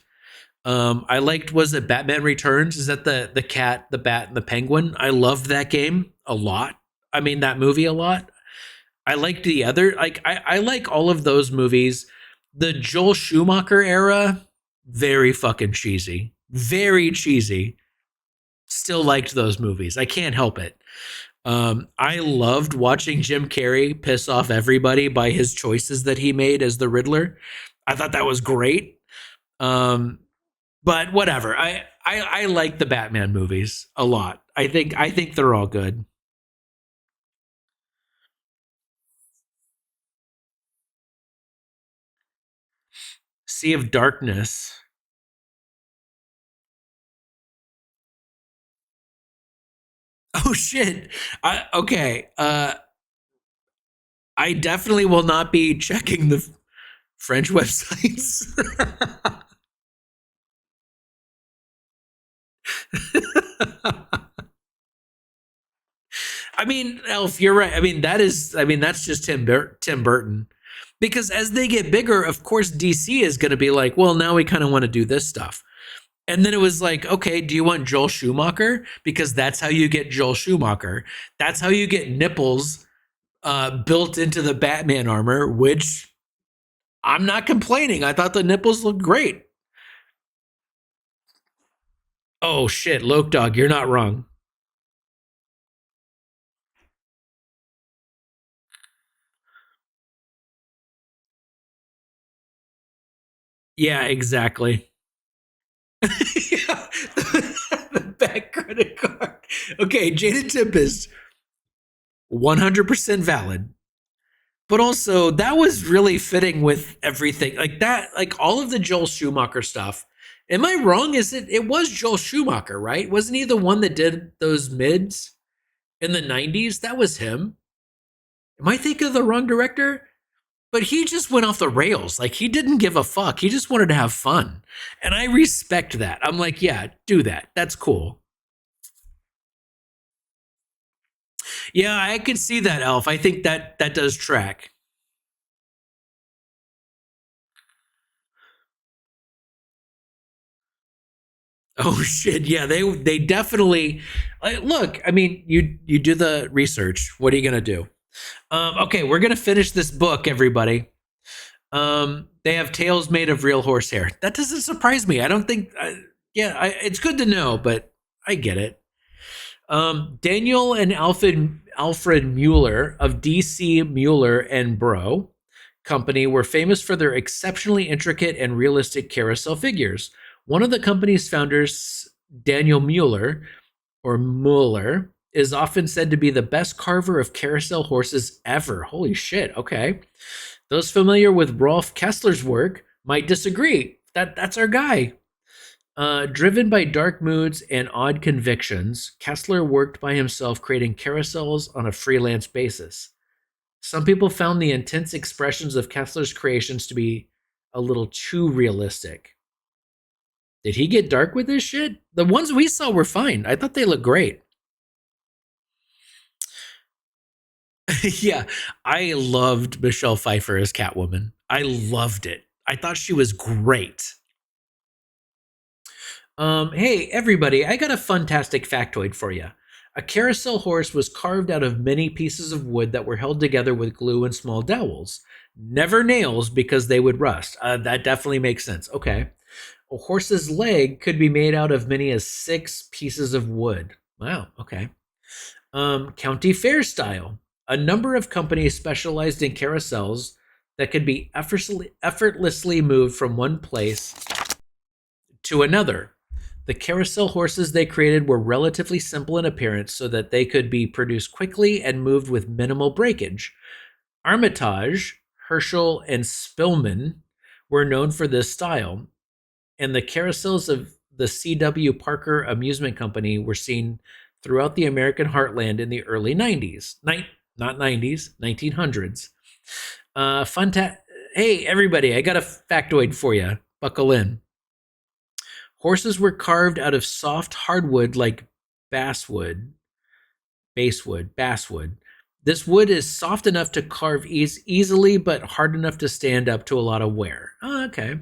A: I liked, was it Batman Returns? Is that the cat, the bat, and the penguin? I loved that game a lot. I mean, that movie a lot. I liked the other, like, I like all of those movies. The Joel Schumacher era, very fucking cheesy. Very cheesy. Still liked those movies. I can't help it. I loved watching Jim Carrey piss off everybody by his choices that he made as the Riddler. I thought that was great. But whatever. I like the Batman movies a lot. I think they're all good. Sea of Darkness. Oh shit. Okay. I definitely will not be checking the French websites. I mean, Elf, you're right. I mean, that's just Tim Burton. Because as they get bigger, of course, DC is going to be like, well, now we kind of want to do this stuff. And then it was like, okay, do you want Joel Schumacher? Because that's how you get Joel Schumacher. That's how you get nipples built into the Batman armor, which I'm not complaining. I thought the nipples looked great. Oh shit, Loke Dog, you're not wrong. Yeah, exactly. The back credit card. Okay, Jada Tempest, 100% valid. But also, that was really fitting with everything. Like that, like all of the Joel Schumacher stuff. Am I wrong? Is it was Joel Schumacher, right? Wasn't he the one that did those mids in the 90s? That was him. Am I thinking of the wrong director? But he just went off the rails. Like he didn't give a fuck. He just wanted to have fun. And I respect that. I'm like, yeah, do that. That's cool. Yeah, I can see that, Elf. I think that does track. Oh shit! Yeah, they definitely look. I mean, you do the research. What are you gonna do? Okay, we're gonna finish this book, everybody. They have tails made of real horsehair. That doesn't surprise me. I don't think. It's good to know, but I get it. Daniel and Alfred Mueller of DC Mueller and Bro Company were famous for their exceptionally intricate and realistic carousel figures. One of the company's founders, Daniel Mueller, or Mueller, is often said to be the best carver of carousel horses ever. Holy shit, okay. Those familiar with Rolf Kessler's work might disagree. That's our guy. Driven by dark moods and odd convictions, Kessler worked by himself creating carousels on a freelance basis. Some people found the intense expressions of Kessler's creations to be a little too realistic. Did he get dark with this shit? The ones we saw were fine. I thought they looked great. Yeah, I loved Michelle Pfeiffer as Catwoman. I loved it. I thought she was great. Hey, everybody, I got a fantastic factoid for you. A carousel horse was carved out of many pieces of wood that were held together with glue and small dowels. Never nails because they would rust. That definitely makes sense. Okay. A horse's leg could be made out of many as 6 pieces of wood. Wow, okay. County fair style. A number of companies specialized in carousels that could be effortlessly moved from one place to another. The carousel horses they created were relatively simple in appearance so that they could be produced quickly and moved with minimal breakage. Armitage, Herschel, and Spillman were known for this style, and the carousels of the C.W. Parker Amusement Company were seen throughout the American heartland in the early 90s. Not 90s, 1900s. Hey, everybody, I got a factoid for you. Buckle in. Horses were carved out of soft hardwood like basswood. This wood is soft enough to carve easily, but hard enough to stand up to a lot of wear. Oh, okay.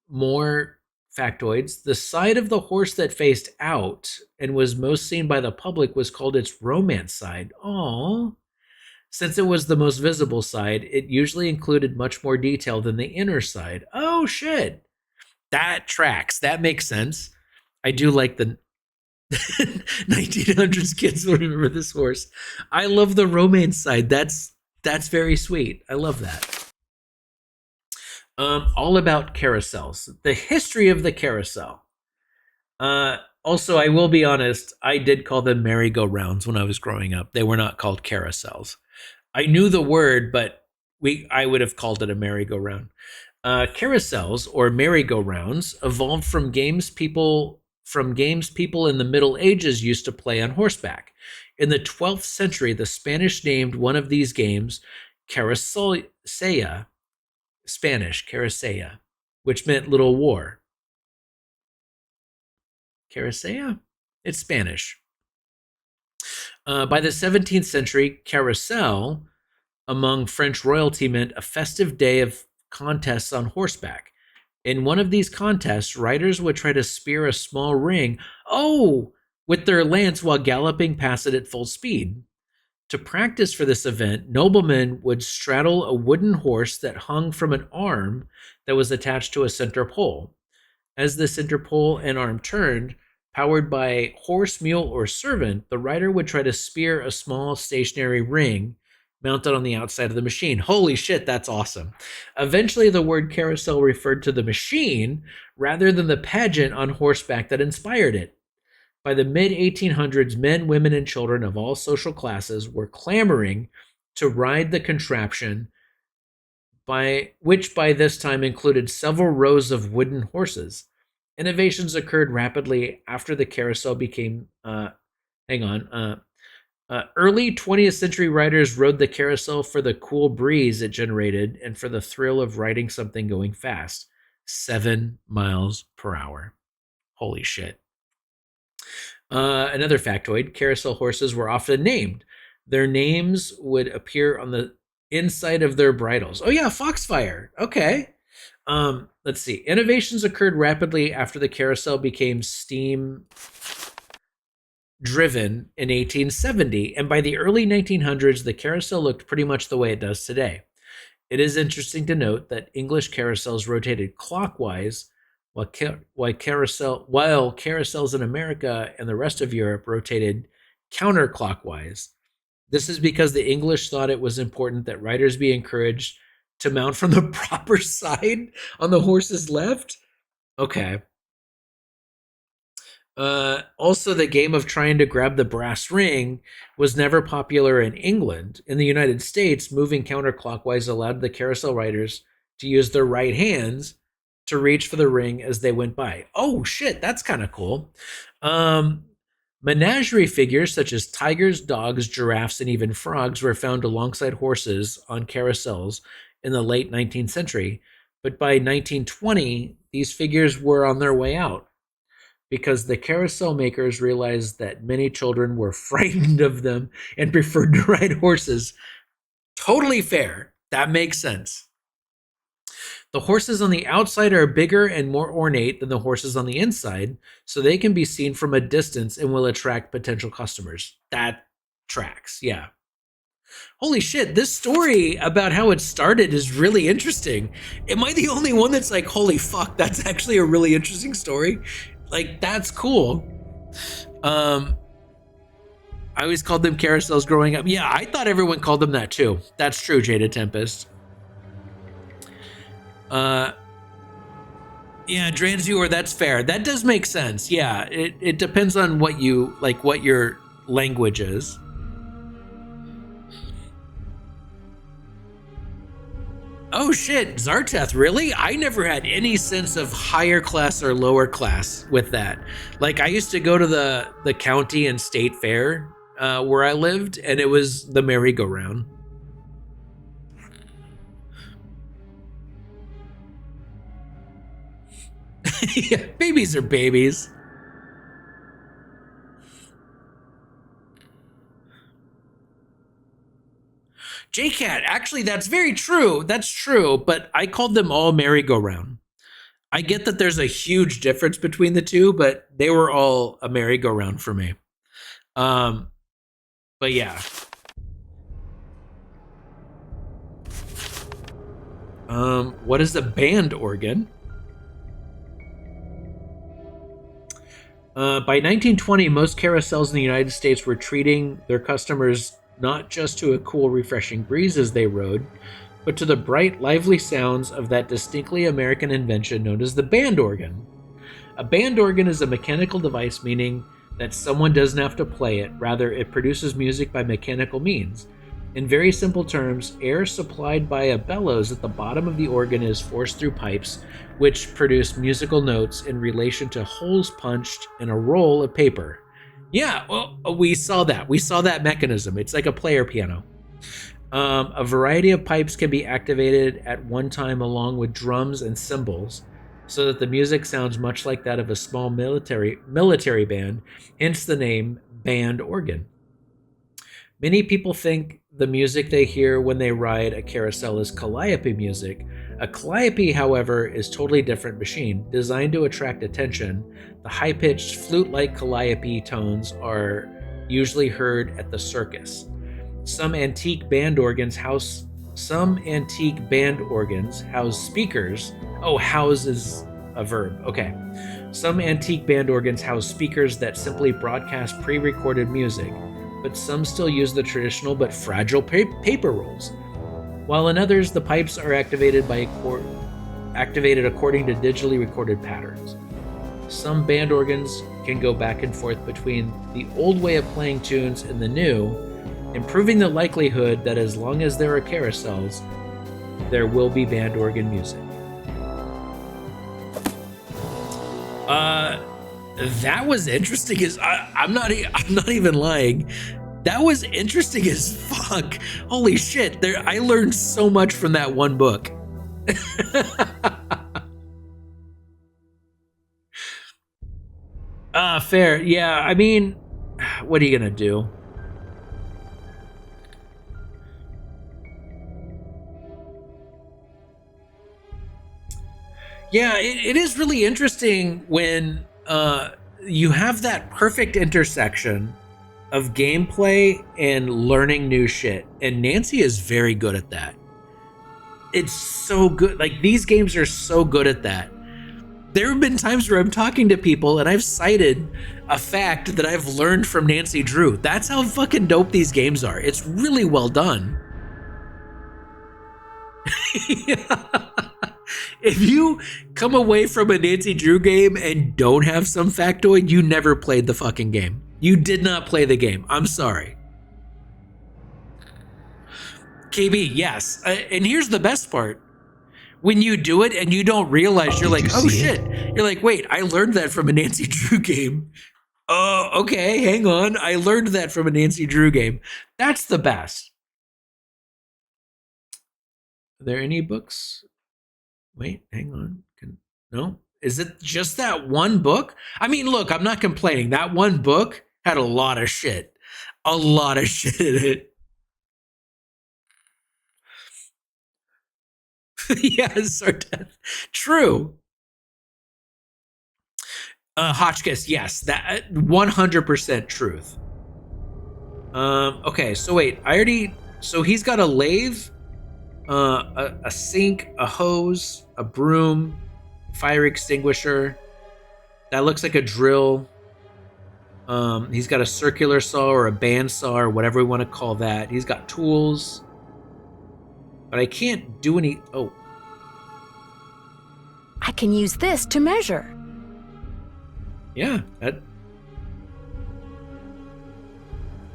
A: More factoids. The side of the horse that faced out and was most seen by the public was called its romance side. Aww. Since it was the most visible side, it usually included much more detail than the inner side. Oh, shit. That tracks. That makes sense. I do like the 1900s kids will remember this horse. I love the romance side. That's very sweet. I love that. All about carousels. The history of the carousel. Also, I will be honest, I did call them merry-go-rounds when I was growing up. They were not called carousels. I knew the word, but I would have called it a merry-go-round. Carousels, or merry-go-rounds, evolved from games people in the Middle Ages used to play on horseback. In the 12th century, the Spanish named one of these games Carusella, Spanish, Carusella, which meant little war. Carusella? It's Spanish. By the 17th century, carousel among French royalty meant a festive day of contests on horseback. In one of these contests, riders would try to spear a small ring, with their lance while galloping past it at full speed. To practice for this event, noblemen would straddle a wooden horse that hung from an arm that was attached to a center pole. As the center pole and arm turned, powered by horse, mule, or servant, the rider would try to spear a small stationary ring mounted on the outside of the machine. Holy shit, that's awesome. Eventually, the word carousel referred to the machine rather than the pageant on horseback that inspired it. By the mid-1800s, men, women, and children of all social classes were clamoring to ride the contraption, which by this time included several rows of wooden horses. Innovations occurred rapidly after the carousel became, early 20th century riders rode the carousel for the cool breeze it generated and for the thrill of riding something going fast. 7 miles per hour. Holy shit. Another factoid, carousel horses were often named. Their names would appear on the inside of their bridles. Oh yeah, Foxfire. Okay. Let's see. Innovations occurred rapidly after the carousel became steam driven in 1870, and by the early 1900s, the carousel looked pretty much the way it does today. It is interesting to note that English carousels rotated clockwise, while carousels in America and the rest of Europe rotated counterclockwise. This is because the English thought it was important that riders be encouraged to mount from the proper side on the horse's left. Okay. Also, the game of trying to grab the brass ring was never popular in England. In the United States, moving counterclockwise allowed the carousel riders to use their right hands to reach for the ring as they went by. Oh shit, that's kind of cool. Menagerie figures such as tigers, dogs, giraffes, and even frogs were found alongside horses on carousels in the late 19th century. But by 1920, these figures were on their way out, because the carousel makers realized that many children were frightened of them and preferred to ride horses. Totally fair. That makes sense. The horses on the outside are bigger and more ornate than the horses on the inside, so they can be seen from a distance and will attract potential customers. That tracks, yeah. Holy shit, this story about how it started is really interesting. Am I the only one that's like, holy fuck, that's actually a really interesting story? Like, that's cool. I always called them carousels growing up. Yeah, I thought everyone called them that too. That's true, Jada Tempest. Yeah, Dranzur, that's fair. That does make sense. Yeah, it depends on what you, like, what your language is. Oh shit, Zarteth, really? I never had any sense of higher class or lower class with that. Like, I used to go to the county and state fair where I lived, and it was the merry-go-round. Yeah, babies are babies. JCat, actually, that's very true. That's true, but I called them all merry-go-round. I get that there's a huge difference between the two, but they were all a merry-go-round for me. But yeah. What is a band organ? By 1920, most carousels in the United States were treating their customers not just to a cool, refreshing breeze as they rode, but to the bright, lively sounds of that distinctly American invention known as the band organ. A band organ is a mechanical device, meaning that someone doesn't have to play it, rather it produces music by mechanical means. In very simple terms, air supplied by a bellows at the bottom of the organ is forced through pipes, which produce musical notes in relation to holes punched in a roll of paper. Yeah, well, we saw that. We saw that mechanism. It's like a player piano. A variety of pipes can be activated at one time along with drums and cymbals, so that the music sounds much like that of a small military band, hence the name band organ. Many people think the music they hear when they ride a carousel is calliope music. A calliope, however, is a totally different machine, designed to attract attention. The high-pitched flute-like calliope tones are usually heard at the circus. Some antique band organs house speakers. Oh, house is a verb. Okay. Some antique band organs house speakers that simply broadcast pre-recorded music, but some still use the traditional but fragile paper rolls. While in others, the pipes are activated according to digitally recorded patterns. Some band organs can go back and forth between the old way of playing tunes and the new, improving the likelihood that as long as there are carousels, there will be band organ music. That was interesting as I'm not even lying. That was interesting as fuck. Holy shit. I learned so much from that one book. Fair. Yeah, I mean, what are you gonna do? Yeah, it is really interesting when you have that perfect intersection of gameplay and learning new shit. And Nancy is very good at that. It's so good. Like, these games are so good at that. There have been times where I'm talking to people and I've cited a fact that I've learned from Dancy Drew. That's how fucking dope these games are. It's really well done. If you come away from a Dancy Drew game and don't have some factoid, you never played the fucking game. You did not play the game. I'm sorry. KB, yes. And here's the best part. When you do it and you don't realize, you're like, oh shit. You're like, wait, I learned that from a Dancy Drew game. Oh, okay, hang on. I learned that from a Dancy Drew game. That's the best. Are there any books? Wait, hang on. No? Is it just that one book? I mean, look, I'm not complaining. That one book had a lot of shit. A lot of shit in it. Yes, or death. True. Hotchkiss, yes. That 100% truth. Okay, so wait. So he's got a lathe, a sink, a hose, a broom, fire extinguisher. That looks like a drill. He's got a circular saw or a bandsaw or whatever we want to call that. He's got tools. But I can't do any... Oh.
B: I can use this to measure.
A: Yeah,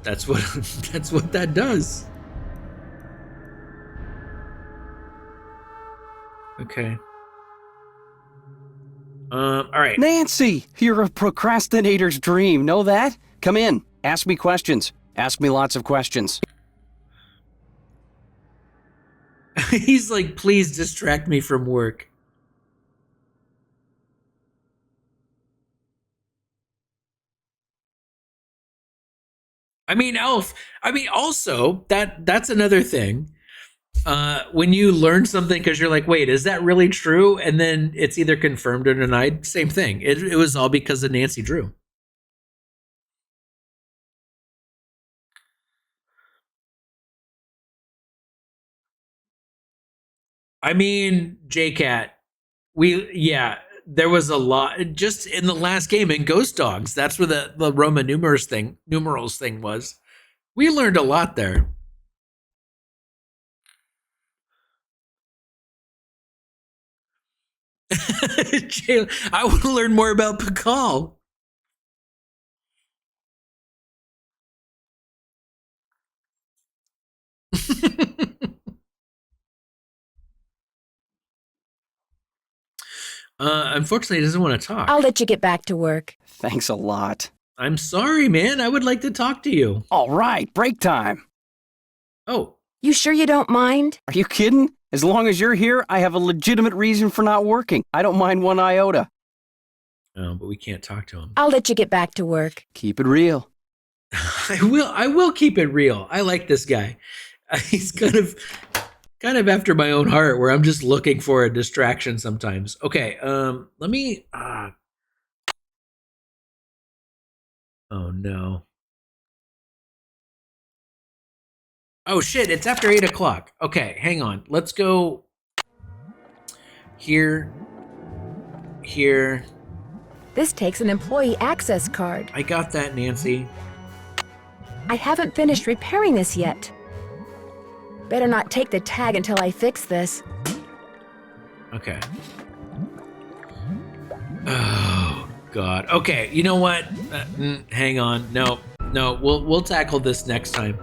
A: that's what that does. Okay. All right.
I: Nancy, you're a procrastinator's dream. Know that? Come in. Ask me questions. Ask me lots of questions.
A: He's like, please distract me from work. I mean, Elf. I mean, also that's another thing. When you learn something because you're like, wait, is that really true? And then it's either confirmed or denied. Same thing. It was all because of Dancy Drew. I mean, JCat, there was a lot just in the last game in Ghost Dogs. That's where the Roman numerals thing was. We learned a lot there. I want to learn more about Pakal. Unfortunately, he doesn't want to talk.
B: I'll let you get back to work.
I: Thanks a lot.
A: I'm sorry, man. I would like to talk to you.
I: All right, break time.
A: Oh.
B: You sure you don't mind?
I: Are you kidding? As long as you're here, I have a legitimate reason for not working. I don't mind one iota.
A: Oh, but we can't talk to him.
B: I'll let you get back to work.
I: Keep it real.
A: I will keep it real. I like this guy. He's kind of after my own heart, where I'm just looking for a distraction sometimes. Okay, let me oh no. Oh shit, it's after 8 o'clock. Okay, hang on. Let's go here.
B: This takes an employee access card.
A: I got that, Nancy.
B: I haven't finished repairing this yet. Better not take the tag until I fix this.
A: Okay. Oh God. Okay, you know what? Hang on. No, we'll tackle this next time.